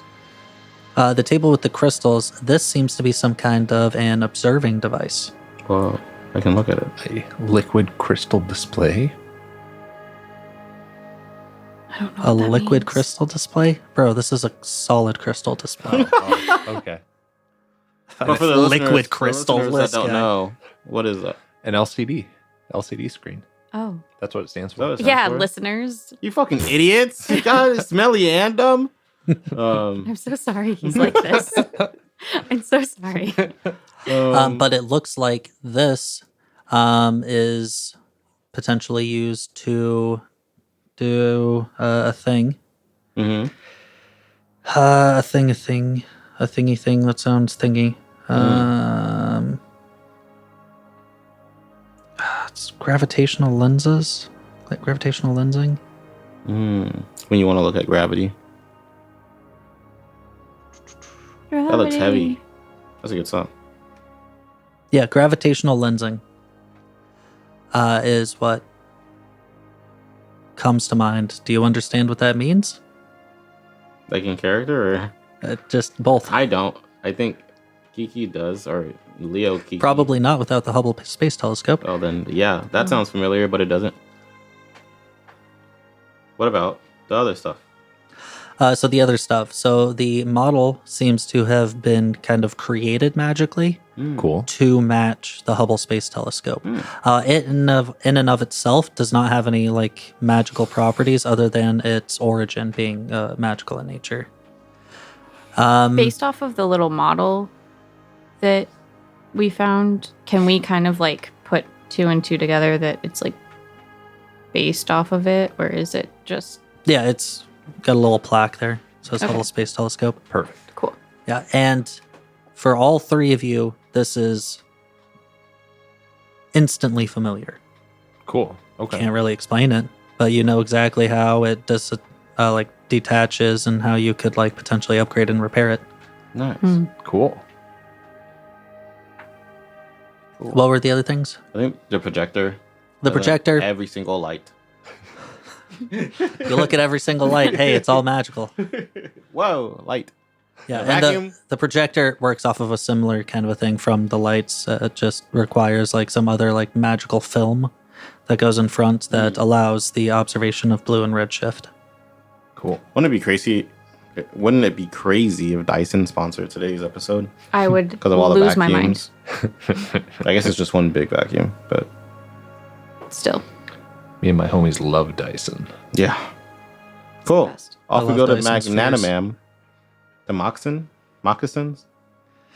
The table with the crystals, this seems to be some kind of an observing device. Well, I can look at it. A liquid crystal display. I don't know. A what that liquid means. crystal display? Bro, this is a solid crystal display. Okay. But for the liquid listeners, crystal the listeners that this don't guy. know, what is that? An LCD screen. Oh. That's what it stands Is that what for. it stands Yeah, for? listeners. You fucking idiots! You guys, smelly and dumb. I'm so sorry he's like this. I'm so sorry. But it looks like this is potentially used to do a thing. Mhm. A thingy thing that sounds thingy. It's gravitational lenses, like gravitational lensing. When you want to look at gravity, that looks heavy. That's a good song. Yeah, gravitational lensing is what comes to mind. Do you understand what that means? Like in character, or Just both. I don't. I think Kiki does, or Leo Kiki. Probably not without the Hubble Space Telescope. Oh, then yeah, that sounds familiar, but it doesn't. What about the other stuff? So the other stuff. So the model seems to have been kind of created magically Cool. to match the Hubble Space Telescope. It in and of itself does not have any like magical properties other than its origin being magical in nature. Based off of the little model that we found, can we kind of like put 2 and 2 together that it's like based off of it, or is it just Yeah, it's got a little plaque there. So it's Okay. Hubble Space Telescope. Perfect. cool? Yeah, and for all three of you, this is instantly familiar. Cool. Okay. Can't really explain it, but you know exactly how it like detaches and how you could like potentially upgrade and repair it. Nice. Cool. What were the other things? I think the projector. The projector. Every single light. You look at every single light. Hey, it's all magical. Whoa, light. Yeah, The and vacuum? the projector works off of a similar kind of a thing from the lights. It just requires like some other like magical film that goes in front that allows the observation of blue and red shift. Cool. Wouldn't it be crazy? Wouldn't it be crazy if Dyson sponsored today's episode I would because of all the lose my mind. vacuums? I guess it's just one big vacuum, but Still, Me and my homies love Dyson. yeah. Cool. Best. Off I we love go to Dyson spheres. Magnanimam. The moccasins?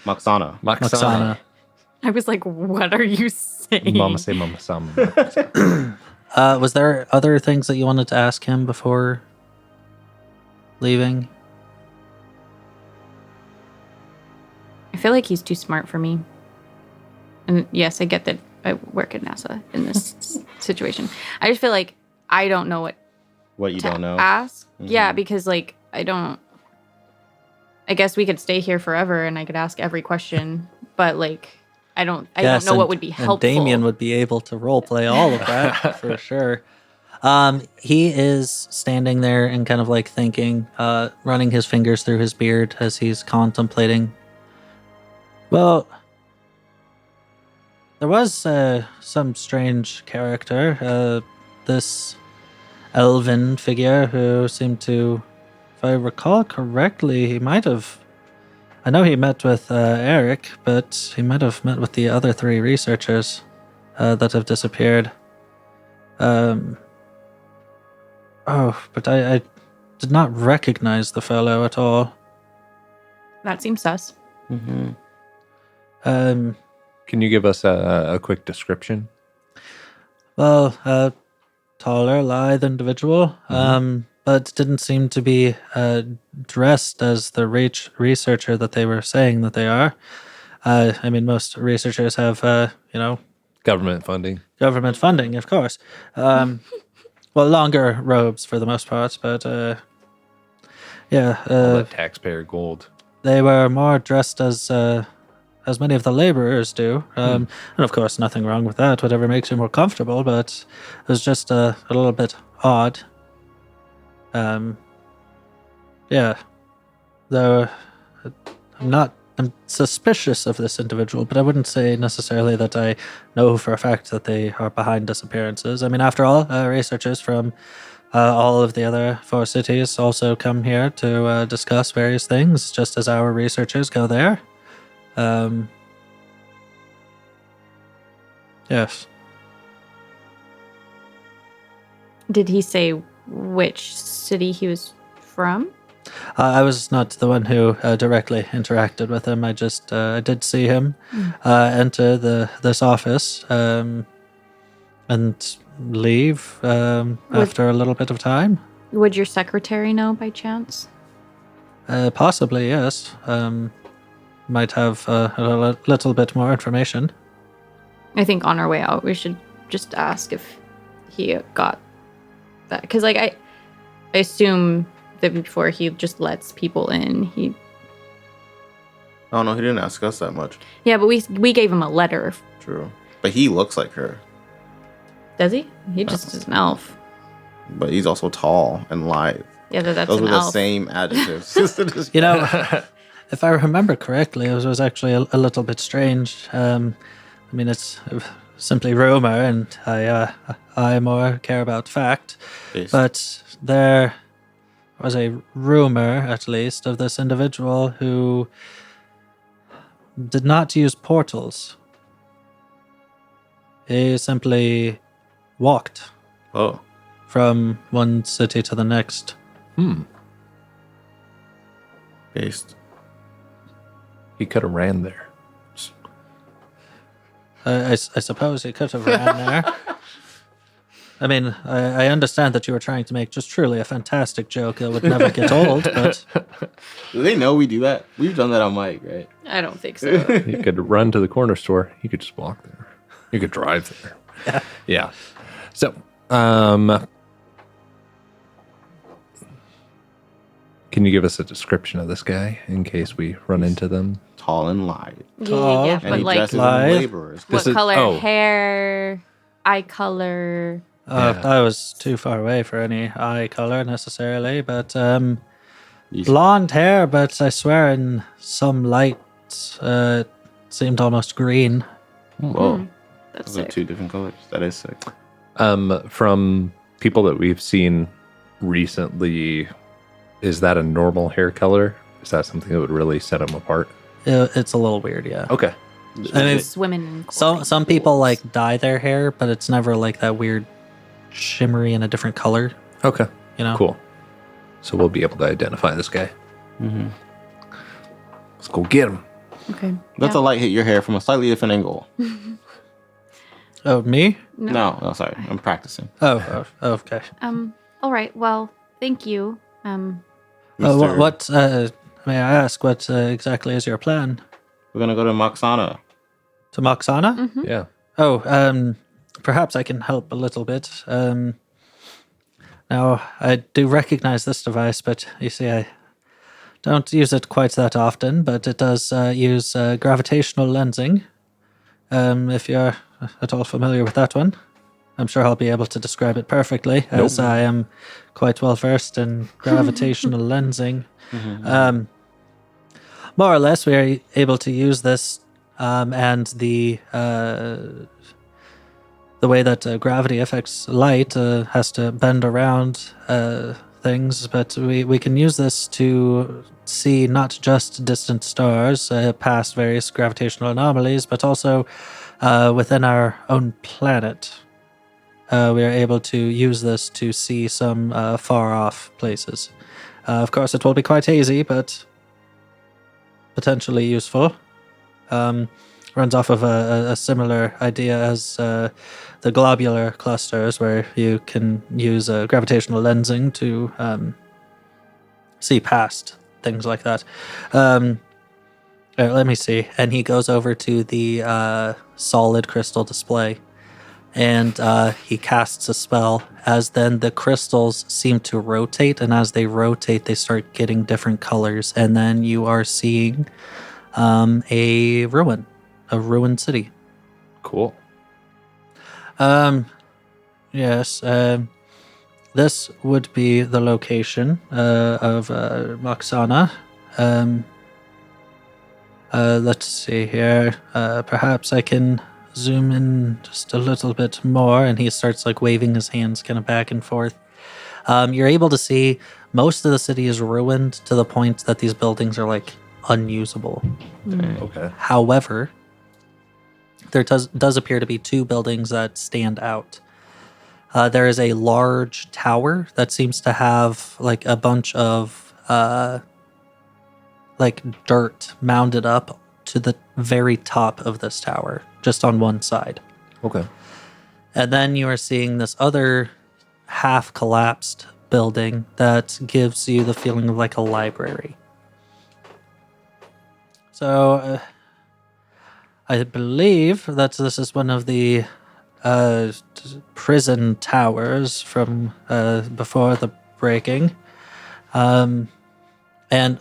Moxana. Moxana. I was like, "What are you saying?" Mama say mama some. Was there other things that you wanted to ask him before leaving? I feel like he's too smart for me. And yes, I get that I work at NASA in this situation. I just feel like I don't know what What you to don't know. ask. Yeah, Mhm. because like I guess we could stay here forever and I could ask every question, but like I don't know what would be helpful. And Damien would be able to roleplay all of that for sure. He is standing there and kind of like thinking, running his fingers through his beard as he's contemplating. Well, there was some strange character, this elven figure who seemed to, if I recall correctly, he might have. I know he met with Eric, but he might have met with the other 3 researchers that have disappeared. But I did not recognize the fellow at all. That seems sus. Mhm. Can you give us a quick description? Well, taller, lithe individual, but didn't seem to be dressed as the researcher that they were saying that they are. I mean, most researchers have, Government funding. government funding, of course. Well, longer robes for the most part, but yeah, All that taxpayer gold. they were more dressed as many of the laborers do. And of course, nothing wrong with that, whatever makes you more comfortable, but it was just a little bit odd. Yeah. Though I'm suspicious of this individual, but I wouldn't say necessarily that I know for a fact that they are behind disappearances. I mean, after all, researchers from all of the other 4 cities also come here to discuss various things, just as our researchers go there. Yes. Did he say which city he was from? I was not the one who directly interacted with him. I just I did see him enter this office and leave after a little bit of time. Would your secretary know by chance? Possibly, yes. Might have a little bit more information. I think on our way out, we should just ask if he got that. Because, like, I assume that before he just lets people in, he... Oh no, he didn't ask us that much. Yeah, but we gave him a letter. True. But he looks like her. Does he? He just is an elf. But he's also tall and lithe. Yeah, that's Those an were the elf. same adjectives. You know, if I remember correctly, it was actually a little bit strange. I mean, it's simply rumor, and I more care about fact. Yes. But there was a rumor, at least, of this individual who did not use portals. He simply walked Oh. from one city to the next. Based. He could have ran there. I suppose he could have ran there. I mean, I understand that you were trying to make just truly a fantastic joke that would never get old, but Do they know we do that? We've done that on mic, right? I don't think so. You could run to the corner store. You could just walk there. You could drive there. Yeah. So, can you give us a description of this guy in case we run into them? Tall and light. Tall. Yeah, And but he like dresses in Live. laborers. what This is- color oh. hair, eye color. Yeah. I was too far away for any eye color necessarily, but You- blonde hair, but I swear in some light it seemed almost green. Whoa. That's Those are sick. 2 different colors. That is sick. From people that we've seen recently, is that a normal hair color? Is that something that would really set him apart? It's a little weird, yeah. Okay. I mean, Swimming in some people like dye their hair, but it's never like that weird shimmery in a different color. Okay. You know, Cool. So we'll be able to identify this guy. Mm-hmm. Let's go get him. Okay. Let the light hit your hair from a slightly different angle. Oh, me? No, sorry. I'm practicing. Oh, okay. All right. Well, thank you. Mr. What may I ask? What exactly is your plan We're going to go to Moxana. to Moxana? Mm-hmm. Yeah. Oh, perhaps I can help a little bit. Now, I do recognize this device, but you see, I don't use it quite that often, but it does use gravitational lensing. If you're at all familiar with that one, I'm sure I'll be able to describe it perfectly, as I am quite well versed in gravitational lensing. More or less, we are able to use this and the way that gravity affects light has to bend around things, but we can use this to see not just distant stars past various gravitational anomalies, but also within our own planet. We are able to use this to see some far off places. Of course, it will be quite hazy, but potentially useful. Runs off of a similar idea as the globular clusters, where you can use gravitational lensing to see past things like that. Let me see. And he goes over to the solid crystal display, and he casts a spell, as then the crystals seem to rotate, and as they rotate, they start getting different colors, and then you are seeing a ruined city. Cool. Yes, this would be the location of Moxana. Let's see here. Perhaps I can zoom in just a little bit more, and he starts like waving his hands kind of back and forth. You're able to see most of the city is ruined to the point that these buildings are like unusable. Okay. However, there does appear to be 2 buildings that stand out. There is a large tower that seems to have like a bunch of like dirt mounded up to the very top of this tower, just on one side. Okay. And then you are seeing this other half collapsed building that gives you the feeling of like a library. So I believe that this is one of the prison towers from before the breaking. And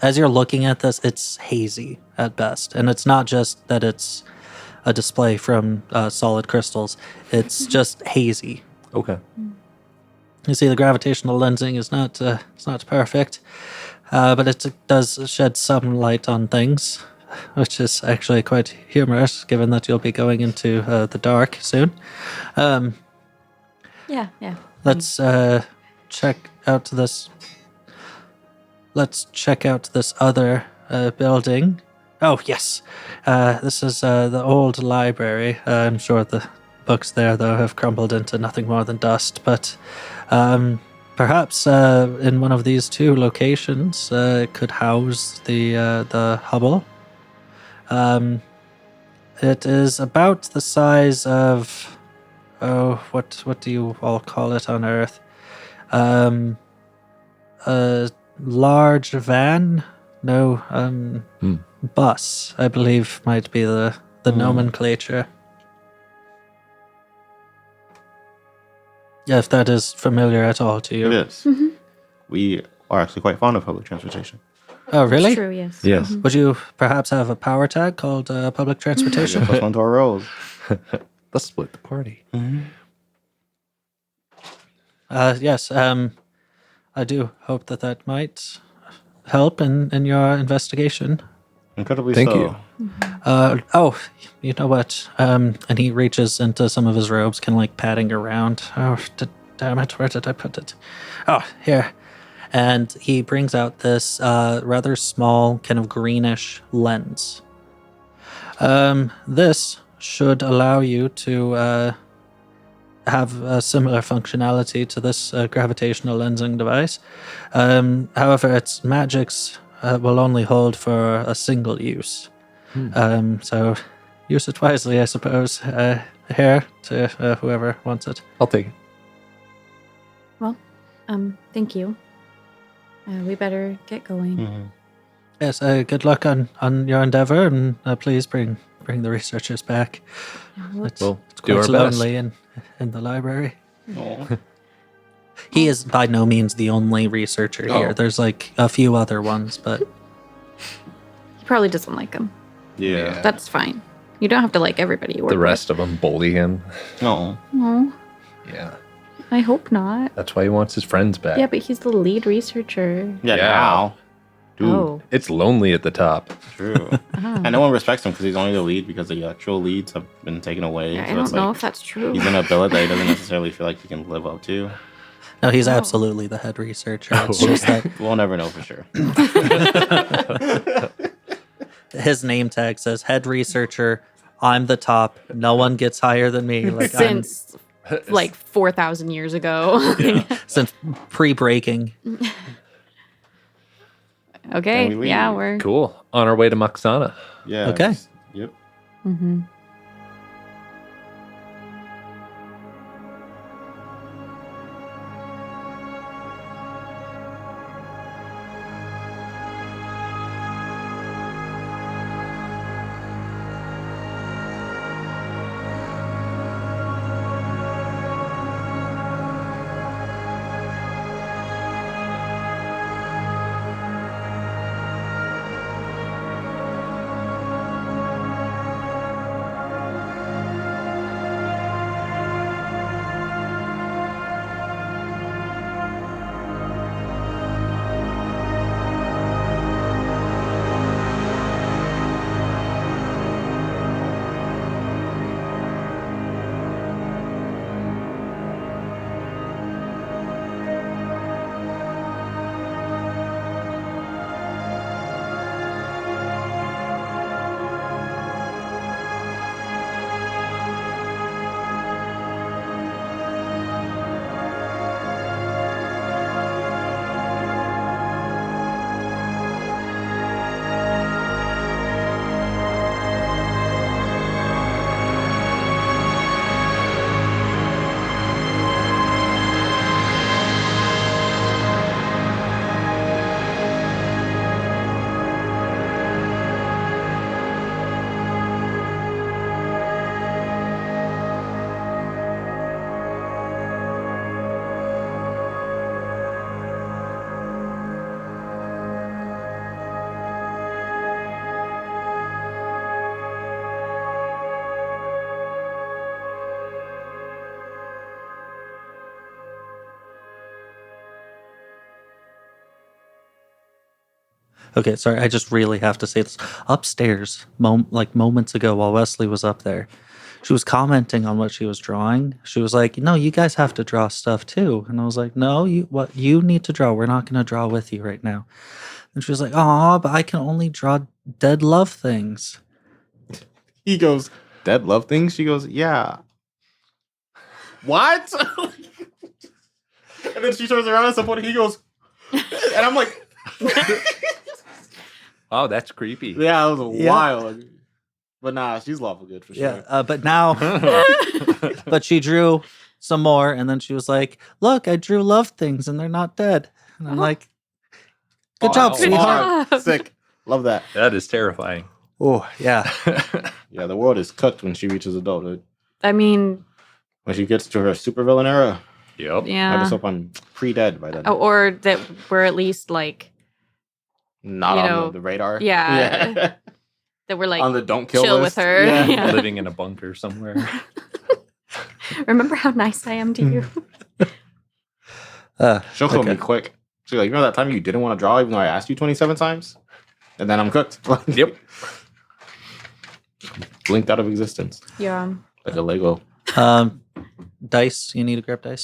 as you're looking at this, it's hazy at best. And it's not just that it's a display from solid crystals. It's just hazy. Okay. You see, the gravitational lensing is not it's not perfect, but it does shed some light on things, which is actually quite humorous, given that you'll be going into the dark soon. Yeah. Let's check out this let's check out this other building. Oh, yes. This is the old library. I'm sure the books there, though, have crumbled into nothing more than dust. But perhaps in one of these two locations, it could house the Hubble. It is about the size of, what do you all call it on Earth? A large van? No, bus, I believe might be the nomenclature. Yeah, if that is familiar at all to you. It is. We are actually quite fond of public transportation. Oh, really? It's true, yes. Yes. Would you perhaps have a power tag called public transportation? Plus one to our rolls. Let's split the party. Yes, I do hope that might help in your investigation. Incredibly Thank so. you. Oh, you know what? And he reaches into some of his robes, kind of like patting around. Oh, damn it, where did I put it? Oh, here. And he brings out this rather small, kind of greenish lens. This should allow you to have a similar functionality to this gravitational lensing device. However, its magics will only hold for a single use. So use it wisely, I suppose. Here to whoever wants it. I'll take it. Well, thank you. We better get going. Yes, good luck on your endeavor, and please bring the researchers back. It's, We'll it's do quite our best. lonely in the library. Aw. He is by no means the only researcher here. Oh. There's like a few other ones, but He probably doesn't like him. Yeah. That's fine. You don't have to like everybody you work The rest of them bully him. No. with. Oh, Yeah. I hope not. That's why he wants his friends back. Yeah, but he's the lead researcher. Yeah, Yeah. now. Dude, Oh. It's lonely at the top. true. And no one respects him because he's only the lead because the actual leads have been taken away. Yeah, I So don't it's know like if that's true. he's in a billet that he doesn't necessarily feel like he can live up to. no, he's Oh. absolutely the head researcher. It's Oh. just that We'll never know for sure. his name tag says head researcher. I'm the top. No one gets higher than me. Like Since like 4,000 years ago. since pre-breaking. Okay. Then we Yeah, leave. we're. Cool. On our way to Moxana. Yeah. Okay. Yep. Mm-hmm. Okay, sorry. I just really have to say this. Upstairs, moments ago, while Wesley was up there, she was commenting on what she was drawing. She was like, "No, you guys have to draw stuff too." And I was like, "No, you need to draw. We're not going to draw with you right now." And she was like, "Oh, but I can only draw dead love things." He goes, "Dead love things?" She goes, "Yeah." What? And then she turns around at some point and he goes, and I'm like, Oh, that's creepy. yeah, it was Yeah. wild. But nah, she's lawful good for sure. Yeah, but now, but she drew some more, and then she was like, "Look, I drew love things, and they're not dead." And I'm like, "Good job, Wow. Good sweetheart." job. Sick. Love that. That is terrifying. Oh, yeah. Yeah, the world is cooked when she reaches adulthood. I mean, When she gets to her supervillain era, Yep. I yeah. just hope I'm pre-dead by then. Or that we're at least like, Not you on know, the radar. yeah. that we're like, On the don't kill chill list. with her. Yeah. Yeah. Living in a bunker somewhere. remember how nice I am to you? She'll kill me Okay. quick. She's like, remember that time you didn't want to draw even though I asked you 27 times? And then I'm cooked. Yep. Blinked out of existence. Yeah. Like a Lego. Dice. You need to grab dice.